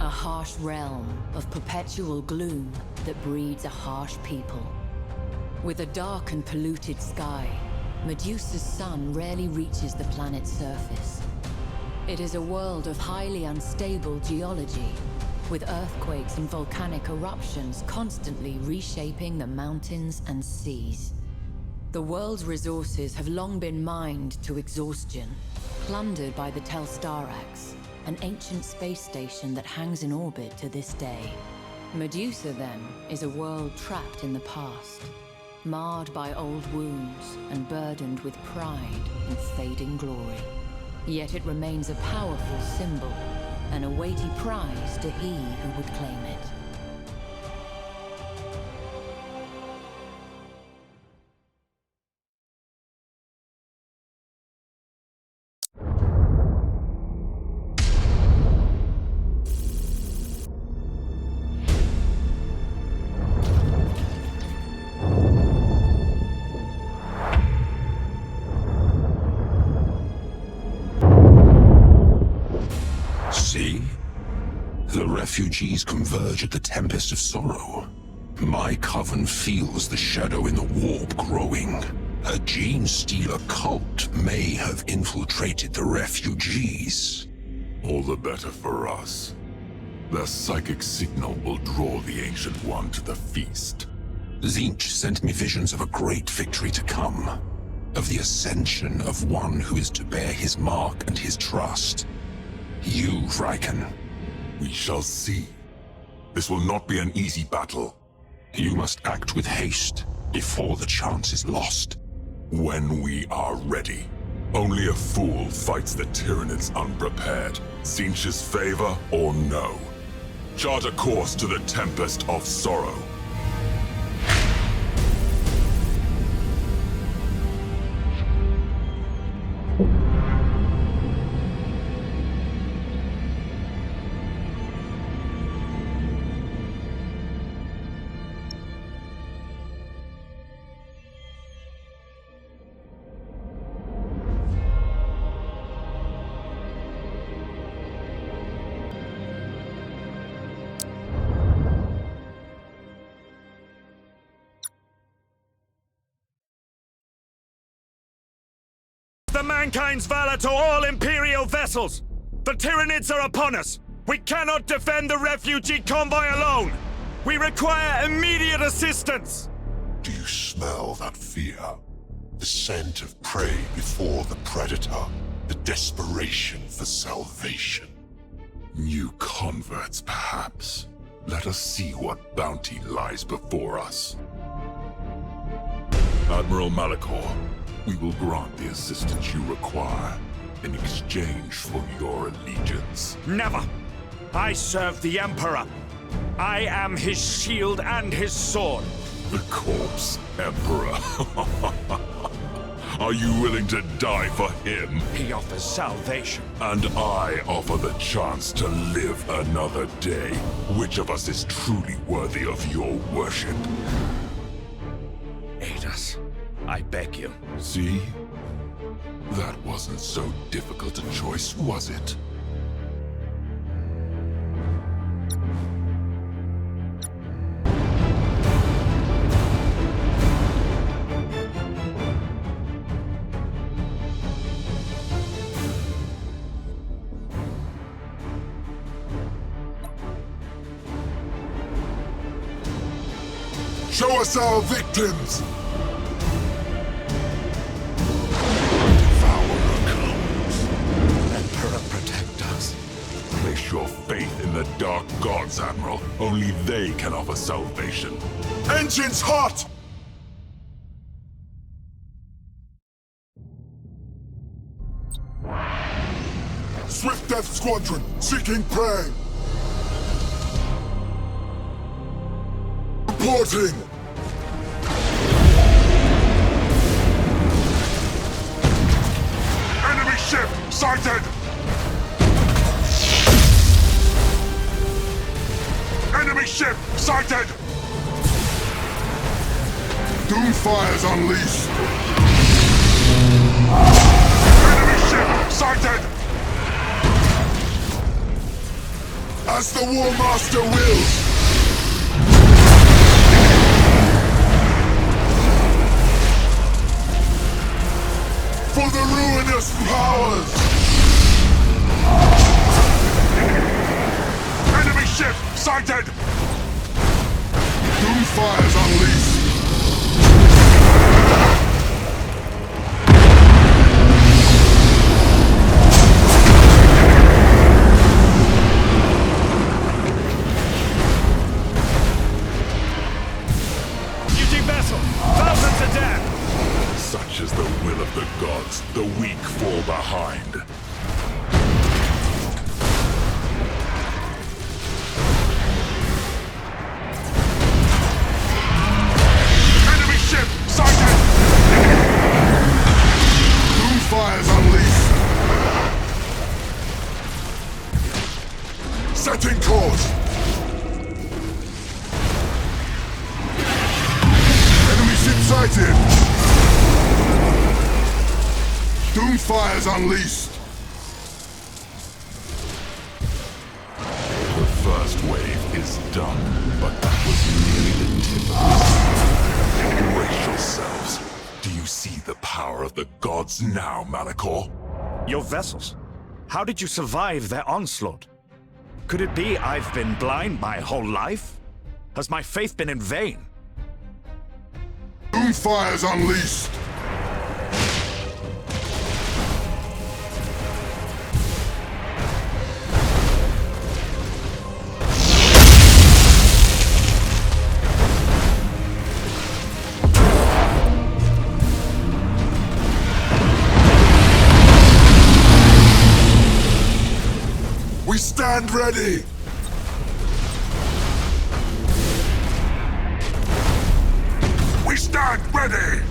A harsh realm of perpetual gloom that breeds a harsh people. With a dark and polluted sky, Medusa's sun rarely reaches the planet's surface. It is a world of highly unstable geology, with earthquakes and volcanic eruptions constantly reshaping the mountains and seas. The world's resources have long been mined to exhaustion, plundered by the Telstarax, an ancient space station that hangs in orbit to this day. Medusa, then, is a world trapped in the past, marred by old wounds and burdened with pride and fading glory. Yet it remains a powerful symbol, and a weighty prize to he who would claim it. See? The refugees converge at the Tempest of Sorrow. My coven feels the shadow in the warp growing. A gene stealer cult may have infiltrated the refugees. All the better for us. Their psychic signal will draw the Ancient One to the feast. Tzeentch sent me visions of a great victory to come. Of the ascension of one who is to bear his mark and his trust. You, Vriken. We shall see. This will not be an easy battle. You must act with haste, before the chance is lost. When we are ready. Only a fool fights the Tyranids unprepared. Tzeentch's favor or no. Chart a course to the Tempest of Sorrow. The mankind's valor to all Imperial vessels! The Tyranids are upon us! We cannot defend the refugee convoy alone! We require immediate assistance! Do you smell that fear? The scent of prey before the predator. The desperation for salvation. New converts, perhaps. Let us see what bounty lies before us. Admiral Malachor, we will grant the assistance you require in exchange for your allegiance. Never! I serve the Emperor. I am his shield and his sword. The corpse Emperor. Are you willing to die for him? He offers salvation. And I offer the chance to live another day. Which of us is truly worthy of your worship? Aid us, I beg you. See? That wasn't so difficult a choice, was it? Show us our victims! Place your faith in the Dark Gods, Admiral. Only they can offer salvation. Engines hot! Swift Death Squadron, seeking prey! Reporting! Enemy ship sighted! Enemy ship sighted! Doomfire's unleashed! Enemy ship sighted! As the War Master wills! For the ruinous powers! Enemy ship sighted! Doomfire's unleashed! Duty vessel! Thousands are dead! Such is the will of the gods. The weak fall behind. Enemy ship sighted! Doomfire's unleashed! Setting course! Enemy ship sighted! Doomfire's unleashed! The first wave is done, but that was merely the tip of the Brace yourselves. Do you see the power of the gods now, Malachor? Your vessels? How did you survive their onslaught? Could it be I've been blind my whole life? Has my faith been in vain? Doomfire's unleashed! We stand ready! stand ready!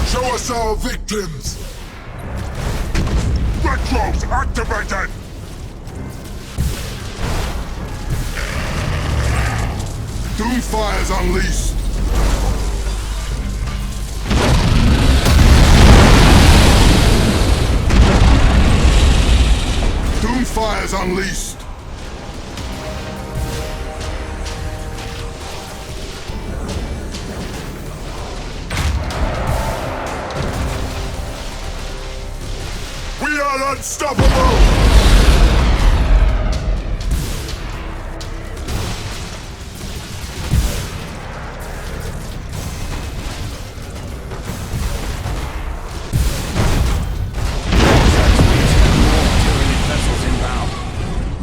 Show us our victims! Retros activated! Doomfire's unleashed! Doomfire's unleashed! We are unstoppable!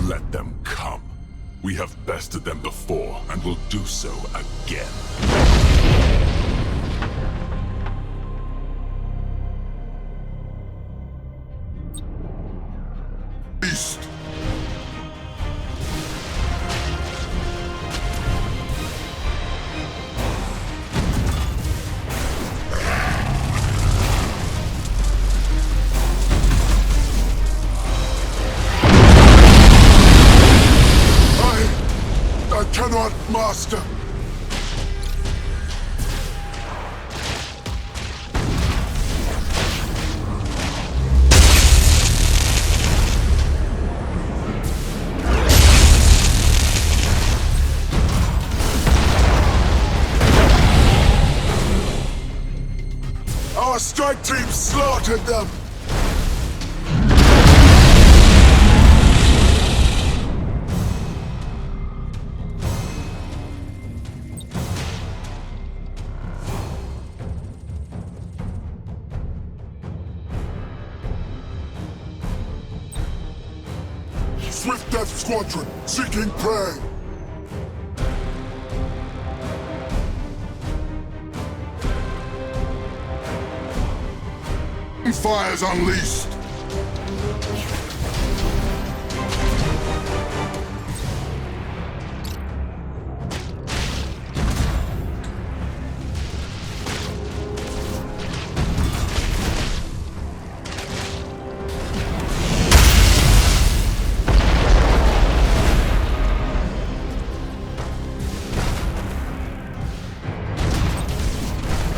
Let them come. We have bested them before, and will do so again. Beast! I cannot master. Our strike team slaughtered them. Swift Death Squadron, seeking prey! Fire's unleashed!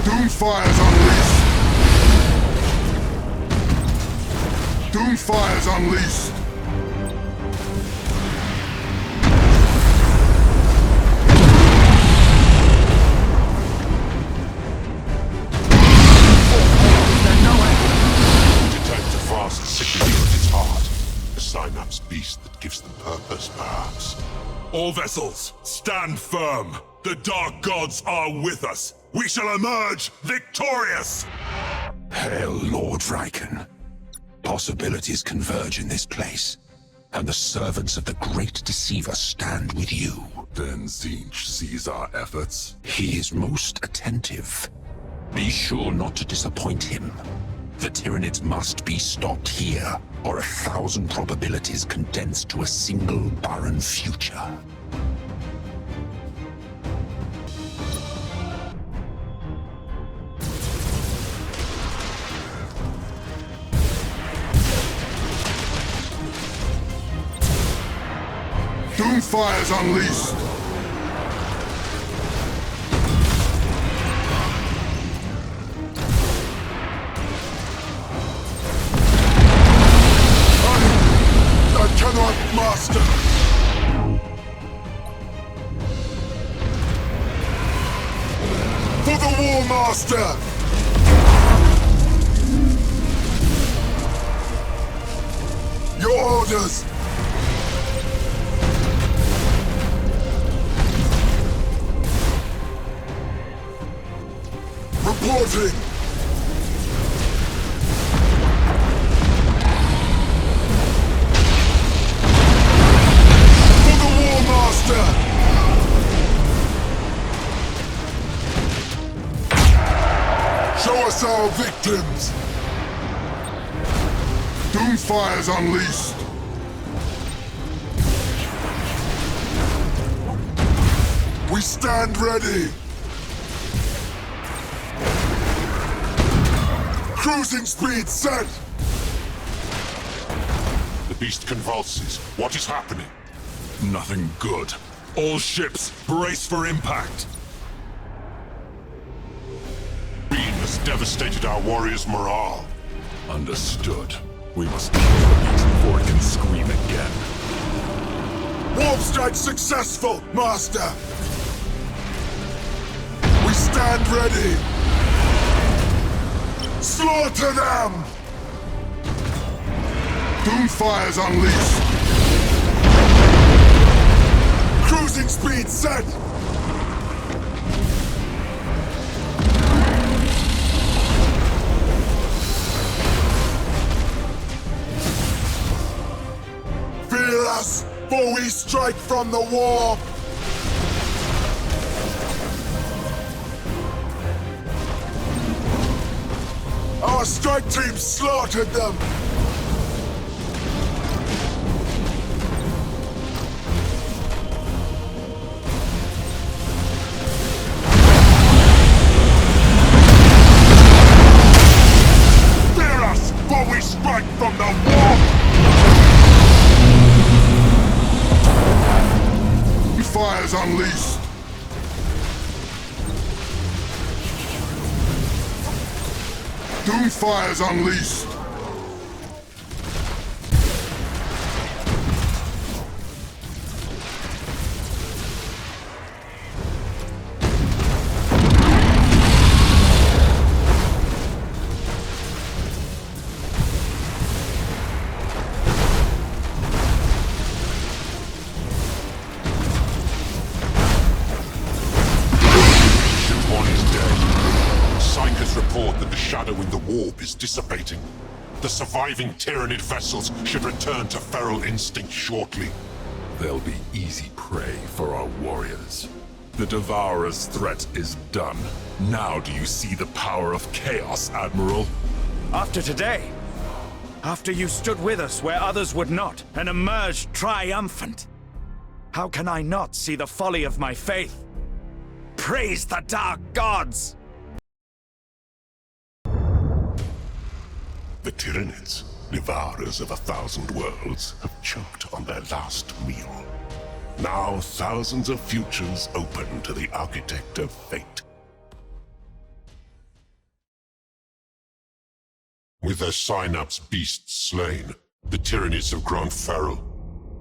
Doomfire's unleashed! Doomfire's unleashed! Detect a vast sickness at its heart. A synapse beast that gives them purpose, perhaps. All vessels, stand firm! The Dark Gods are with us! We shall emerge victorious! Hail, Lord Riken. Possibilities converge in this place, and the servants of the Great Deceiver stand with you. Then Tzeentch sees our efforts? He is most attentive. Be sure not to disappoint him. The Tyranids must be stopped here, or 1,000 probabilities condensed to a single barren future. Doomfire's unleashed! I cannot master! For the War Master! Your orders! Reporting! For the War Master! Show us our victims! Doomfire's unleashed! We stand ready! Cruising speed set! The beast convulses. What is happening? Nothing good. All ships, brace for impact! Beam has devastated our warriors' morale. Understood. We must kill the beast before it can scream again. Warp strike successful, Master! We stand ready! Slaughter them! Doomfire's unleashed! Cruising speed set! Fear us, for we strike from the warp! Our strike team slaughtered them! Fear us, for we strike from the warp! Fire's unleashed! Doomfire's unleashed! Report that the shadow in the warp is dissipating. The surviving Tyranid vessels should return to feral instinct shortly. They'll be easy prey for our warriors. The Devourer's threat is done. Now do you see the power of chaos, Admiral? After today, after you stood with us where others would not, and emerged triumphant, how can I not see the folly of my faith? Praise the dark gods! The Tyranids, devourers of 1,000 worlds, have choked on their last meal. Now thousands of futures open to the Architect of Fate. With their synapse beasts slain, the Tyranids have grown feral.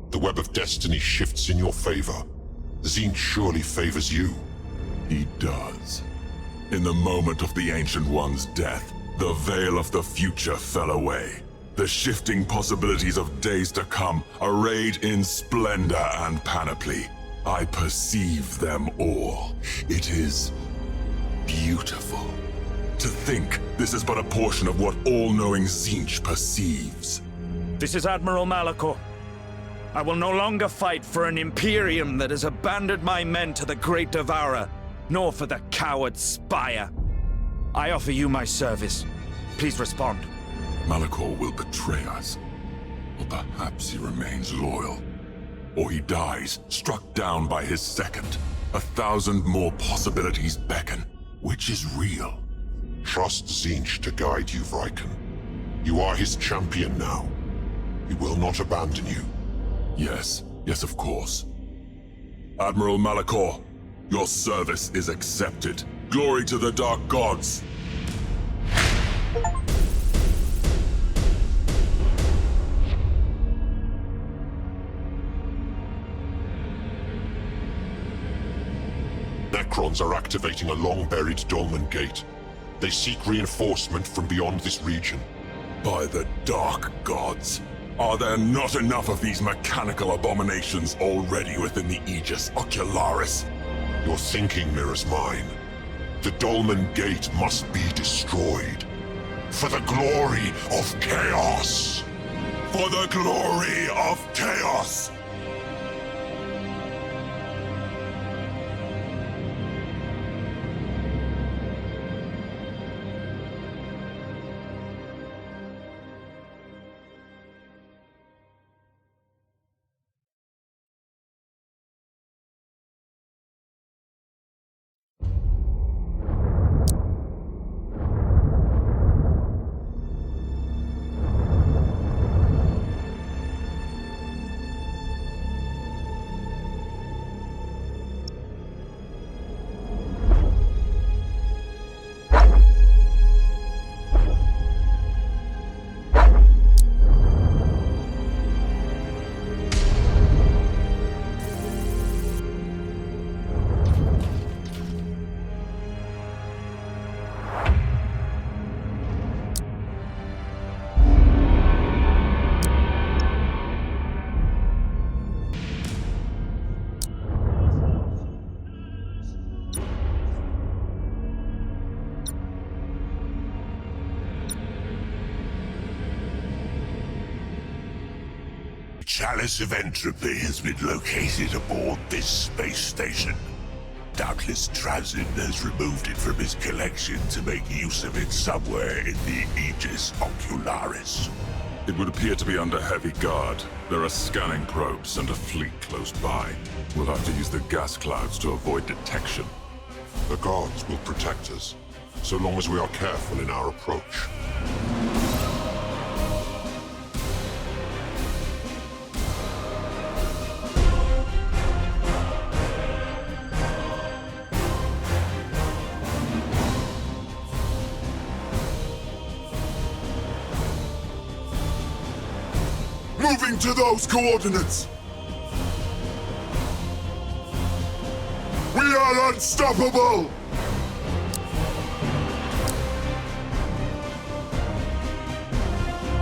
The web of destiny shifts in your favor. Tzeentch surely favors you. He does. In the moment of the Ancient One's death, the veil of the future fell away. The shifting possibilities of days to come, arrayed in splendor and panoply. I perceive them all. It is beautiful. To think this is but a portion of what all-knowing Tzeentch perceives. This is Admiral Malachor. I will no longer fight for an Imperium that has abandoned my men to the Great Devourer, nor for the coward Spire. I offer you my service. Please respond. Malachor will betray us. Or perhaps he remains loyal. Or he dies, struck down by his second. 1,000 more possibilities beckon. Which is real? Trust Tzeentch to guide you, Vrykon. You are his champion now. He will not abandon you. Yes, yes, of course. Admiral Malachor, your service is accepted. Glory to the Dark Gods! Necrons are activating a long-buried dolmen gate. They seek reinforcement from beyond this region. By the Dark Gods! Are there not enough of these mechanical abominations already within the Aegis Ocularis? Your thinking mirrors mine. The dolmen gate must be destroyed. For the glory of chaos! For the glory of chaos! chalice of entropy has been located aboard this space station. Doubtless Trazyn has removed it from his collection to make use of it somewhere in the Aegis Ocularis. It would appear to be under heavy guard. There are scanning probes and a fleet close by. We'll have to use the gas clouds to avoid detection. The gods will protect us, so long as we are careful in our approach. Moving to those coordinates! We are unstoppable!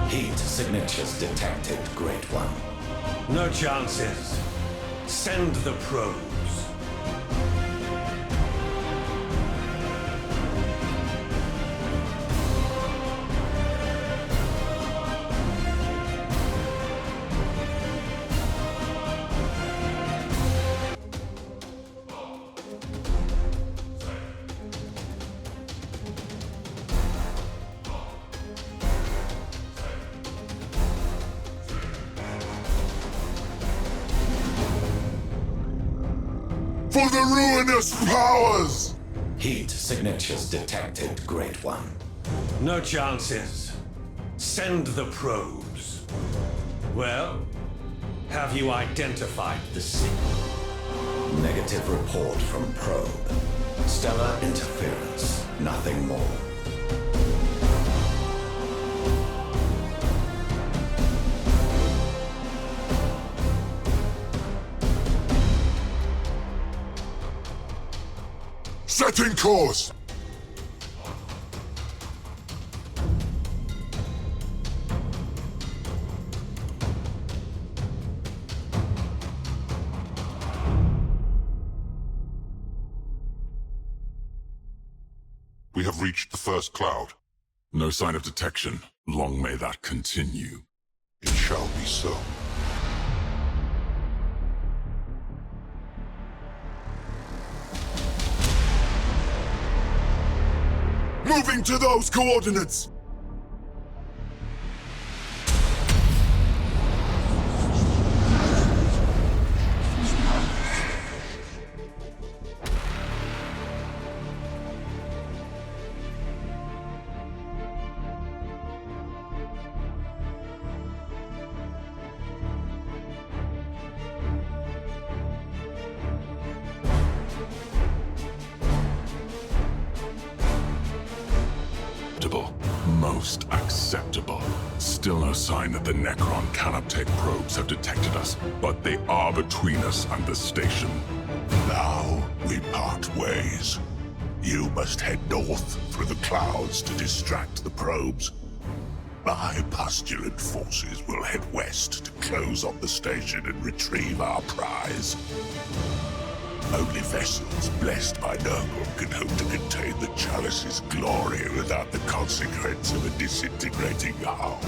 Heat signatures detected, Great One. No chances. Send the probes. For the ruinous powers! Heat signatures detected, Great One. No chances. Send the probes. Well, have you identified the signal? Negative report from probe. Stellar interference, nothing more. Setting course! We have reached the first cloud. No sign of detection. Long may that continue. It shall be so. Moving to those coordinates! Most acceptable. Still no sign that the Necron Canoptech probes have detected us, but they are between us and the station. Now we part ways. You must head north through the clouds to distract the probes. My postulant forces will head west to close on the station and retrieve our prize. Only vessels blessed by Nurgle can hope to contain the Chalice's glory without the consequence of a disintegrating hull.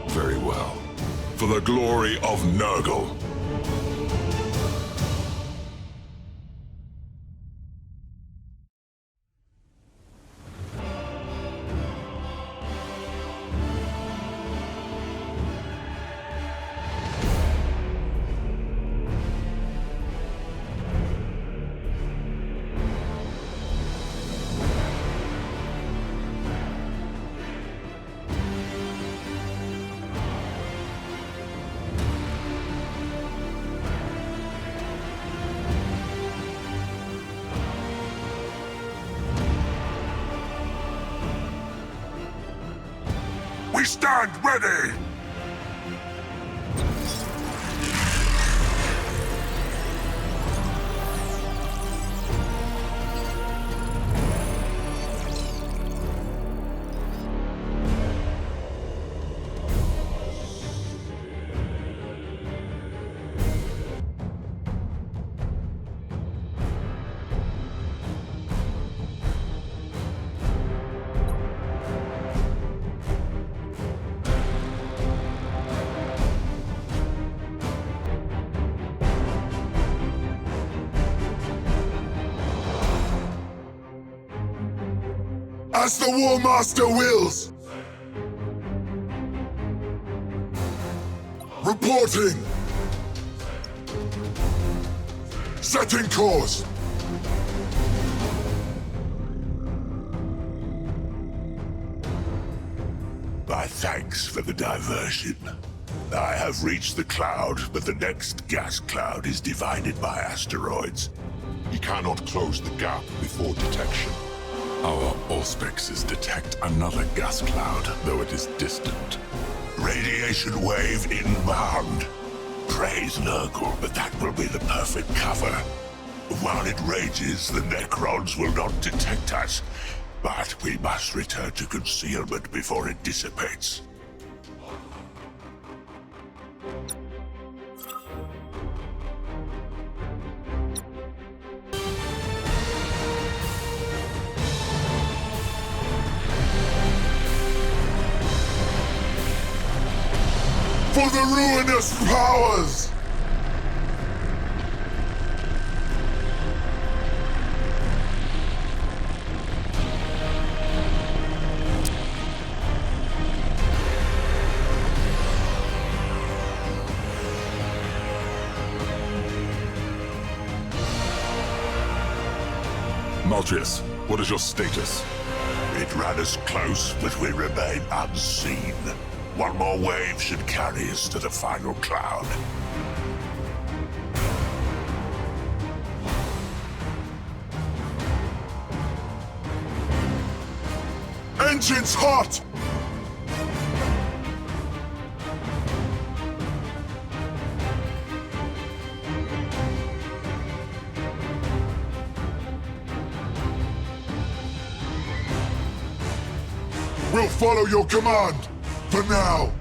Very well. For the glory of Nurgle. We stand ready! As the War Master wills! Reporting! Setting course! My thanks for the diversion. I have reached the cloud, but the next gas cloud is divided by asteroids. He cannot close the gap before detection. Our auspexes detect another gas cloud, though it is distant. Radiation wave inbound. Praise Nurgle, but that will be the perfect cover. While it rages, the Necrons will not detect us. But we must return to concealment before it dissipates. For the ruinous powers! Maltrius, what is your status? It ran us close, but we remain unseen. One more wave should carry us to the final cloud. Engines hot! We'll follow your command, for now.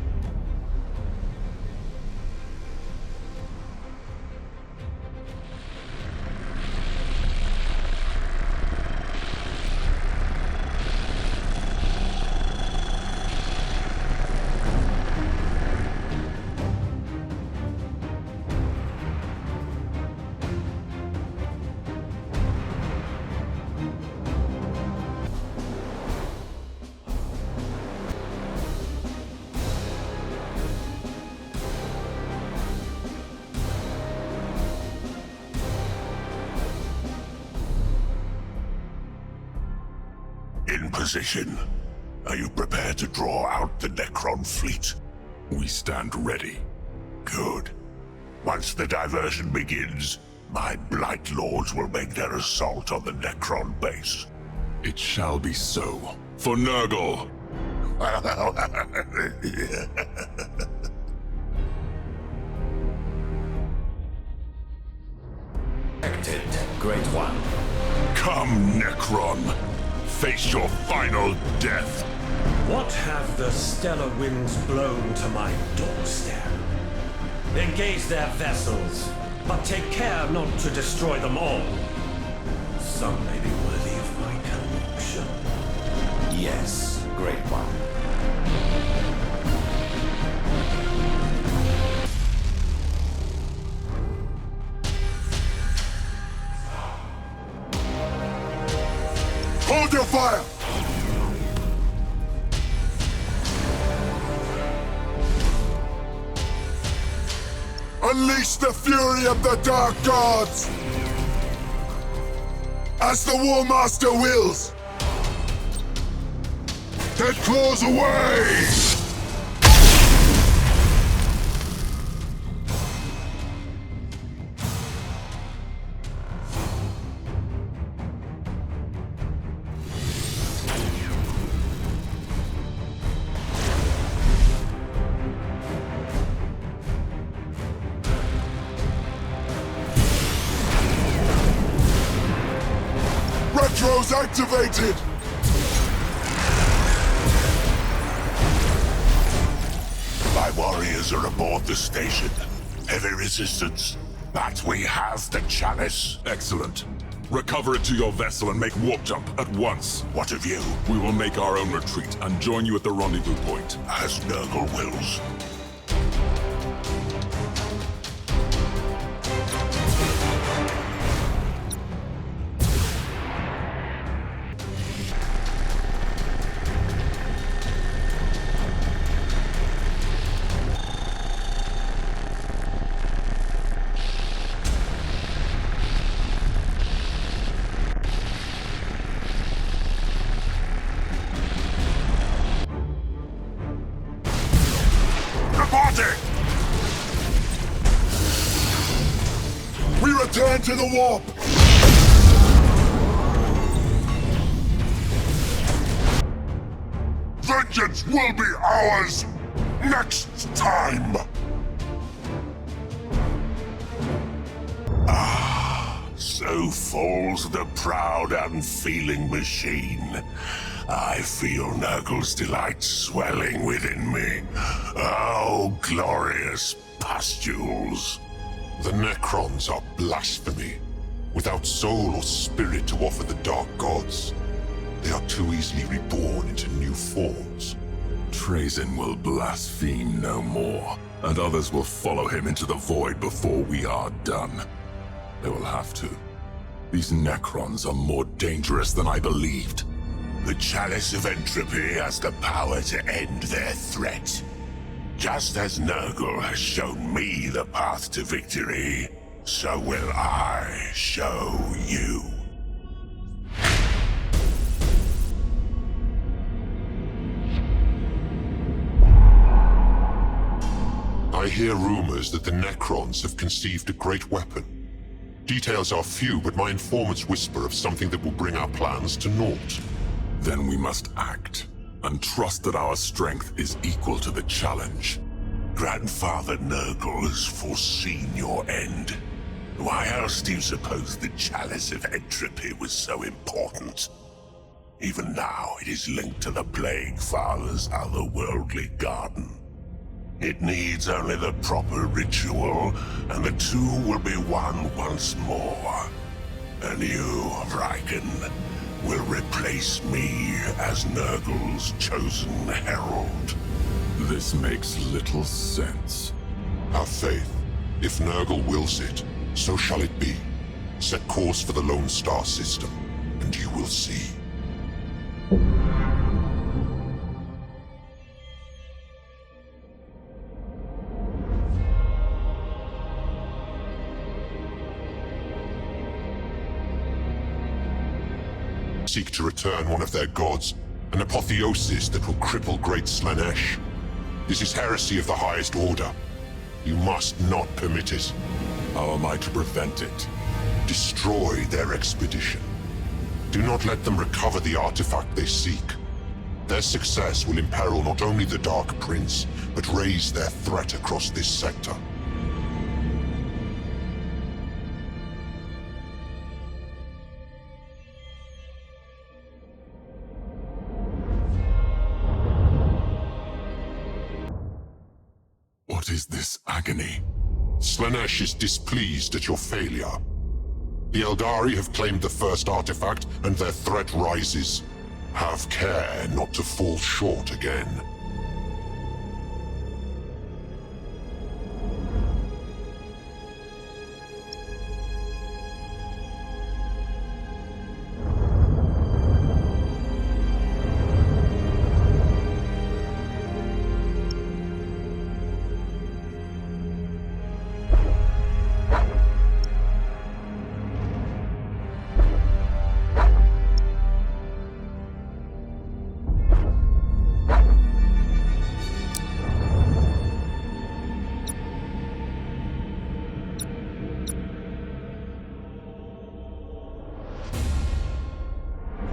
In position. Are you prepared to draw out the Necron fleet? We stand ready. Good. Once the diversion begins, my Blight Lords will make their assault on the Necron base. It shall be so. For Nurgle! Detected, Great One. Come, Necron! Face your final death! What have the stellar winds blown to my doorstep? Engage their vessels, but take care not to destroy them all. Some may be worthy of my collection. Yes, Great One. Hold your fire! Unleash the fury of the Dark Gods! As the War Master wills! Dead claws away! Retros activated! My warriors are aboard the station. Heavy resistance. But we have the chalice. Excellent. Recover it to your vessel and make warp jump at once. What of you? We will make our own retreat and join you at the rendezvous point. As Nurgle wills. Gothic! We return to the warp! Vengeance will be ours next time! So falls the proud, unfeeling machine. I feel Nurgle's delight swelling within me. Oh, glorious pustules! The Necrons are blasphemy. Without soul or spirit to offer the dark gods, they are too easily reborn into new forms. Trazyn will blaspheme no more, and others will follow him into the void before we are done. They will have to. These Necrons are more dangerous than I believed. The Chalice of Entropy has the power to end their threat. Just as Nurgle has shown me the path to victory, so will I show you. I hear rumors that the Necrons have conceived a great weapon. Details are few, but my informants whisper of something that will bring our plans to naught. Then we must act, and trust that our strength is equal to the challenge. Grandfather Nurgle has foreseen your end. Why else do you suppose the Chalice of Entropy was so important? Even now, it is linked to the Plague Father's otherworldly garden. It needs only the proper ritual, and the two will be one once more. And you, Riken, will replace me as Nurgle's chosen herald. This makes little sense. Have faith. If Nurgle wills it, so shall it be. Set course for the Lone Star system, and you will see. Seek to return one of their gods, an apotheosis that will cripple Great Slaanesh. This is heresy of the highest order. You must not permit it. How am I to prevent it? Destroy their expedition. Do not let them recover the artifact they seek. Their success will imperil not only the Dark Prince, but raise their threat across this sector. What is this agony? Slaanesh is displeased at your failure. The Eldari have claimed the first artifact, and their threat rises. Have care not to fall short again.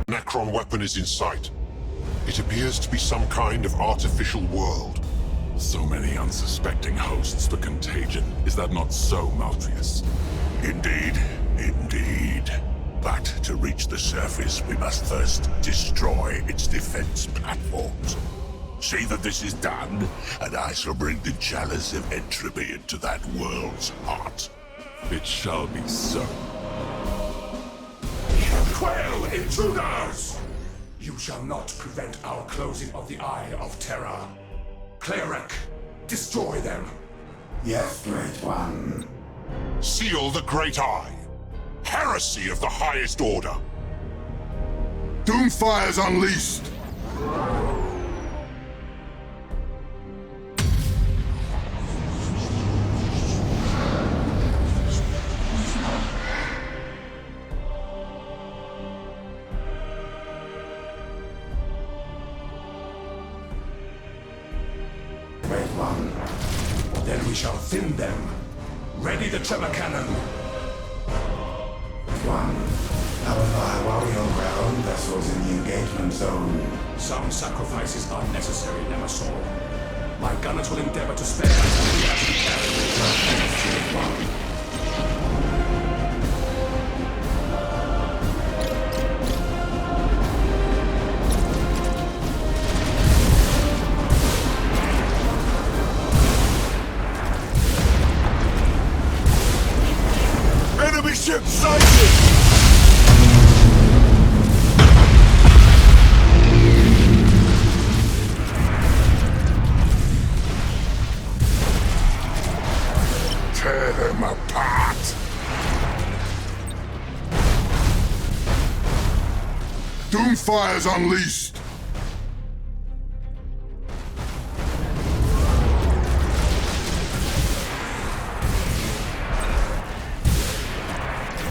Necron weapon is in sight. It appears to be some kind of artificial world. So many unsuspecting hosts for contagion. Is that not so, Maltrius? Indeed, indeed. But to reach the surface, we must first destroy its defense platforms. See that this is done, and I shall bring the Chalice of Entropy into that world's heart. It shall be so. Quail, intruders! You shall not prevent our closing of the Eye of Terror. Cleric, destroy them. Yes, Great One. Seal the Great Eye. Heresy of the highest order. Doomfire's unleashed! Great One. Then we shall thin them. Ready the tremor cannon. 1. Our fire warrior ground vessels in the engagement zone. Some sacrifices are necessary, Nemesaur. My gunners will endeavor to spare as many as we can. Enemy ship sighted! Tear them apart! Doomfire's unleashed!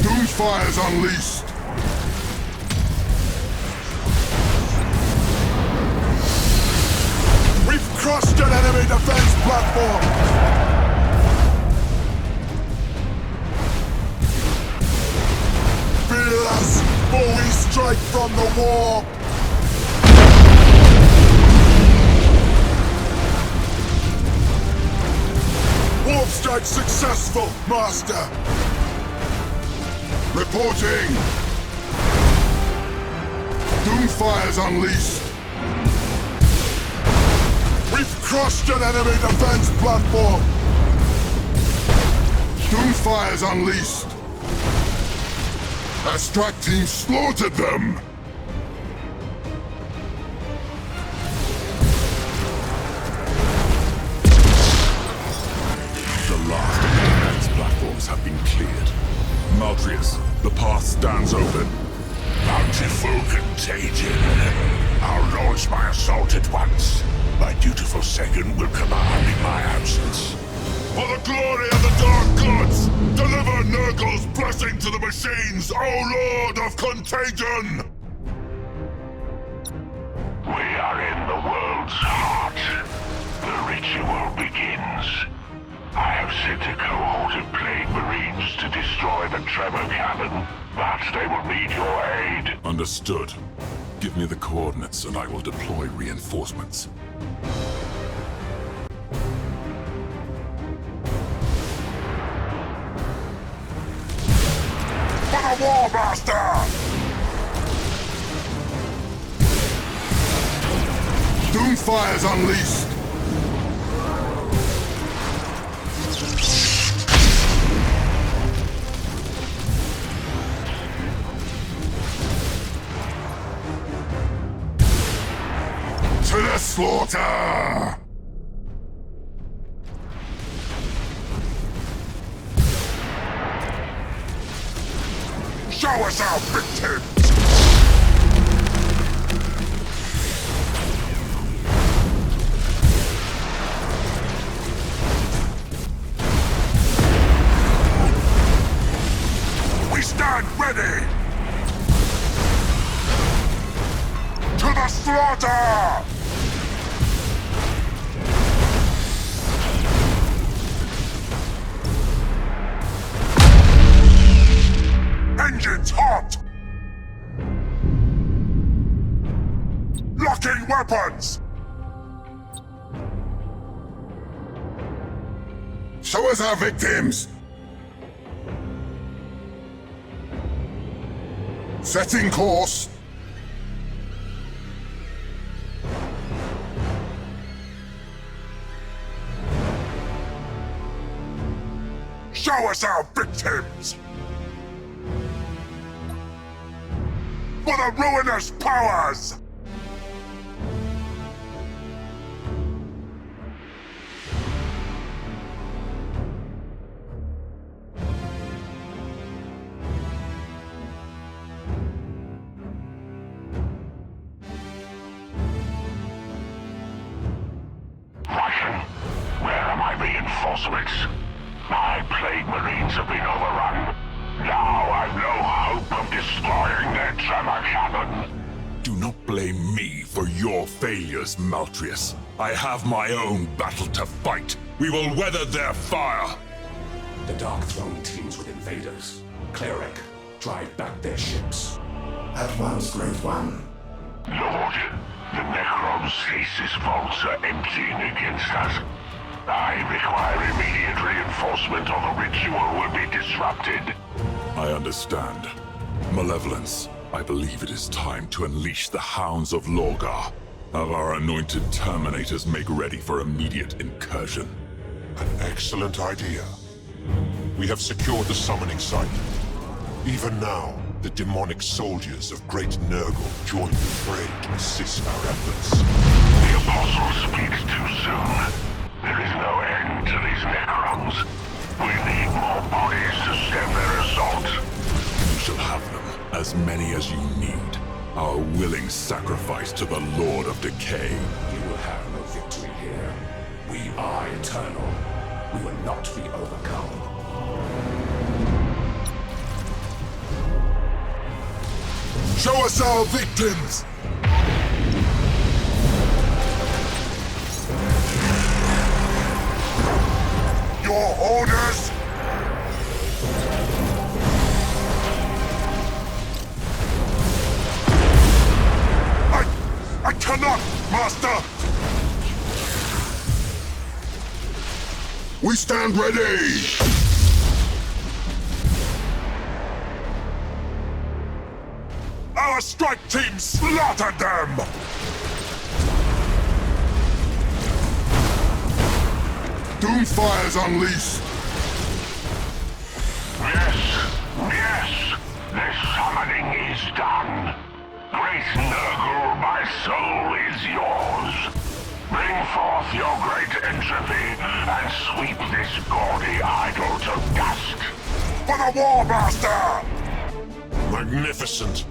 Doomfire's unleashed! We've crushed an enemy defense platform! Feel us, for we strike from the war! Warp strike successful, Master! Reporting! Doomfire's unleashed! We've crushed an enemy defense platform! Doomfire's unleashed! Our strike team slaughtered them! The last of the defense platforms have been cleared. Maltrius, the path stands open. Bountiful contagion! I'll launch my assault at once. My dutiful second will command in my absence. For the glory of the Dark Gods, deliver Nurgle's blessing to the machines, O Lord of Contagion! We are in the world's heart. The ritual begins. I have sent a cohort of plague marines to destroy the tremor cannon, but they will need your aid. Understood. Give me the coordinates and I will deploy reinforcements. For the War Master! Doomfire's unleashed! To the slaughter! Show us our victims! We stand ready! To the slaughter! Engines hot! Locking weapons! Show us our victims! Setting course! Show us our victims! For the ruinous powers! Russian, where are my reinforcements? My plague marines have been overrun. Now I've no hope of destroying their tremor cannon. Do not blame me for your failures, Maltrius. I have my own battle to fight. We will weather their fire. The Dark Throne teams with invaders. Cleric, drive back their ships. At once, Great One. Lord, the Necron's stasis vaults are emptying against us. I require immediate reinforcement or the ritual will be disrupted. I understand. Malevolence, I believe it is time to unleash the hounds of Lorgar. Have our anointed terminators make ready for immediate incursion. An excellent idea. We have secured the summoning site. Even now, the demonic soldiers of Great Nurgle join the fray to assist our efforts. The Apostle speaks too soon. There is no end to these Necrons. We need more bodies to stem their assault. You shall have them, as many as you need. Our willing sacrifice to the Lord of Decay. You will have no victory here. We are eternal. We will not be overcome. Show us our victims! Your orders? I cannot, Master! We stand ready! Our strike team slaughtered them! Doomfire's unleashed! Yes! This summoning is done! Great Nurgle, my soul is yours! Bring forth your great entropy and sweep this gaudy idol to dust! For the War Master! Magnificent!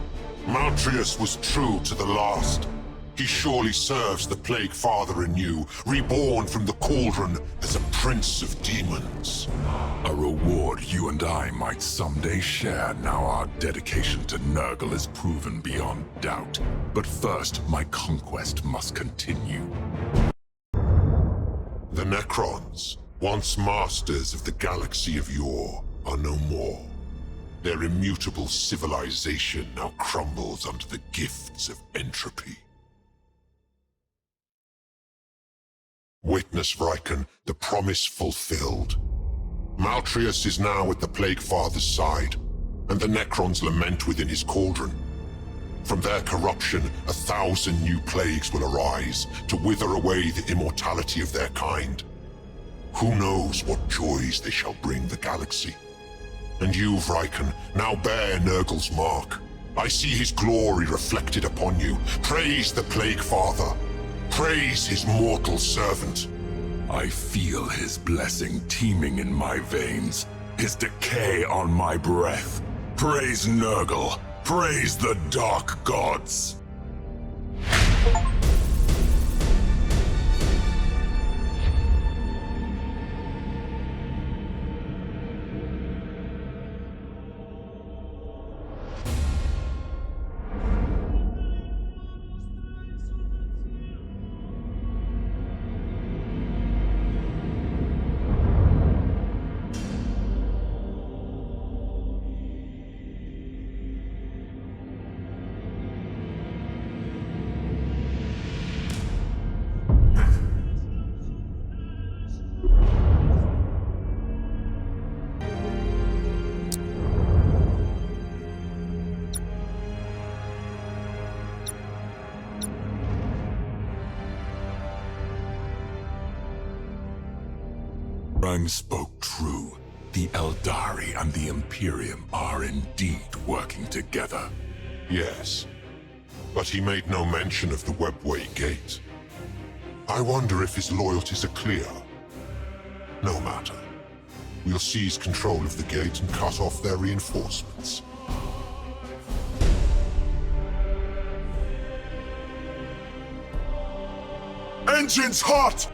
Maltrius was true to the last. He surely serves the Plague Father in you, reborn from the cauldron as a prince of demons. A reward you and I might someday share now our dedication to Nurgle is proven beyond doubt. But first, my conquest must continue. The Necrons, once masters of the galaxy of yore, are no more. Their immutable civilization now crumbles under the gifts of entropy. Witness, Vrykon, the promise fulfilled. Maltrius is now at the Plague Father's side, and the Necrons lament within his cauldron. From their corruption, 1,000 new plagues will arise to wither away the immortality of their kind. Who knows what joys they shall bring the galaxy? And you, Vrykon, now bear Nurgle's mark. I see his glory reflected upon you. Praise the Plague Father. Praise his mortal servant. I feel his blessing teeming in my veins, his decay on my breath. Praise Nurgle. Praise the Dark Gods. Rang spoke true. The Eldari and the Imperium are indeed working together. Yes, but he made no mention of the Webway Gate. I wonder if his loyalties are clear. No matter. We'll seize control of the gate and cut off their reinforcements. Engines hot!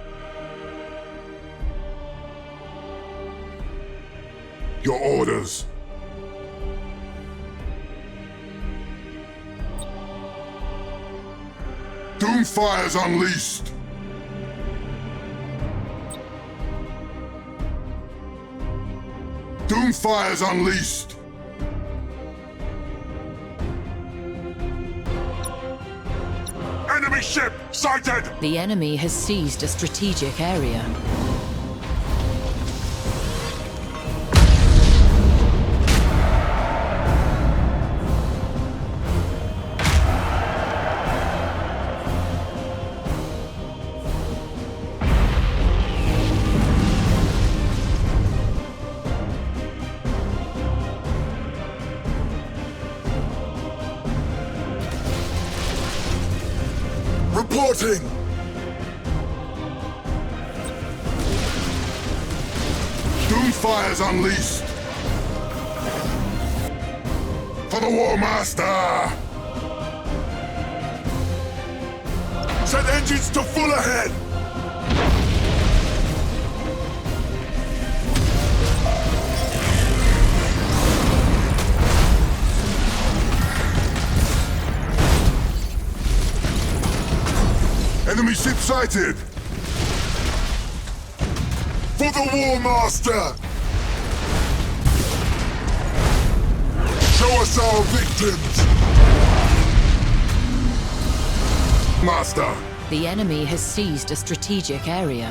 Your orders. Doomfire's unleashed. Doomfire's unleashed! Enemy ship sighted! The enemy has seized a strategic area. Reporting! Doomfire's unleashed! For the War Master! Set engines to full ahead! Enemy ship sighted! For the War Master! Show us our victims! Master! The enemy has seized a strategic area.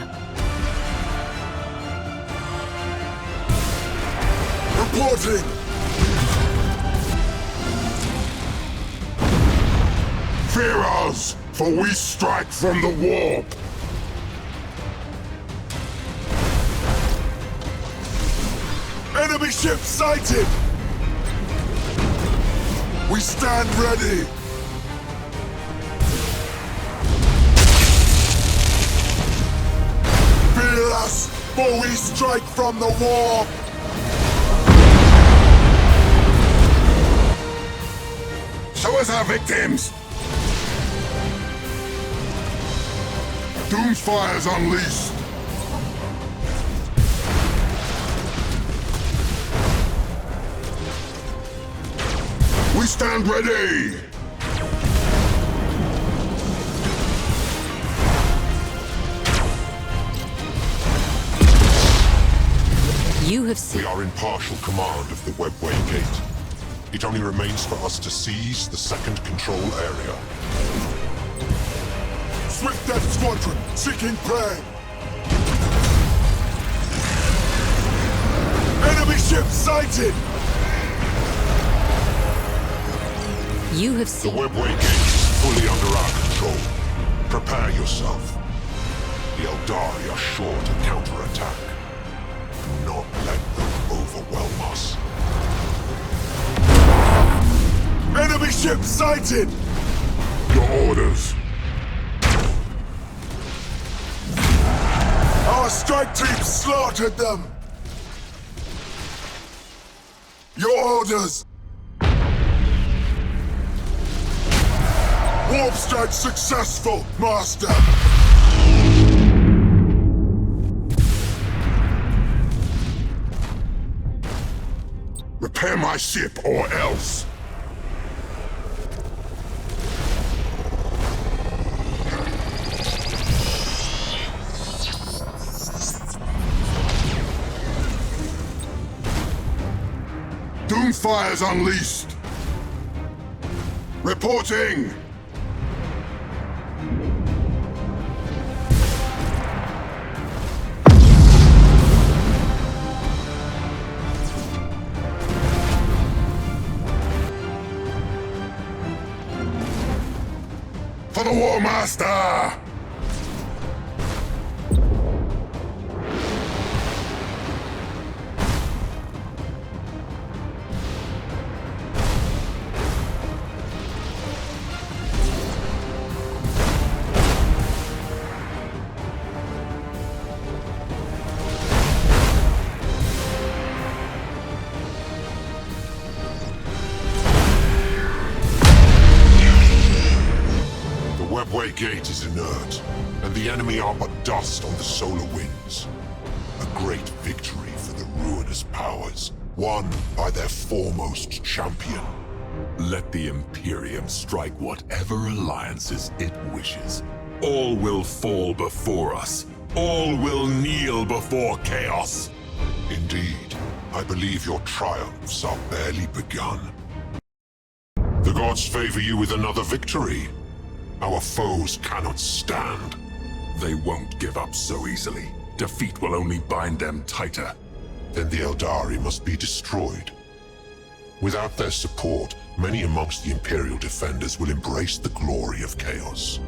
Reporting! Fear us, for we strike from the warp! Enemy ship sighted! We stand ready! Fear us, for we strike from the warp! Show us our victims! Doomfire's unleashed! We stand ready! You have seen... We are in partial command of the Webway Gate. It only remains for us to seize the second control area. Swift Death Squadron, seeking prey! Enemy ship sighted! You have seen... The Webway Gate is fully under our control. Prepare yourself. The Eldari are sure to counterattack. Do not let them overwhelm us. Enemy ship sighted! Your orders. Our strike team slaughtered them! Your orders! Warp strike successful, Master! Repair my ship or else! Doomfire's unleashed! Reporting! For the War Master! Webway Gate is inert, and the enemy are but dust on the solar winds. A great victory for the ruinous powers, won by their foremost champion. Let the Imperium strike whatever alliances it wishes. All will fall before us. All will kneel before chaos. Indeed, I believe your triumphs are barely begun. The gods favor you with another victory. Our foes cannot stand. They won't give up so easily. Defeat will only bind them tighter. Then the Eldari must be destroyed. Without their support, many amongst the Imperial defenders will embrace the glory of chaos.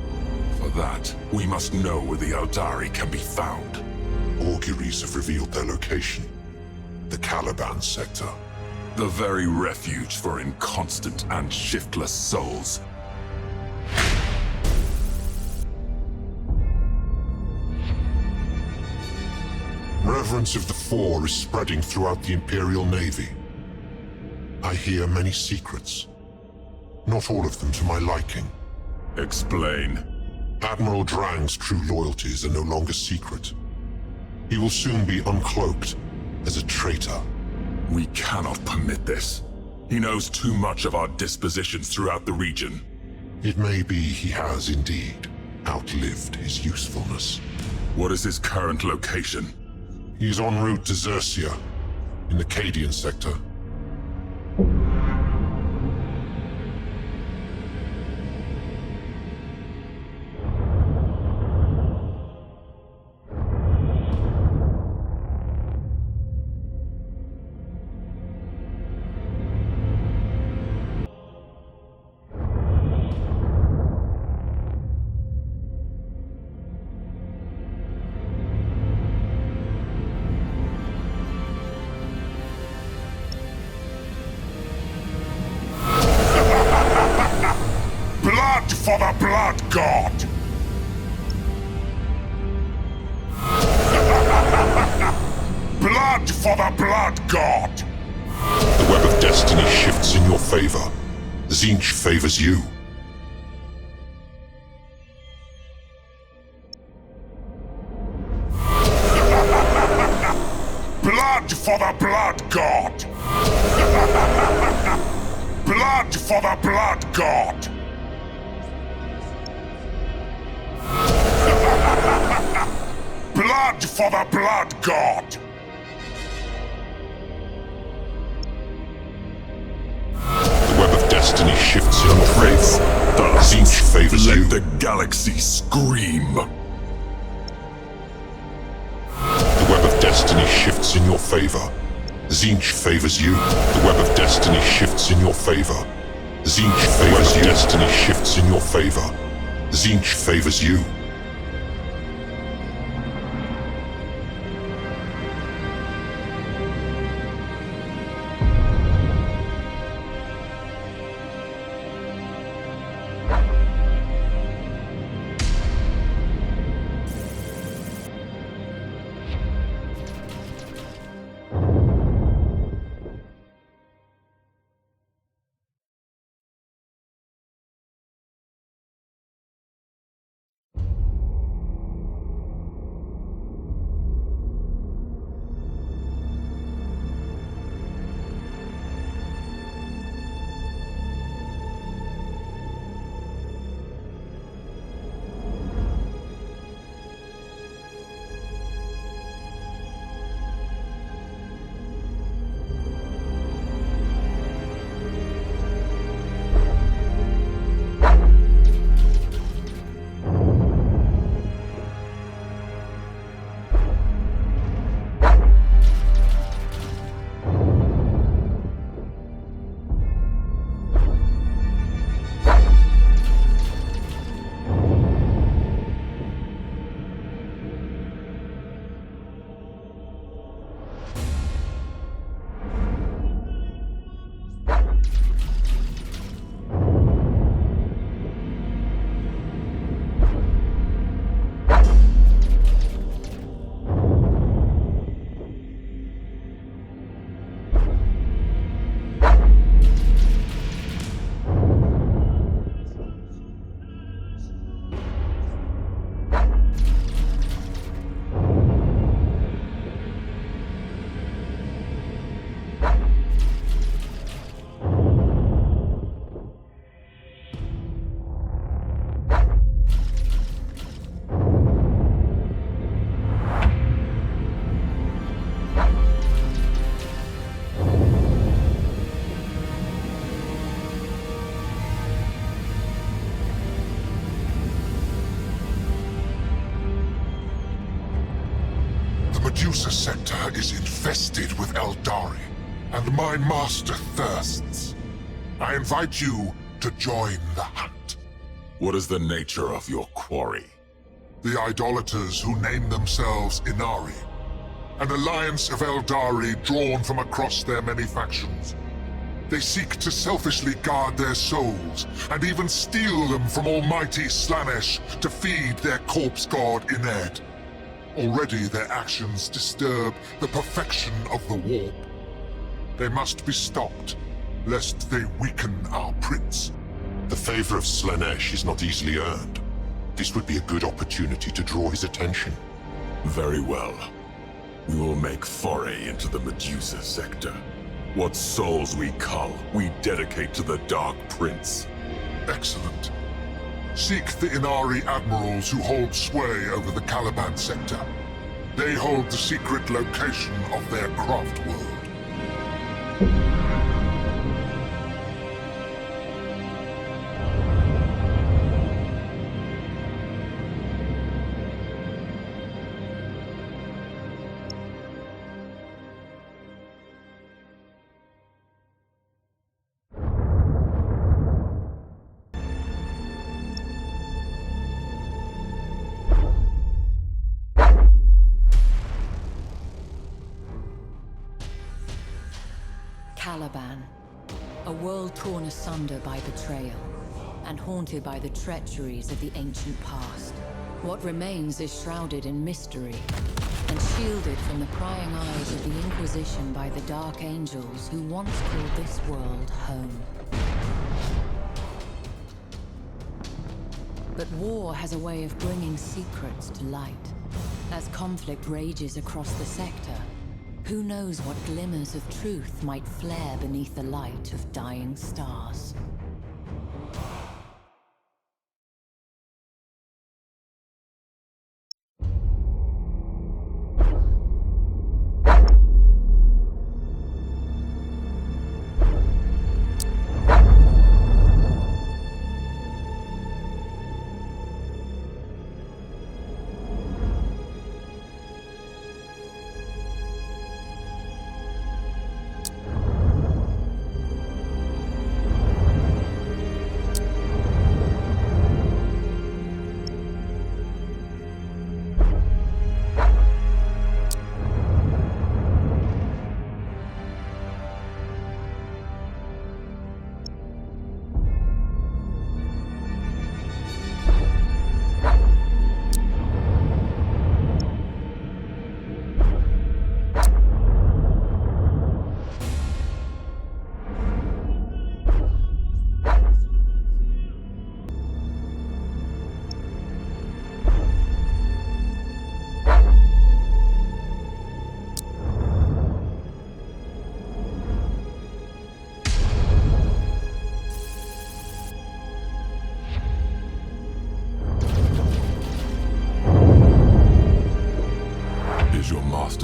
For that, we must know where the Eldari can be found. Auguries have revealed their location. The Caliban sector. The very refuge for inconstant and shiftless souls. Reverence of the Four is spreading throughout the Imperial Navy. I hear many secrets. Not all of them to my liking. Explain. Admiral Drang's true loyalties are no longer secret. He will soon be uncloaked as a traitor. We cannot permit this. He knows too much of our dispositions throughout the region. It may be he has indeed outlived his usefulness. What is his current location? He is en route to Xerxia, in the Cadian sector. For the Blood God! Blood for the Blood God! The web of destiny shifts in your favor. Tzeentch favors you. Blood for the Blood God! Blood for the Blood God! Blood for the Blood God! The web of destiny shifts in your favor. Tzeentch favors you. Let the galaxy scream! The web of destiny shifts in your favor. Tzeentch favors you. The web of destiny shifts in your favor. Tzeentch favors you. Destiny shifts in your favor. Tzeentch favors you. Medusa sector is infested with Eldari, and my master thirsts. I invite you to join the hunt. What is the nature of your quarry? The idolaters who name themselves Inari, an alliance of Eldari drawn from across their many factions. They seek to selfishly guard their souls, and even steal them from almighty Slanesh to feed their corpse god Ined. Already their actions disturb the perfection of the warp. They must be stopped, lest they weaken our prince. The favor of Slanesh is not easily earned. This would be a good opportunity to draw his attention. Very well. We will make foray into the Medusa sector. What souls we cull, we dedicate to the Dark Prince. Excellent. Seek the Inari admirals who hold sway over the Caliban sector. They hold the secret location of their craft world. Caliban, a world torn asunder by betrayal, and haunted by the treacheries of the ancient past. What remains is shrouded in mystery, and shielded from the prying eyes of the Inquisition by the Dark Angels who once called this world home. But war has a way of bringing secrets to light. As conflict rages across the sector, who knows what glimmers of truth might flare beneath the light of dying stars?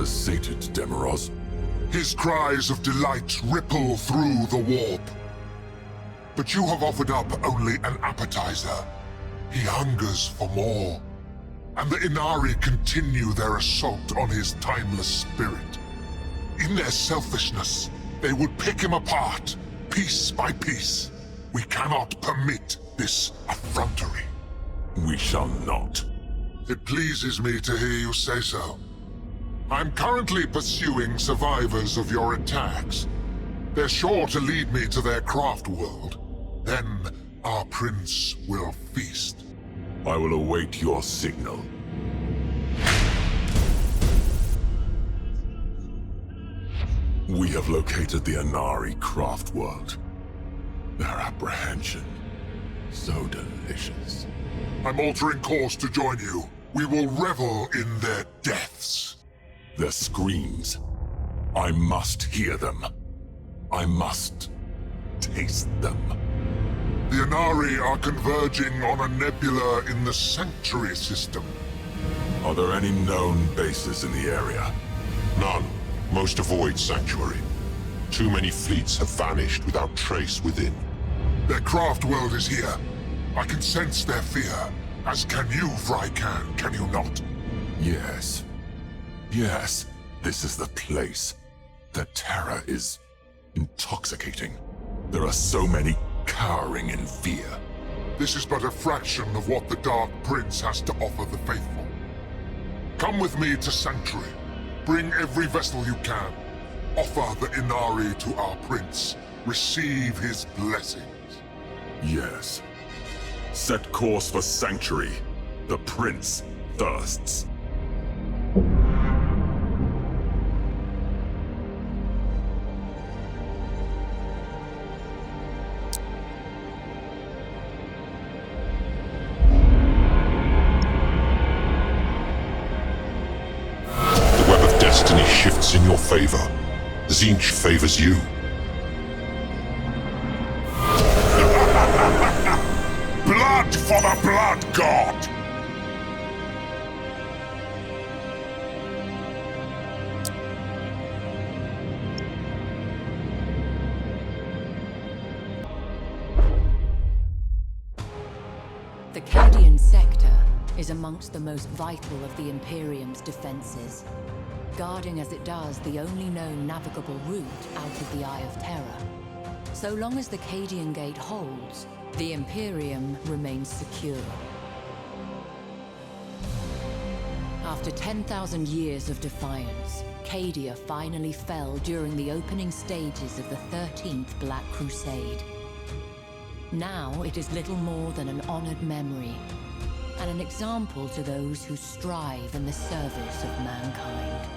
Sated, Demeros. His cries of delight ripple through the warp. But you have offered up only an appetizer. He hungers for more. And the Inari continue their assault on his timeless spirit. In their selfishness, they would pick him apart, piece by piece. We cannot permit this effrontery. We shall not. It pleases me to hear you say so. I'm currently pursuing survivors of your attacks. They're sure to lead me to their craft world. Then our prince will feast. I will await your signal. We have located the Inari craft world. Their apprehension, so delicious. I'm altering course to join you. We will revel in their deaths. Their screams. I must hear them. I must taste them. The Inari are converging on a nebula in the Sanctuary system. Are there any known bases in the area? None. Most avoid Sanctuary. Too many fleets have vanished without trace within. Their craft world is here. I can sense their fear. As can you, Frycan, can you not? Yes. Yes. This is the place. The terror is intoxicating. There are so many cowering in fear. This is but a fraction of what the Dark Prince has to offer the faithful. Come with me to Sanctuary. Bring every vessel you can. Offer the Inari to our prince. Receive his blessings. Yes. Set course for Sanctuary. The prince thirsts. The web of destiny shifts in your favor. Tzeentch favors you. Blood for the Blood God! The Cadian sector is amongst the most vital of the Imperium's defenses, guarding as it does the only known navigable route out of the Eye of Terror. So long as the Cadian Gate holds, the Imperium remains secure. After 10,000 years of defiance, Cadia finally fell during the opening stages of the 13th Black Crusade. Now it is little more than an honored memory, and an example to those who strive in the service of mankind.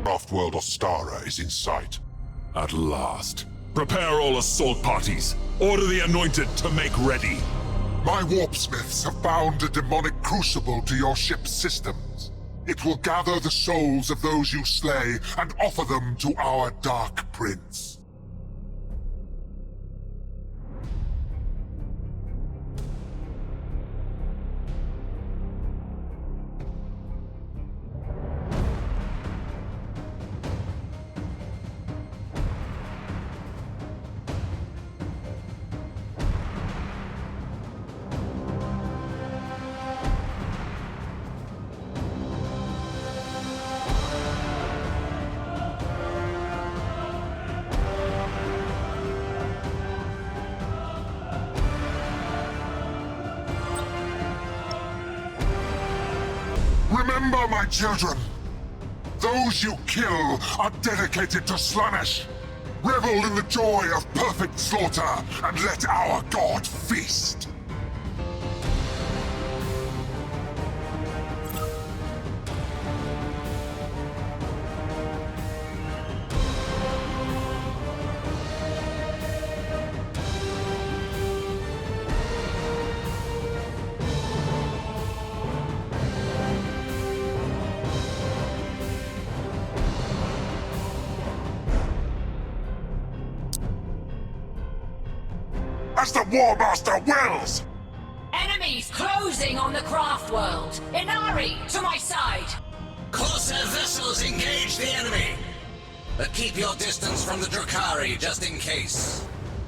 Craftworld Ostara is in sight. At last. Prepare all assault parties. Order the Anointed to make ready. My warpsmiths have found a demonic crucible to your ship's systems. It will gather the souls of those you slay and offer them to our Dark Prince. Remember, my children! Those you kill are dedicated to Slaanesh. Revel in the joy of perfect slaughter, and let our god feast! as the War Master wills! Enemies closing on the craft world! Inari, to my side! Corsair vessels engage the enemy! But keep your distance from the Drakari, just in case.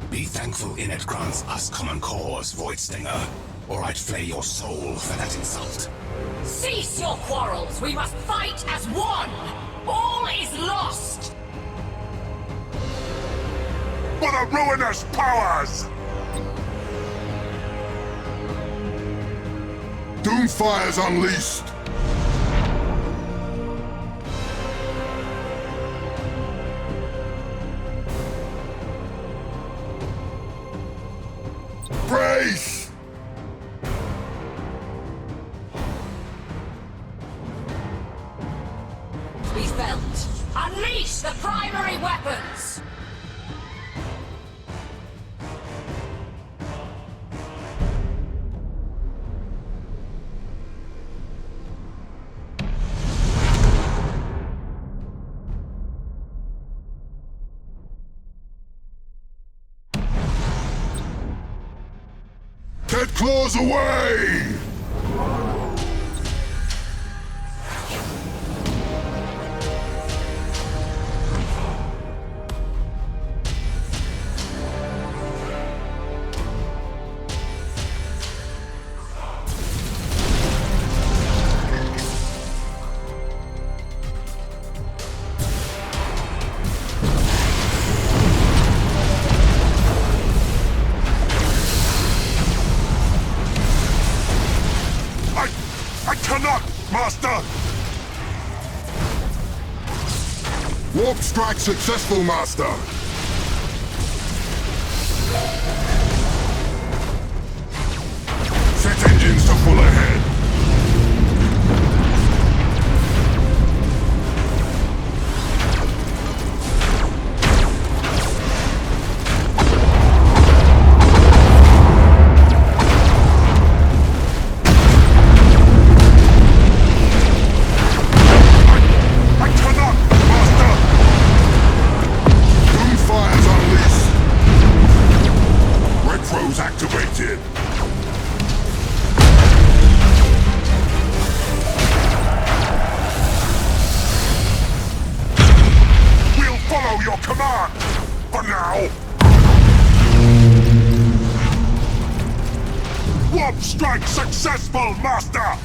Be thankful Innet grants us common cause, Voidstinger, or I'd flay your soul for that insult. Cease your quarrels! We must fight as one! All is lost! For the ruinous powers! Doomfire's unleashed! Brace! Be felt! Unleash the primary weapons! Get claws away! I cannot, Master! Warp strike successful, Master! Set engines to full ahead! Activated! We'll follow your command! For now! Warp strike successful, Master!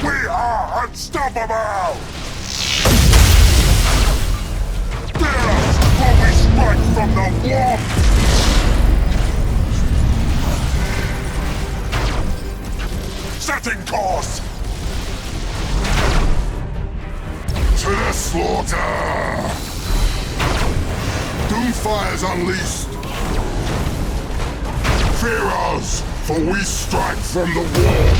We are unstoppable! Fear us, for we strike from the warp! Setting course! To the slaughter! Doomfire's unleashed! Fear us, for we strike from the warp!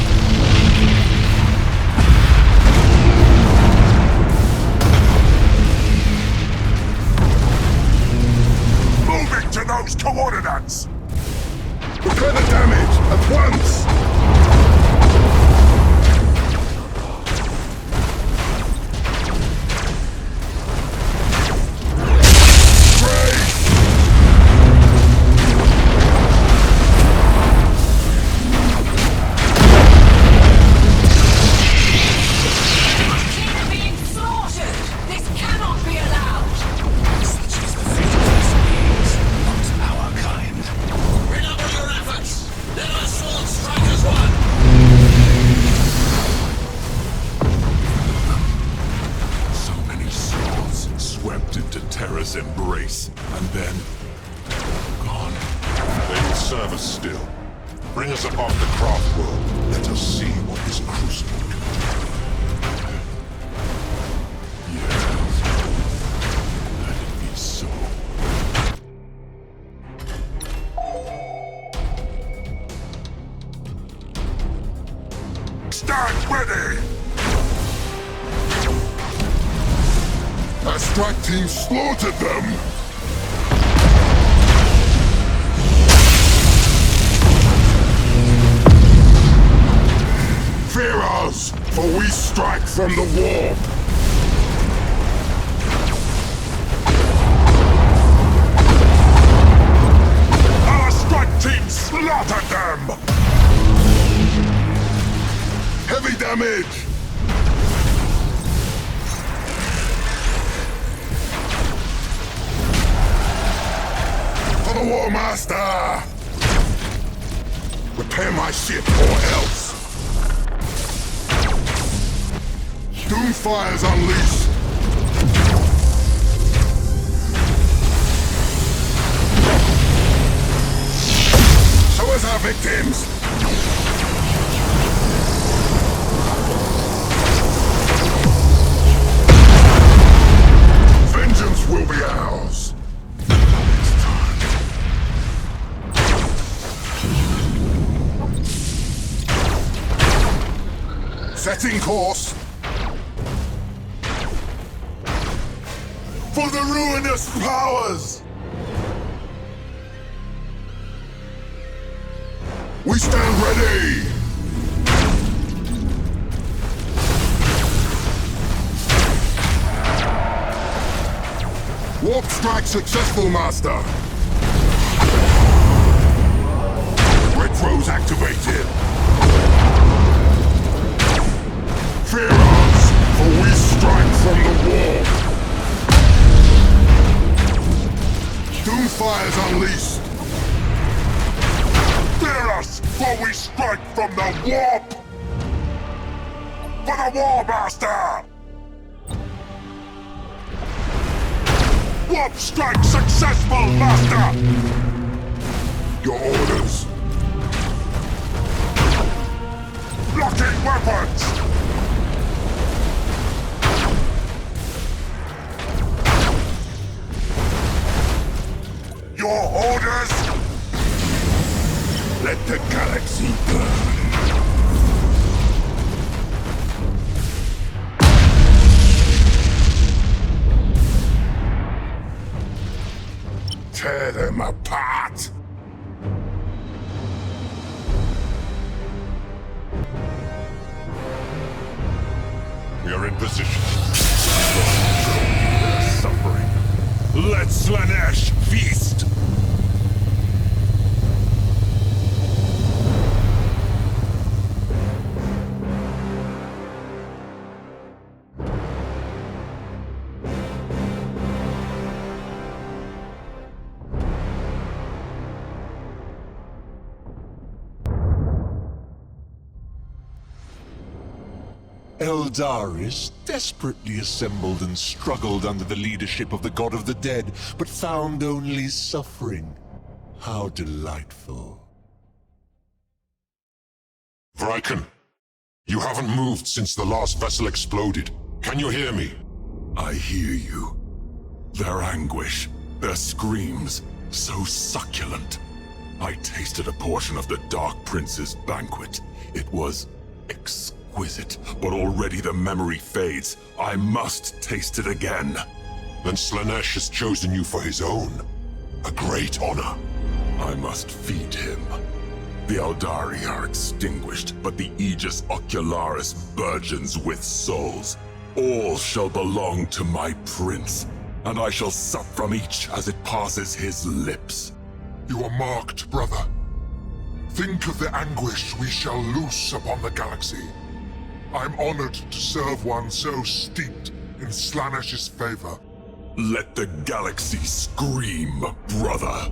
Moving to those coordinates! Repair the damage at once! Embrace, and then gone. They will serve us still. Bring us above the craft world. Let us see what this crucible can do. Yes. Let it be so. Stand ready! Our strike team slaughtered them! Fear us, for we strike from the warp! War Master! Repair my ship or else! Doomfire's unleashed! Show us our victims! Vengeance will be ours! Setting course! For the ruinous powers! We stand ready! Warp strike successful, Master! Retro's activated! Fear us, for we strike from the warp! Doomfire's unleashed! Fear us, for we strike from the warp! For the War Master! Warp strike successful, Master! Your orders! Blocking weapons! Your orders? Let the galaxy burn! Tear them apart! We are in position. Suffering. Let Slaanesh feast! Eldaris desperately assembled and struggled under the leadership of the God of the Dead, but found only suffering. How delightful. Vraiken, you haven't moved since the last vessel exploded. Can you hear me? I hear you. Their anguish, their screams, so succulent. I tasted a portion of the Dark Prince's banquet. It was exquisite, but already the memory fades. I must taste it again. Then Slaanesh has chosen you for his own. A great honor. I must feed him. The Eldari are extinguished, but the Aegis Ocularis burgeons with souls. All shall belong to my prince, and I shall sup from each as it passes his lips. You are marked, brother. Think of the anguish we shall loose upon the galaxy. I'm honored to serve one so steeped in Slaanesh's favor. Let the galaxy scream, brother.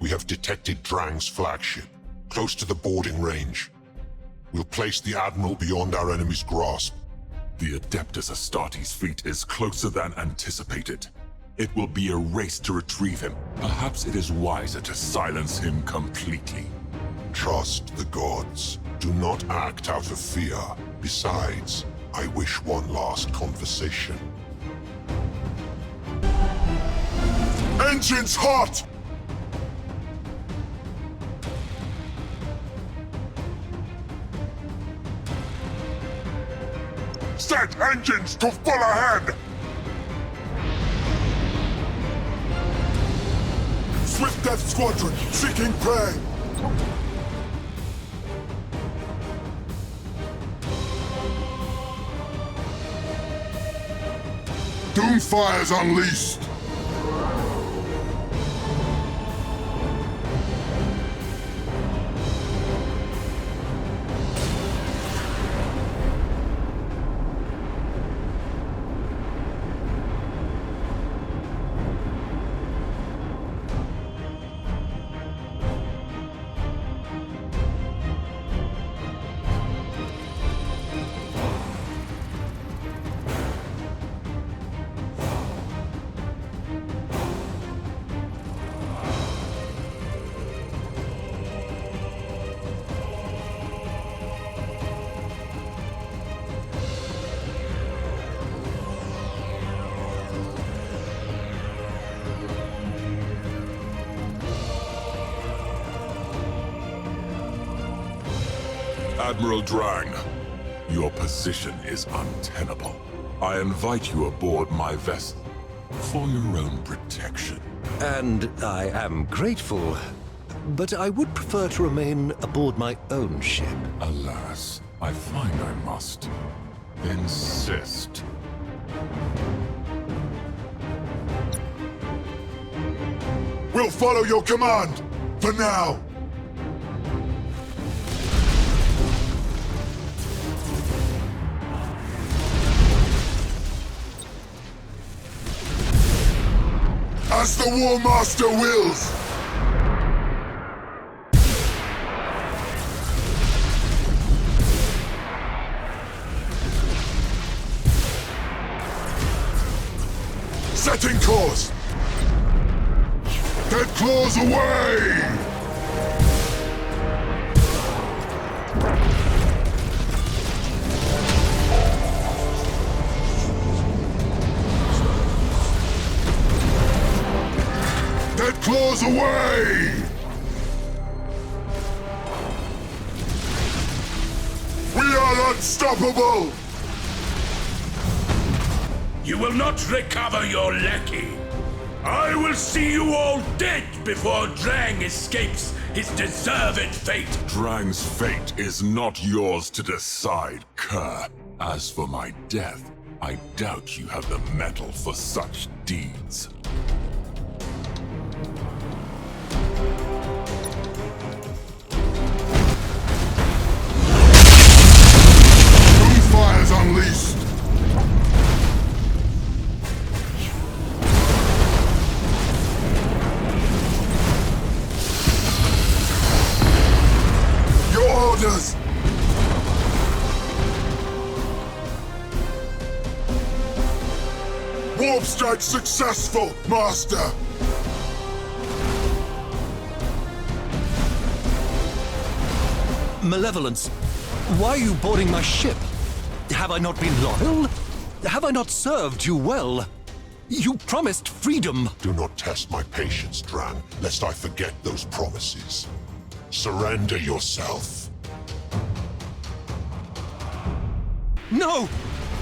We have detected Drang's flagship, close to the boarding range. We'll place the Admiral beyond our enemy's grasp. The Adeptus Astartes fleet is closer than anticipated. It will be a race to retrieve him. Perhaps it is wiser to silence him completely. Trust the gods. Do not act out of fear. Besides, I wish one last conversation. Engines hot! Set engines to full ahead! Swift Death Squadron, seeking prey! Doomfire's unleashed! Admiral Drang, your position is untenable. I invite you aboard my vessel for your own protection. And I am grateful, but I would prefer to remain aboard my own ship. Alas, I find I must insist. We'll follow your command, for now! As the War Master wills! Setting course! Dead claws away! Dead claws away! We are unstoppable! You will not recover your lackey. I will see you all dead before Drang escapes his deserved fate. Drang's fate is not yours to decide, cœur. As for my death, I doubt you have the mettle for such deeds. Doomfire's unleashed! Orders! Warp strike successful, Master! Malevolence, why are you boarding my ship? Have I not been loyal? Have I not served you well? You promised freedom! Do not test my patience, Drang, lest I forget those promises. Surrender yourself. No!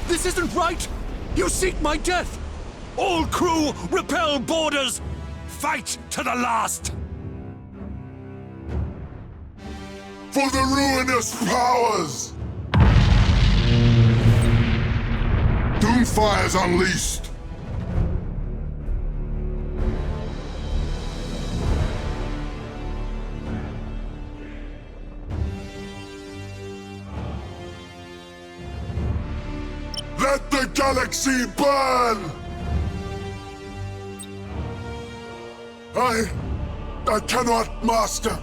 This isn't right! You seek my death! All crew, repel boarders! Fight to the last! For the ruinous powers! Doomfire's unleashed! Let the galaxy burn! I cannot, Master!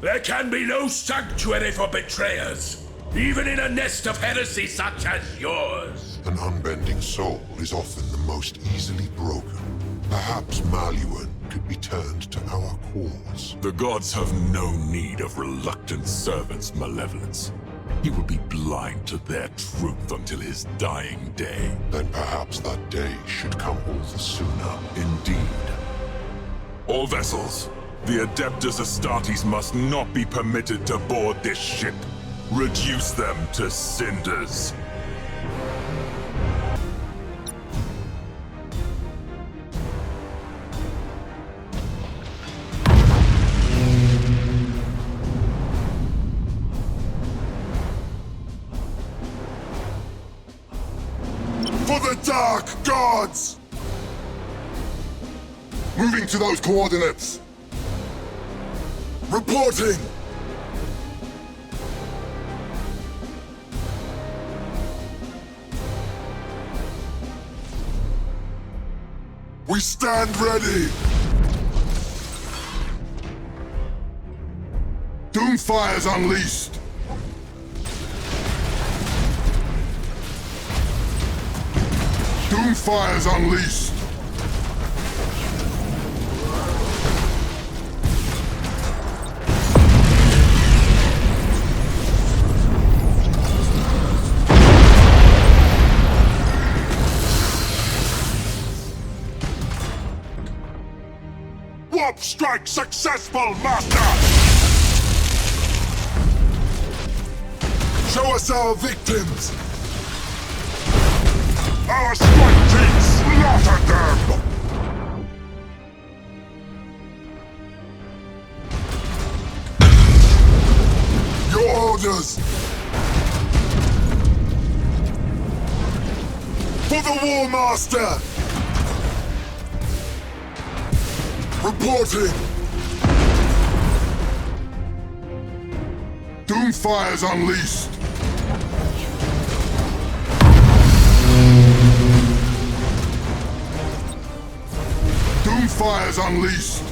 There can be no sanctuary for betrayers, even in a nest of heresy such as yours. An unbending soul is often the most easily broken. Perhaps Maluan could be turned to our cause. The gods have no need of reluctant servants' malevolence. He will be blind to their truth until his dying day. Then perhaps that day should come all the sooner. Indeed. All vessels, the Adeptus Astartes must not be permitted to board this ship. Reduce them to cinders. For the Dark Gods! Moving to those coordinates. Reporting! We stand ready! Doomfire's unleashed! Doomfire's unleashed! Warp strike successful, Master! Show us our victims! Our strike team slaughtered them! Your orders! For the War Master! Reporting! Doomfire's unleashed! Doomfire's unleashed!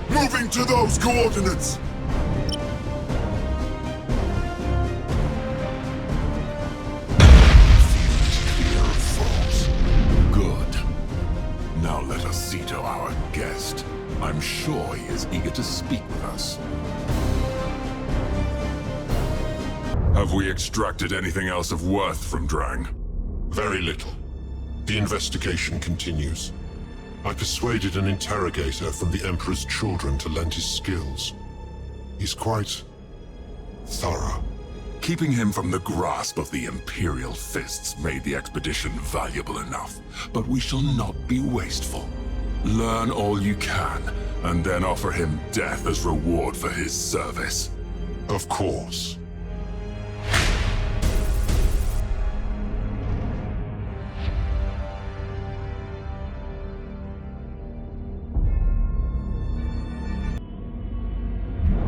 Moving to those coordinates! Now let us see to our guest. I'm sure he is eager to speak with us. Have we extracted anything else of worth from Drang? Very little. The investigation continues. I persuaded an interrogator from the Emperor's children to lend his skills. He's quite thorough. Keeping him from the grasp of the Imperial fists made the expedition valuable enough, but we shall not be wasteful. Learn all you can, and then offer him death as reward for his service. Of course.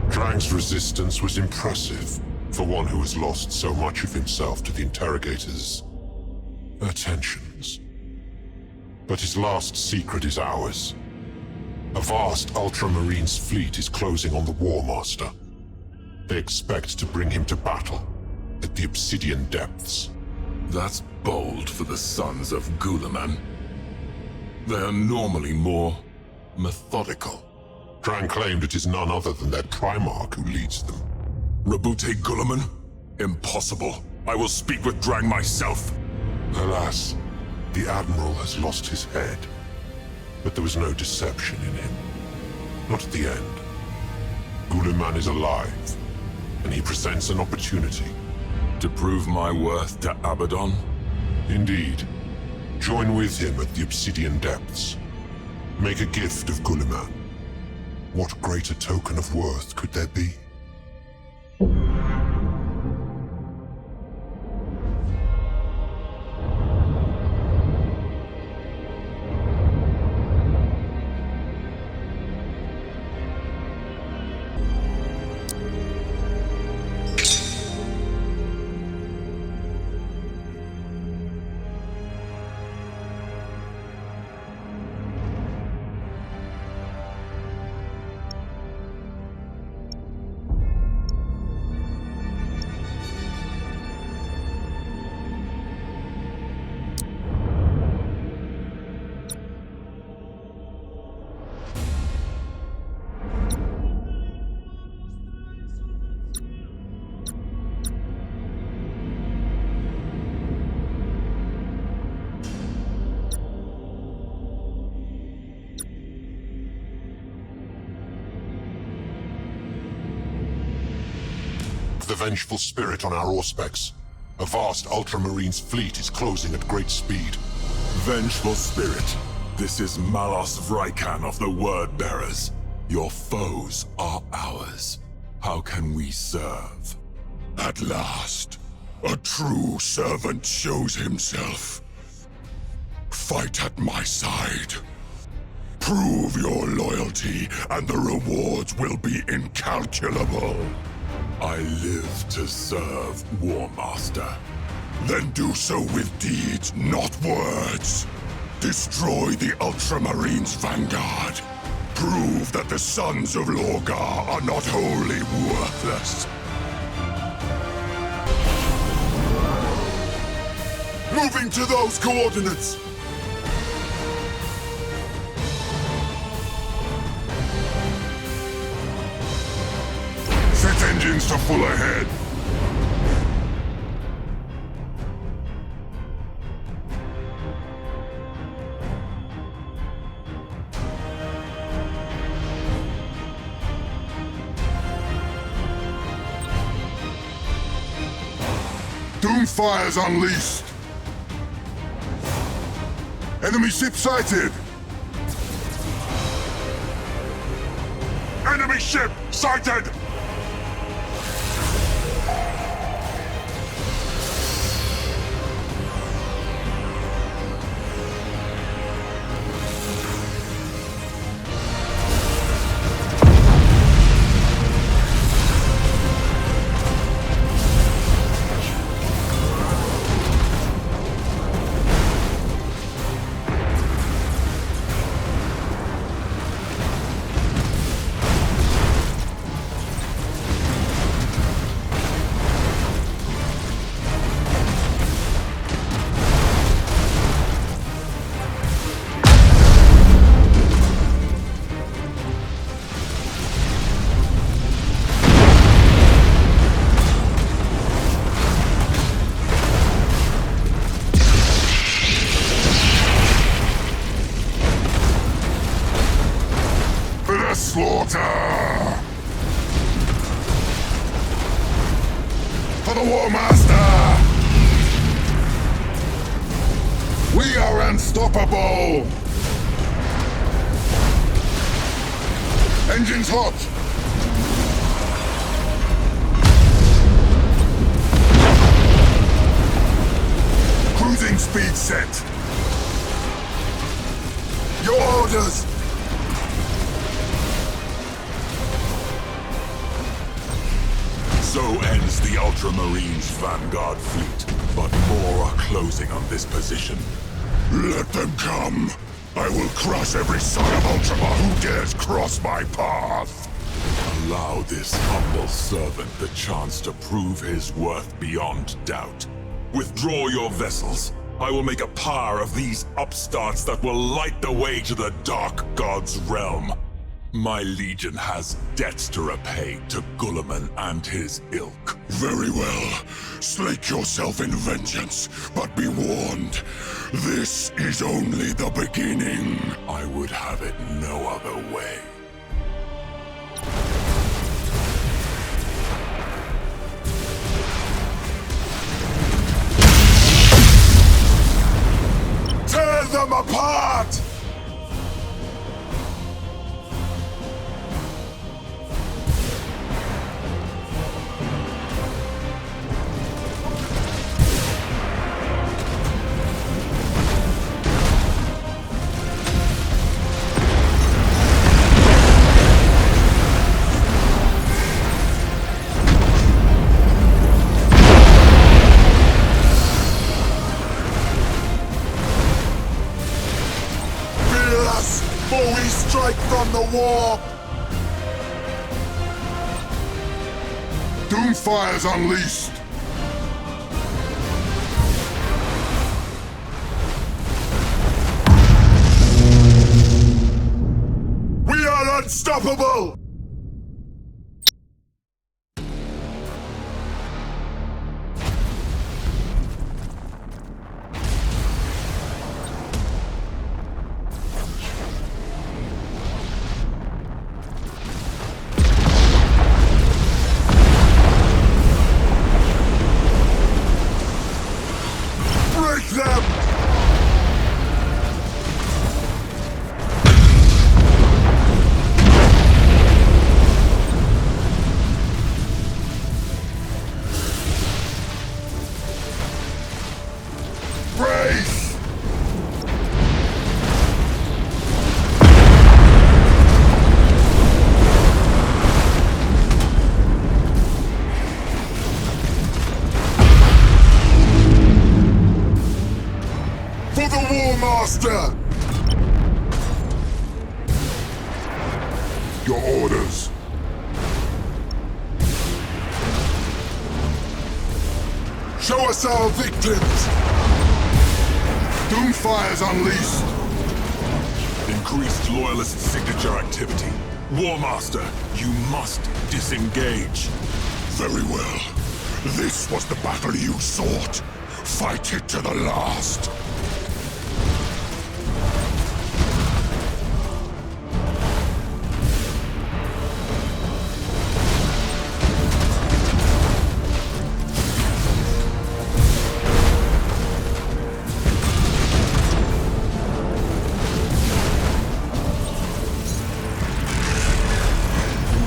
Drang's resistance was impressive, for one who has lost so much of himself to the interrogators' attentions. But his last secret is ours. A vast Ultramarines fleet is closing on the War Master. They expect to bring him to battle at the Obsidian Depths. That's bold for the sons of Guilliman. They are normally more methodical. Drang claimed it is none other than their Primarch who leads them. Rabute Guilliman? Impossible. I will speak with Drang myself. Alas, the Admiral has lost his head. But there was no deception in him. Not at the end. Guilliman is alive, and he presents an opportunity. To prove my worth to Abaddon? Indeed. Join with him at the Obsidian Depths. Make a gift of Guilliman. What greater token of worth could there be? the vengeful spirit on our auspex. A vast Ultramarines fleet is closing at great speed. Vengeful spirit, this is Malos Vraikan of the Word Bearers. Your foes are ours. How can we serve? At last, a true servant shows himself. Fight at my side. Prove your loyalty, and the rewards will be incalculable. I live to serve, War Master. Then do so with deeds, not words. Destroy the Ultramarines' vanguard. Prove that the sons of Lorgar are not wholly worthless. Moving to those coordinates! Set engines to full ahead. Doomfire's unleashed. Enemy ship sighted. Enemy ship sighted. Slaughter! For the War Master! We are unstoppable! Engines hot! Cruising speed set! Your orders! So ends the Ultramarines' vanguard fleet, but more are closing on this position. Let them come! I will crush every son of Ultramar who dares cross my path! Allow this humble servant the chance to prove his worth beyond doubt. Withdraw your vessels. I will make a pyre of these upstarts that will light the way to the Dark God's realm. My legion has debts to repay to Guilliman and his ilk. Very well. Slake yourself in vengeance, but be warned. This is only the beginning. I would have it no other way. Tear them apart! Strike from the warp! Doomfire's unleashed! We are unstoppable! War Master! Your orders. Show us our victims! Doomfire's unleashed! Increased Loyalist signature activity. War Master, you must disengage. Very well. This was the battle you sought. Fight it to the last.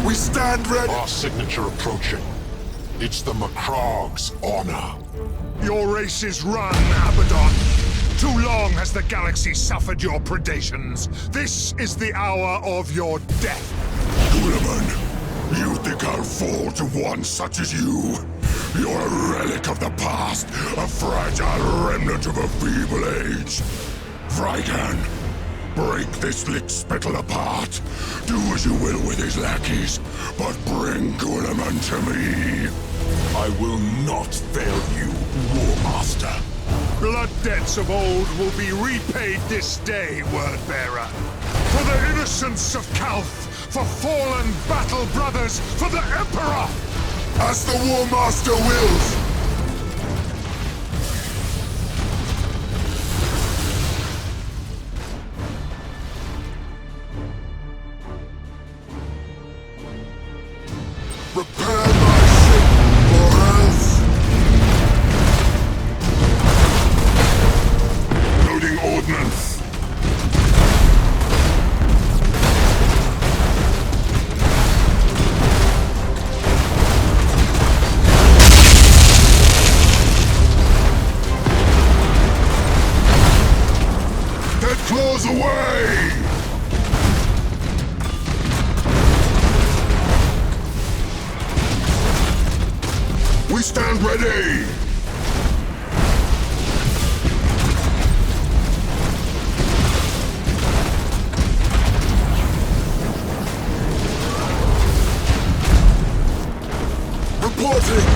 We stand ready! Our signature approaching. It's the Macrog's honor. Your race is run, Abaddon. Too long has the galaxy suffered your predations. This is the hour of your death. Guilliman, you think I'll fall to one such as you? You're a relic of the past, a fragile remnant of a feeble age. Frygan, break this lickspittle apart. Do as you will with his lackeys, but bring Guilliman to me. I will not fail you, War Master. Blood debts of old will be repaid this day, Wordbearer. For the innocence of Calth, for fallen battle brothers, for the Emperor! As the War Master wills! Prepare my ship, or else! Loading ordnance. Dead claws away! We stand ready! Reporting!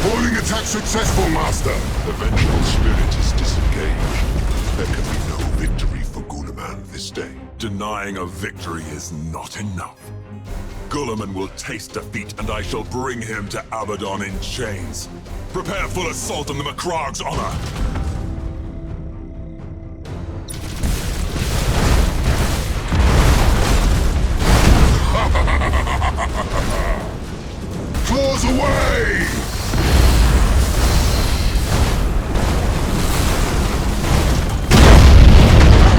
Holding attack successful, Master! The vengeful spirit is disengaged. There can be no victory for Guilliman this day. Denying a victory is not enough. Guilliman will taste defeat, and I shall bring him to Abaddon in chains. Prepare full assault on the Macrog's honor! Claws away!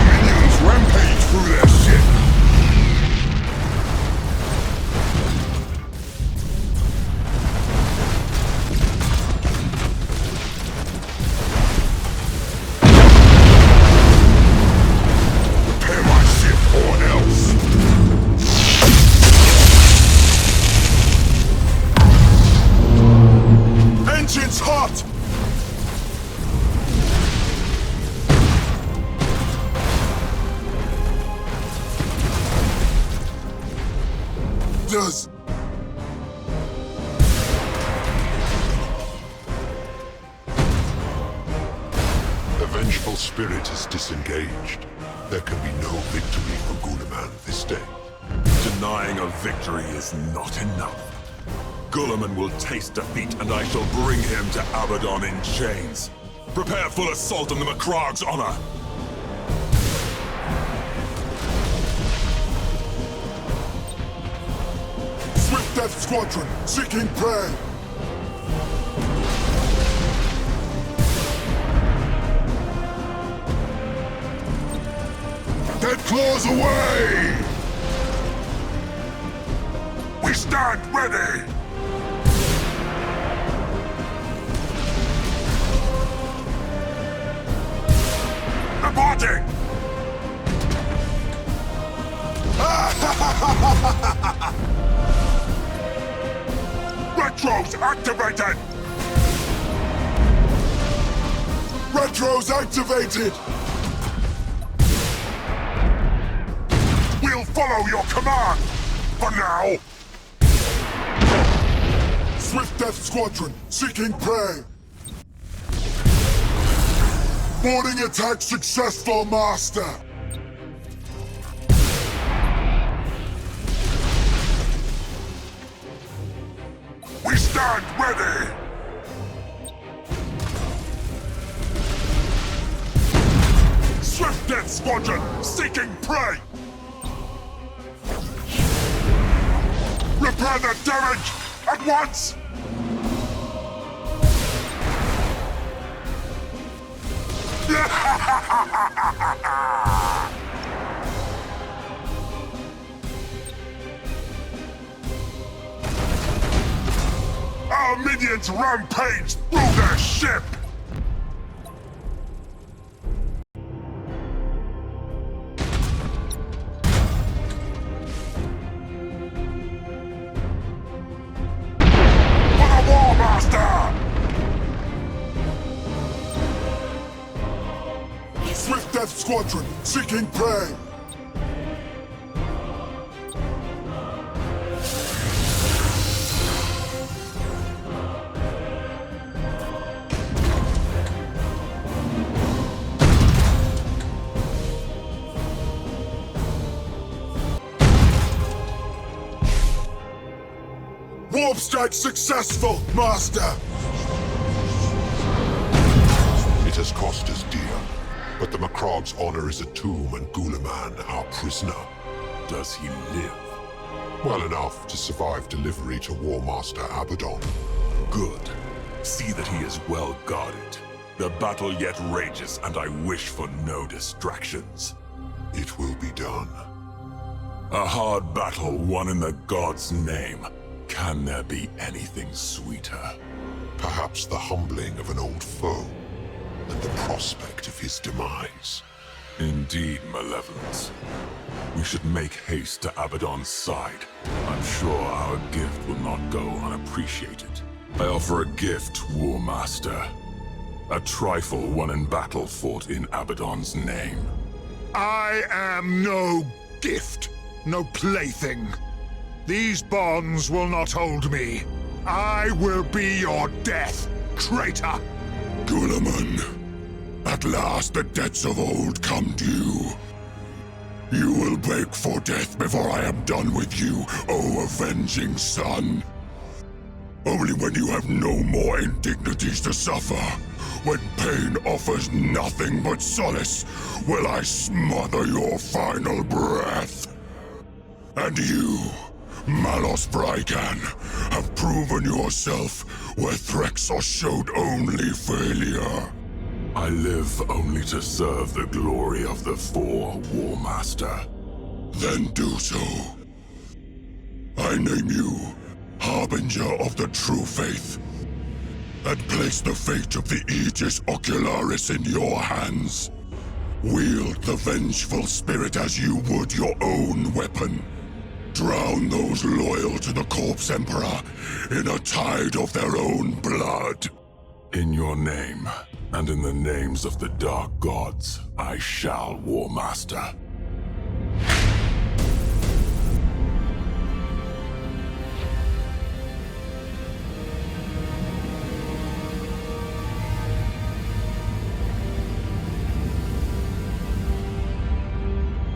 Minions rampage through their ship! Repair my ship or else! Engines hot! Does... The vengeful spirit is disengaged. There can be no victory for Guilliman this day. Denying a victory is not enough. Guilliman will taste defeat, and I shall bring him to Abaddon in chains. Prepare full assault on the Macrog's honor! Swift Death Squadron, seeking prey! Dead claws away! We stand ready! Reporting! Retros activated! Retros activated! We'll follow your command! For now! Swift Death Squadron, seeking prey! Boarding attack successful, Master! We stand ready! Swift Death Squadron, seeking prey! Repair the damage at once! Our minions rampage through their ship! For the War Master! Swift Death Squadron, seeking prey! Warp strike successful, Master! It has cost us dear. But the Macrog's honor is a tomb and Guliman our prisoner. Does he live? Well enough to survive delivery to War Master Abaddon. Good. See that he is well guarded. The battle yet rages, and I wish for no distractions. It will be done. A hard battle won in the god's name. Can there be anything sweeter? Perhaps the humbling of an old foe, and the prospect of his demise. Indeed, Malevolence. We should make haste to Abaddon's side. I'm sure our gift will not go unappreciated. I offer a gift, War Master. A trifle won in battle fought in Abaddon's name. I am no gift, no plaything. These bonds will not hold me. I will be your death, traitor! Guliman, at last the debts of old come due. You will beg for death before I am done with you, O avenging son. Only when you have no more indignities to suffer, when pain offers nothing but solace, will I smother your final breath. And you, Malos Brygan, have proven yourself where Threxor showed only failure. I live only to serve the glory of the Four, War Master. Then do so. I name you Harbinger of the True Faith, and place the fate of the Aegis Ocularis in your hands. Wield the vengeful spirit as you would your own weapon. Drown those loyal to the Corpse Emperor in a tide of their own blood. In your name, and in the names of the Dark Gods, I shall, War Master.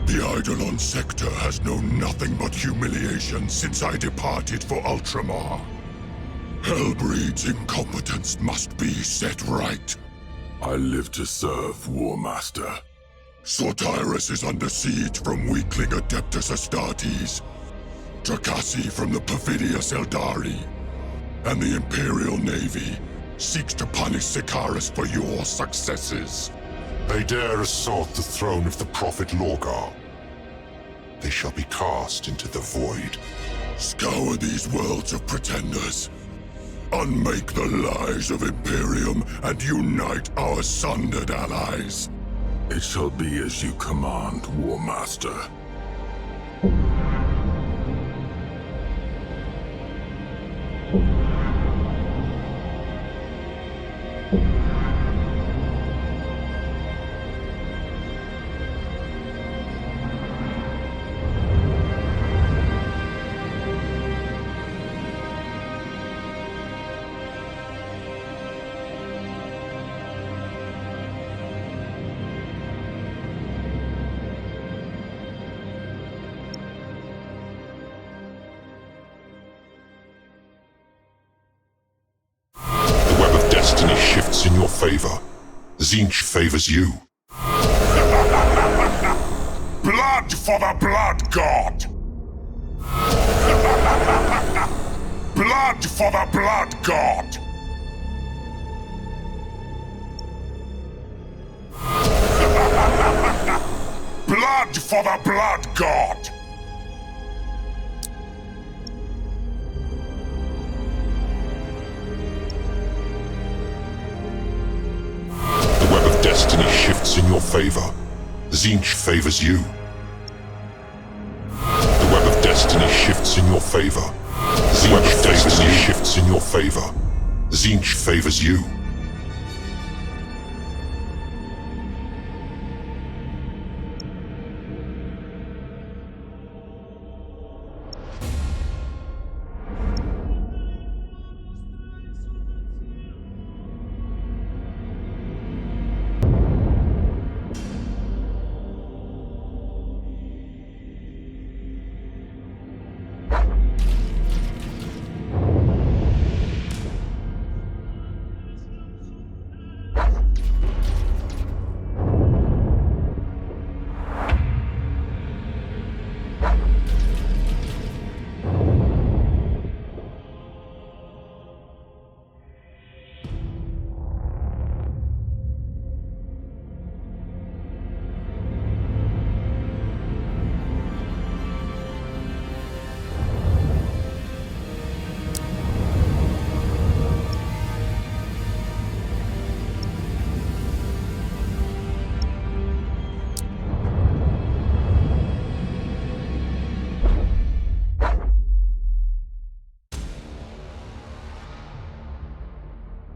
The Eidolon sector has known nothing but humiliation since I departed for Ultramar. Hellbreed's incompetence must be set right. I live to serve, War Master. Sortyrus is under siege from weakling Adeptus Astartes, Drakasi from the perfidious Eldari, and the Imperial Navy seeks to punish Sikaris for your successes. They dare assault the throne of the Prophet Lorgar. They shall be cast into the void. Scour these worlds of pretenders. Unmake the lies of Imperium and unite our sundered allies. It shall be as you command, War Master. your favor. Tzeentch favors you. Blood for the Blood God! Blood for the Blood God! Blood for the Blood God! The web of destiny shifts in your favor. Tzeentch favors you. The web of destiny shifts in your favor. The web of destiny shifts in your favor. Tzeentch favors you.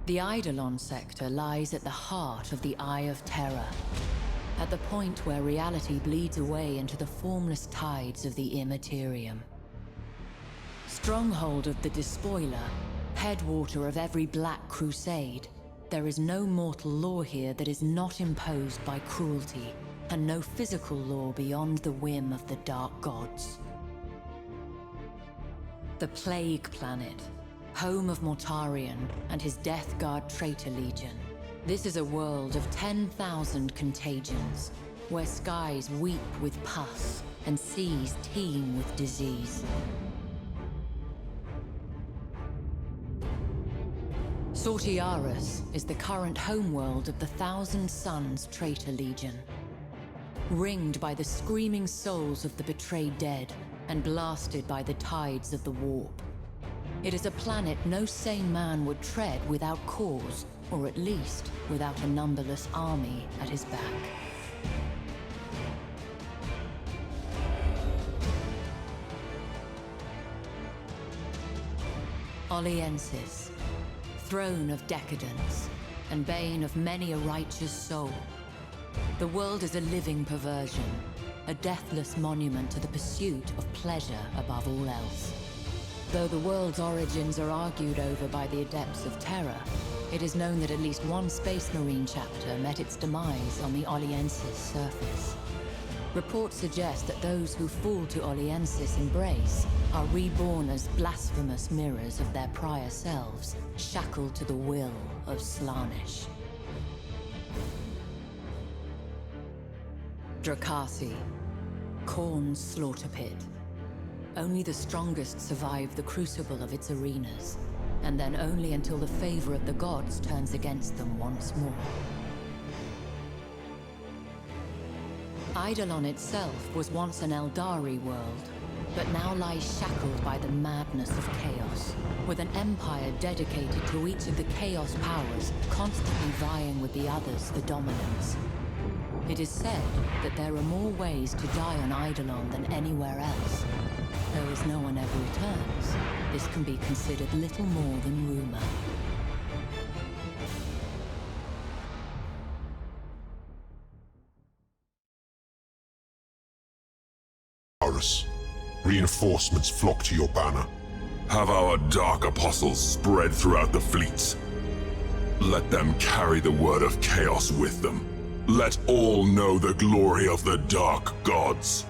The Eidolon sector lies at the heart of the Eye of Terror, at the point where reality bleeds away into the formless tides of the Immaterium. Stronghold of the Despoiler, headwater of every Black Crusade, there is no mortal law here that is not imposed by cruelty, and no physical law beyond the whim of the Dark Gods. The Plague Planet, home of Mortarion and his Death Guard traitor legion. This is a world of 10,000 contagions, where skies weep with pus and seas teem with disease. Sortiaris is the current homeworld of the Thousand Suns traitor legion. Ringed by the screaming souls of the betrayed dead and blasted by the tides of the warp. It is a planet no sane man would tread without cause, or at least without a numberless army at his back. Oliensis, throne of decadence, and bane of many a righteous soul. The world is a living perversion, a deathless monument to the pursuit of pleasure above all else. Though the world's origins are argued over by the Adepts of Terror, it is known that at least one Space Marine chapter met its demise on the Oliensis surface. Reports suggest that those who fall to Oliensis' embrace are reborn as blasphemous mirrors of their prior selves, shackled to the will of Slaanesh. Drakasi, Khorne's slaughter pit. Only the strongest survive the crucible of its arenas, and then only until the favor of the gods turns against them once more. Eidolon itself was once an Eldari world, but now lies shackled by the madness of chaos, with an empire dedicated to each of the chaos powers, constantly vying with the others for dominance. It is said that there are more ways to die on Eidolon than anywhere else. Though as no one ever returns, this can be considered little more than rumor. Horus, reinforcements flock to your banner. Have our dark apostles spread throughout the fleets. Let them carry the word of chaos with them. Let all know the glory of the dark gods.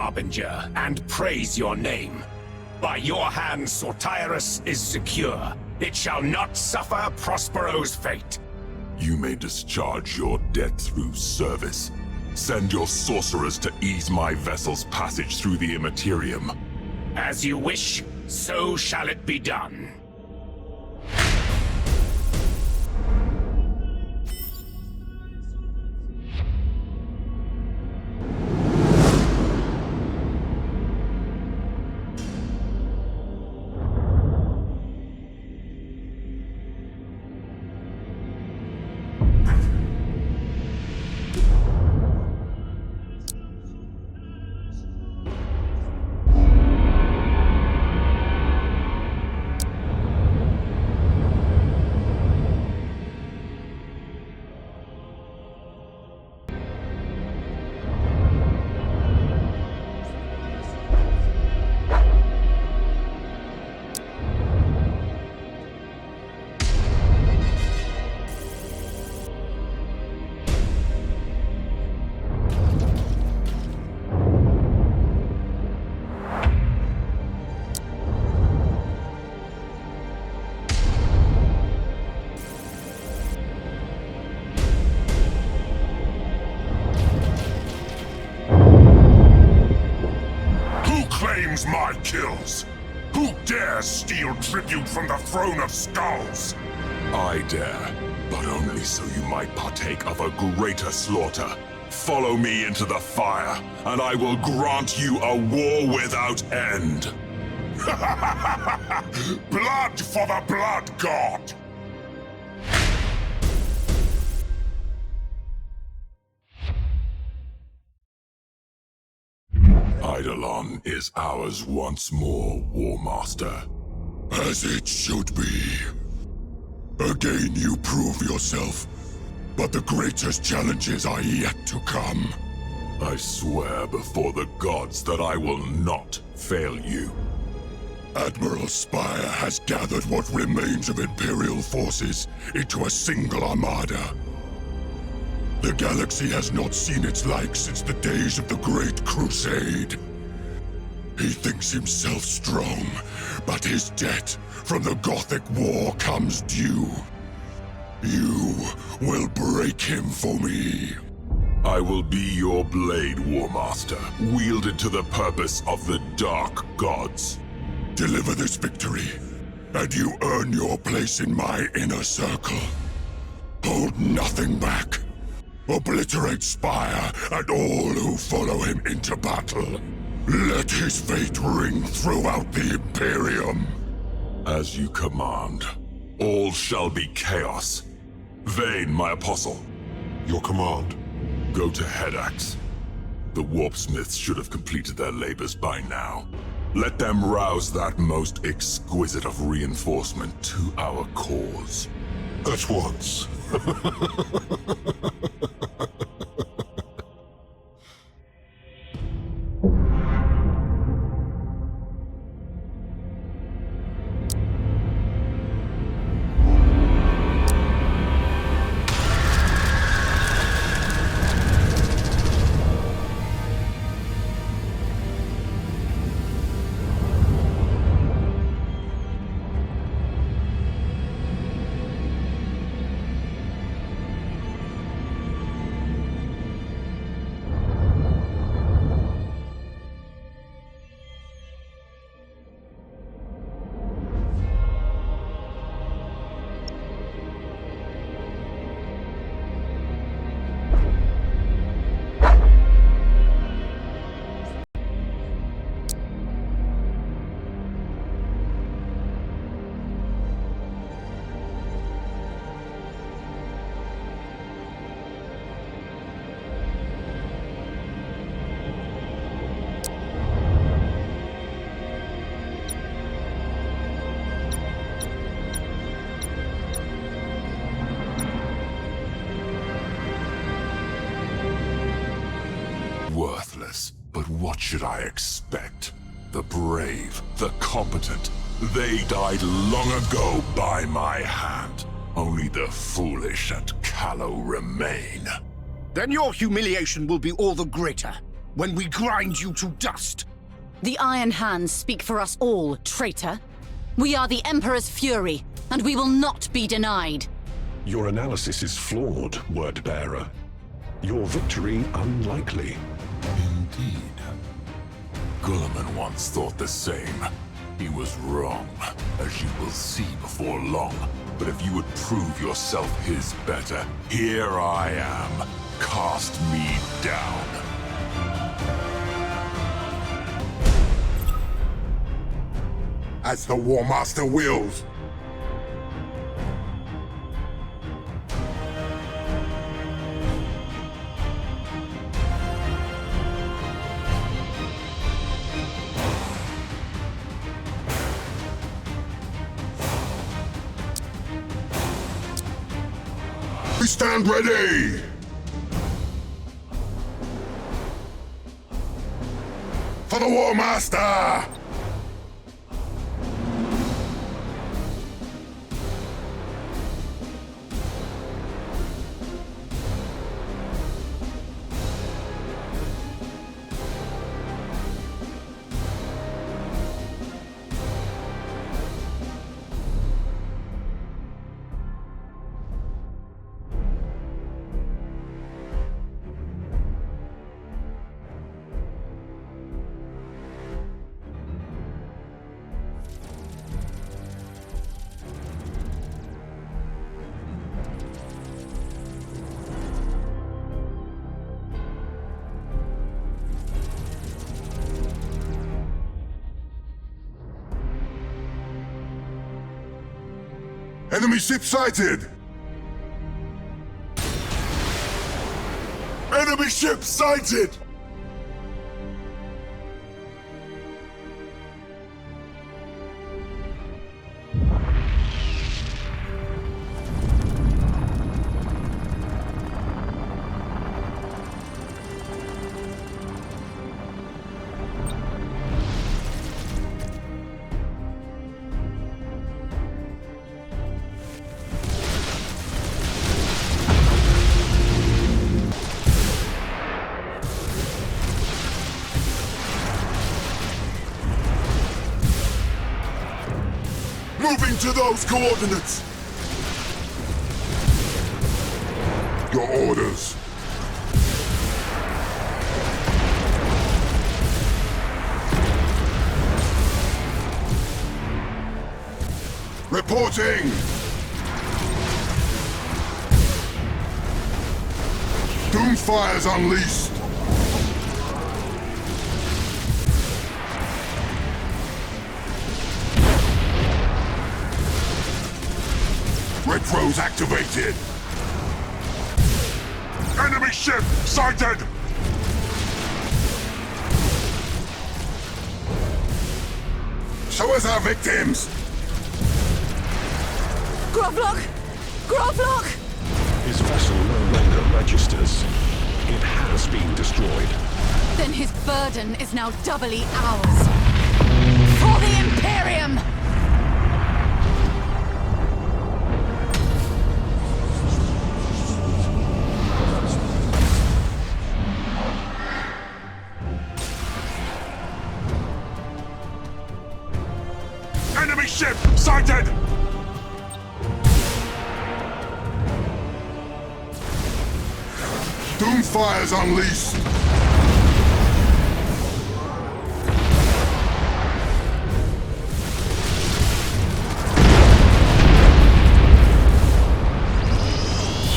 Harbinger, and praise your name. By your hands, Sortyrus is secure. It shall not suffer Prospero's fate. You may discharge your debt through service. Send your sorcerers to ease my vessel's passage through the Imperium. As you wish, so shall it be done. My kills? Who dares steal tribute from the throne of skulls? I dare, but only so you might partake of a greater slaughter. Follow me into the fire, and I will grant you a war without end. Blood for the Blood God! Eidolon is ours once more, War Master. As it should be. Again you prove yourself, but the greatest challenges are yet to come. I swear before the gods that I will not fail you. Admiral Spire has gathered what remains of Imperial forces into a single armada. The galaxy has not seen its like since the days of the Great Crusade. He thinks himself strong, but his debt from the Gothic War comes due. You will break him for me. I will be your blade, War Master, wielded to the purpose of the Dark Gods. Deliver this victory, and you earn your place in my inner circle. Hold nothing back. Obliterate Spire and all who follow him into battle. Let his fate ring throughout the Imperium. As you command, all shall be chaos. Vayne, my apostle. Your command. Go to Hedax. The warpsmiths should have completed their labors by now. Let them rouse that most exquisite of reinforcement to our cause. At once. Worthless, but what should I expect? The brave, the competent, they died long ago by my hand. Only the foolish and callow remain. Then your humiliation will be all the greater. when we grind you to dust. The Iron Hands speak for us all, traitor. We are the Emperor's fury, and we will not be denied. Your analysis is flawed, Word-Bearer. Your victory unlikely. Indeed. Guilliman once thought the same. He was wrong, as you will see before long. But if you would prove yourself his better, here I am. Cast me down. As the War Master wills. We stand ready! For the War Master! Enemy ship sighted! Enemy ship sighted! Moving to those coordinates! Your orders. Reporting! Doomfire's unleashed! Retros activated! Enemy ship sighted! Show us our victims! Grovlock! Grovlock! His vessel no longer registers. It has been destroyed. Then his burden is now doubly ours. For the Imperium! Enemy ship sighted! Doomfire's unleashed!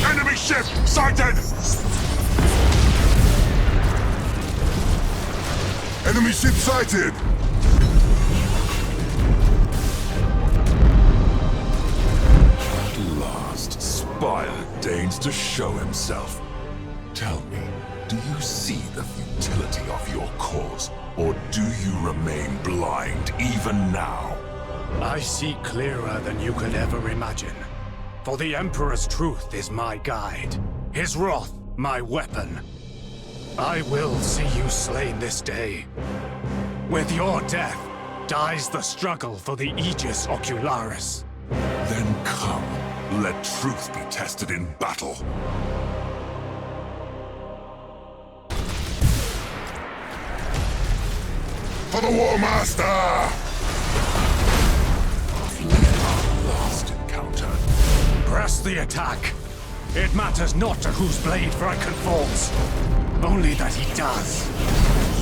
Enemy ship sighted! Enemy ship sighted! At last, Spire deigns to show himself. Tell me, do you see the futility of your cause, or do you remain blind even now? I see clearer than you could ever imagine. For the Emperor's truth is my guide, his wrath my weapon. I will see you slain this day. With your death, dies the struggle for the Aegis Ocularis. Then come, let truth be tested in battle. for the War Master! Last encounter. Press the attack. It matters not to whose blade Vrykon falls. Only that he does.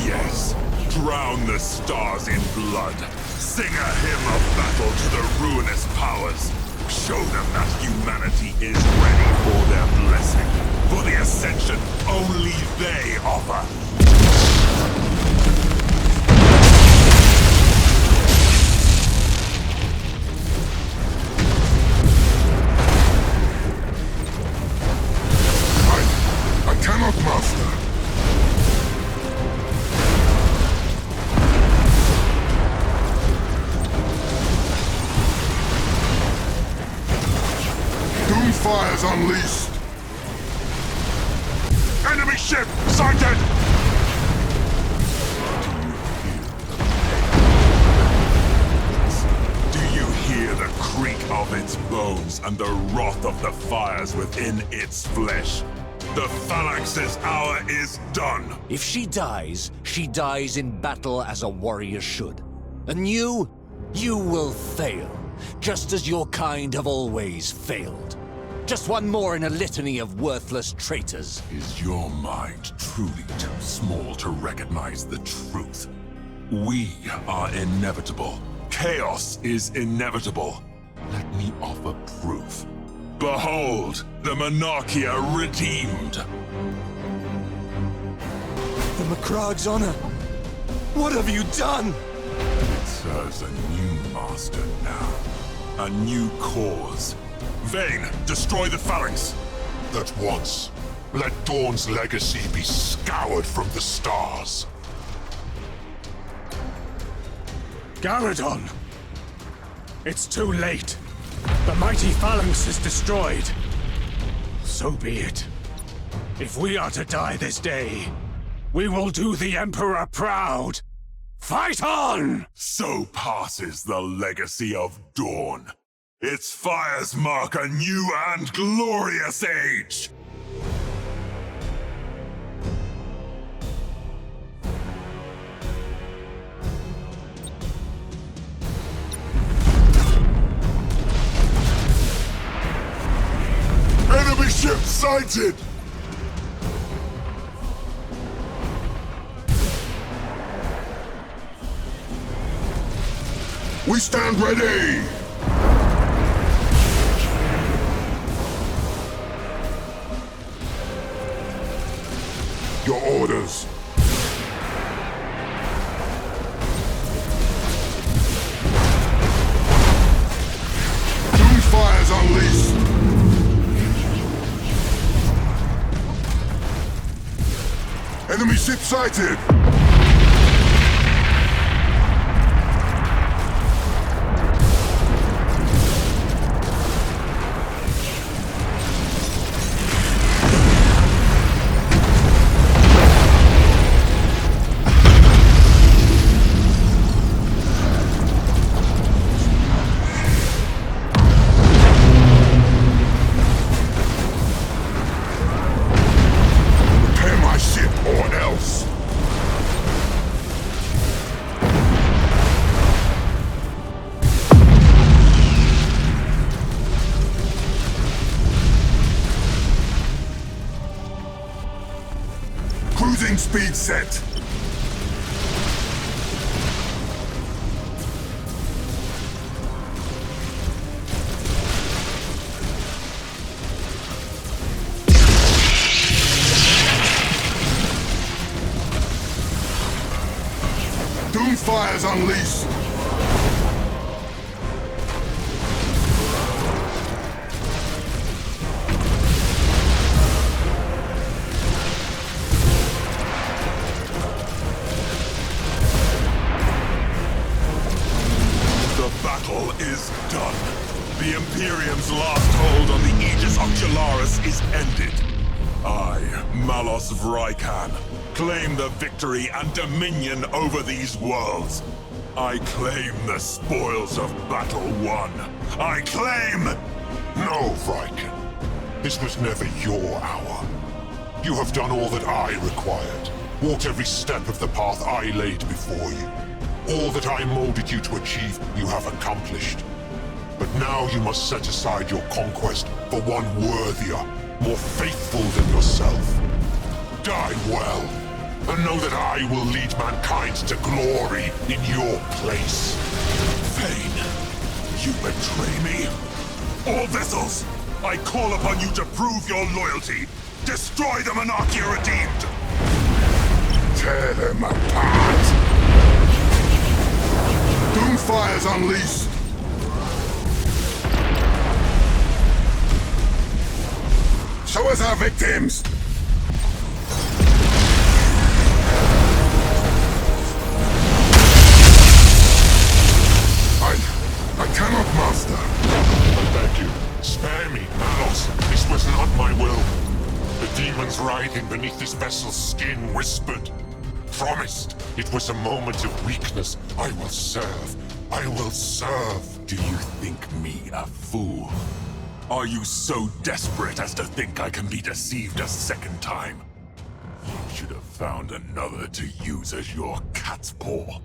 Yes. Drown the stars in blood. Sing a hymn of battle to the ruinous powers. Show them that humanity is ready for their blessing. For the ascension only they offer. I cannot, Master. Doomfire's unleashed! Enemy ship sighted! Do you hear the creak of its bones and the wrath of the fires within its flesh? The Phalanx's hour is done! If she dies in battle as a warrior should. And you will fail, just as your kind have always failed. Just one more in a litany of worthless traitors. Is your mind truly too small to recognize the truth? We are inevitable. Chaos is inevitable. Let me offer proof. Behold, the Monarchia redeemed! The Macrag's honor! What have you done? It serves a new master now. A new cause. Vayne, destroy the Phalanx! At once. Let Dawn's legacy be scoured from the stars. Garadon! It's too late. The mighty Phalanx is destroyed. So be it. If we are to die this day, we will do the Emperor proud. Fight on! So passes the legacy of Dawn. Its fires mark a new and glorious age! Enemy ship sighted! We stand ready! Your orders. Doomfire's unleashed. Enemy ship sighted. Cruising speed set. Doomfire's unleashed. Is done. The Imperium's last hold on the Aegis Ocularis is ended. I, Malos Vrykon, claim the victory and dominion over these worlds. I claim the spoils of Battle Won. I claim... No, Vrykon. This was never your hour. You have done all that I required. Walked every step of the path I laid before you. All that I molded you to achieve, you have accomplished. But now you must set aside your conquest for one worthier, more faithful than yourself. Die well, and know that I will lead mankind to glory in your place. Vayne, you betray me? All vessels, I call upon you to prove your loyalty. Destroy the Monarchia Redeemed! Tear them apart! Doomfire's unleashed! Show us our victims! I cannot, Master. I beg you, spare me, Malos. This was not my will. The demons writhing beneath this vessel's skin whispered. Promised. It was a moment of weakness. I will serve. I will serve. Do you think me a fool? Are you so desperate as to think I can be deceived a second time? You should have found another to use as your cat's paw.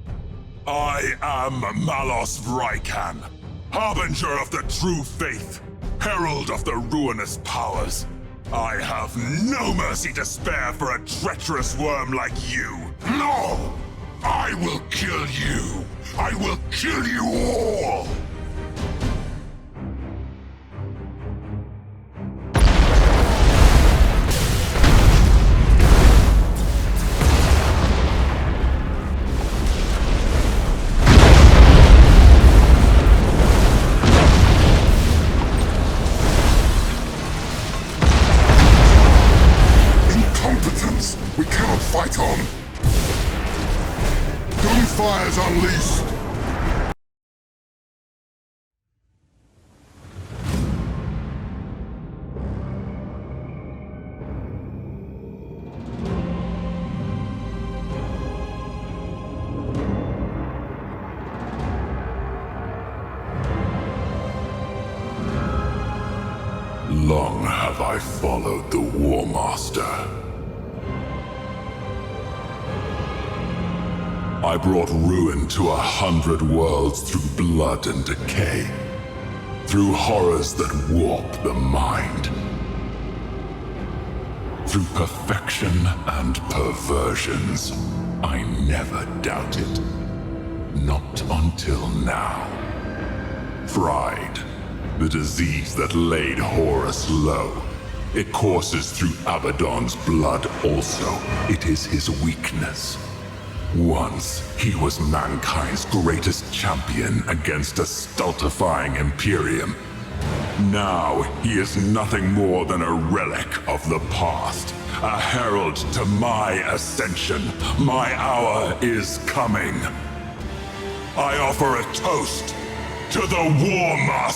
I am Malos Raikan, harbinger of the true faith, herald of the ruinous powers. I have no mercy to spare for a treacherous worm like you. No! I will kill you! I will kill you all! We cannot fight on! Doomfire's unleashed! Long have I followed the War Master. I brought ruin to 100 worlds through blood and decay, through horrors that warp the mind, through perfection and perversions. I never doubted, not until now. Pride, the disease that laid Horus low. It courses through Abaddon's blood also. It is his weakness. Once, he was mankind's greatest champion against a stultifying Imperium. Now, he is nothing more than a relic of the past, a herald to my ascension. My hour is coming. I offer a toast to the War Master!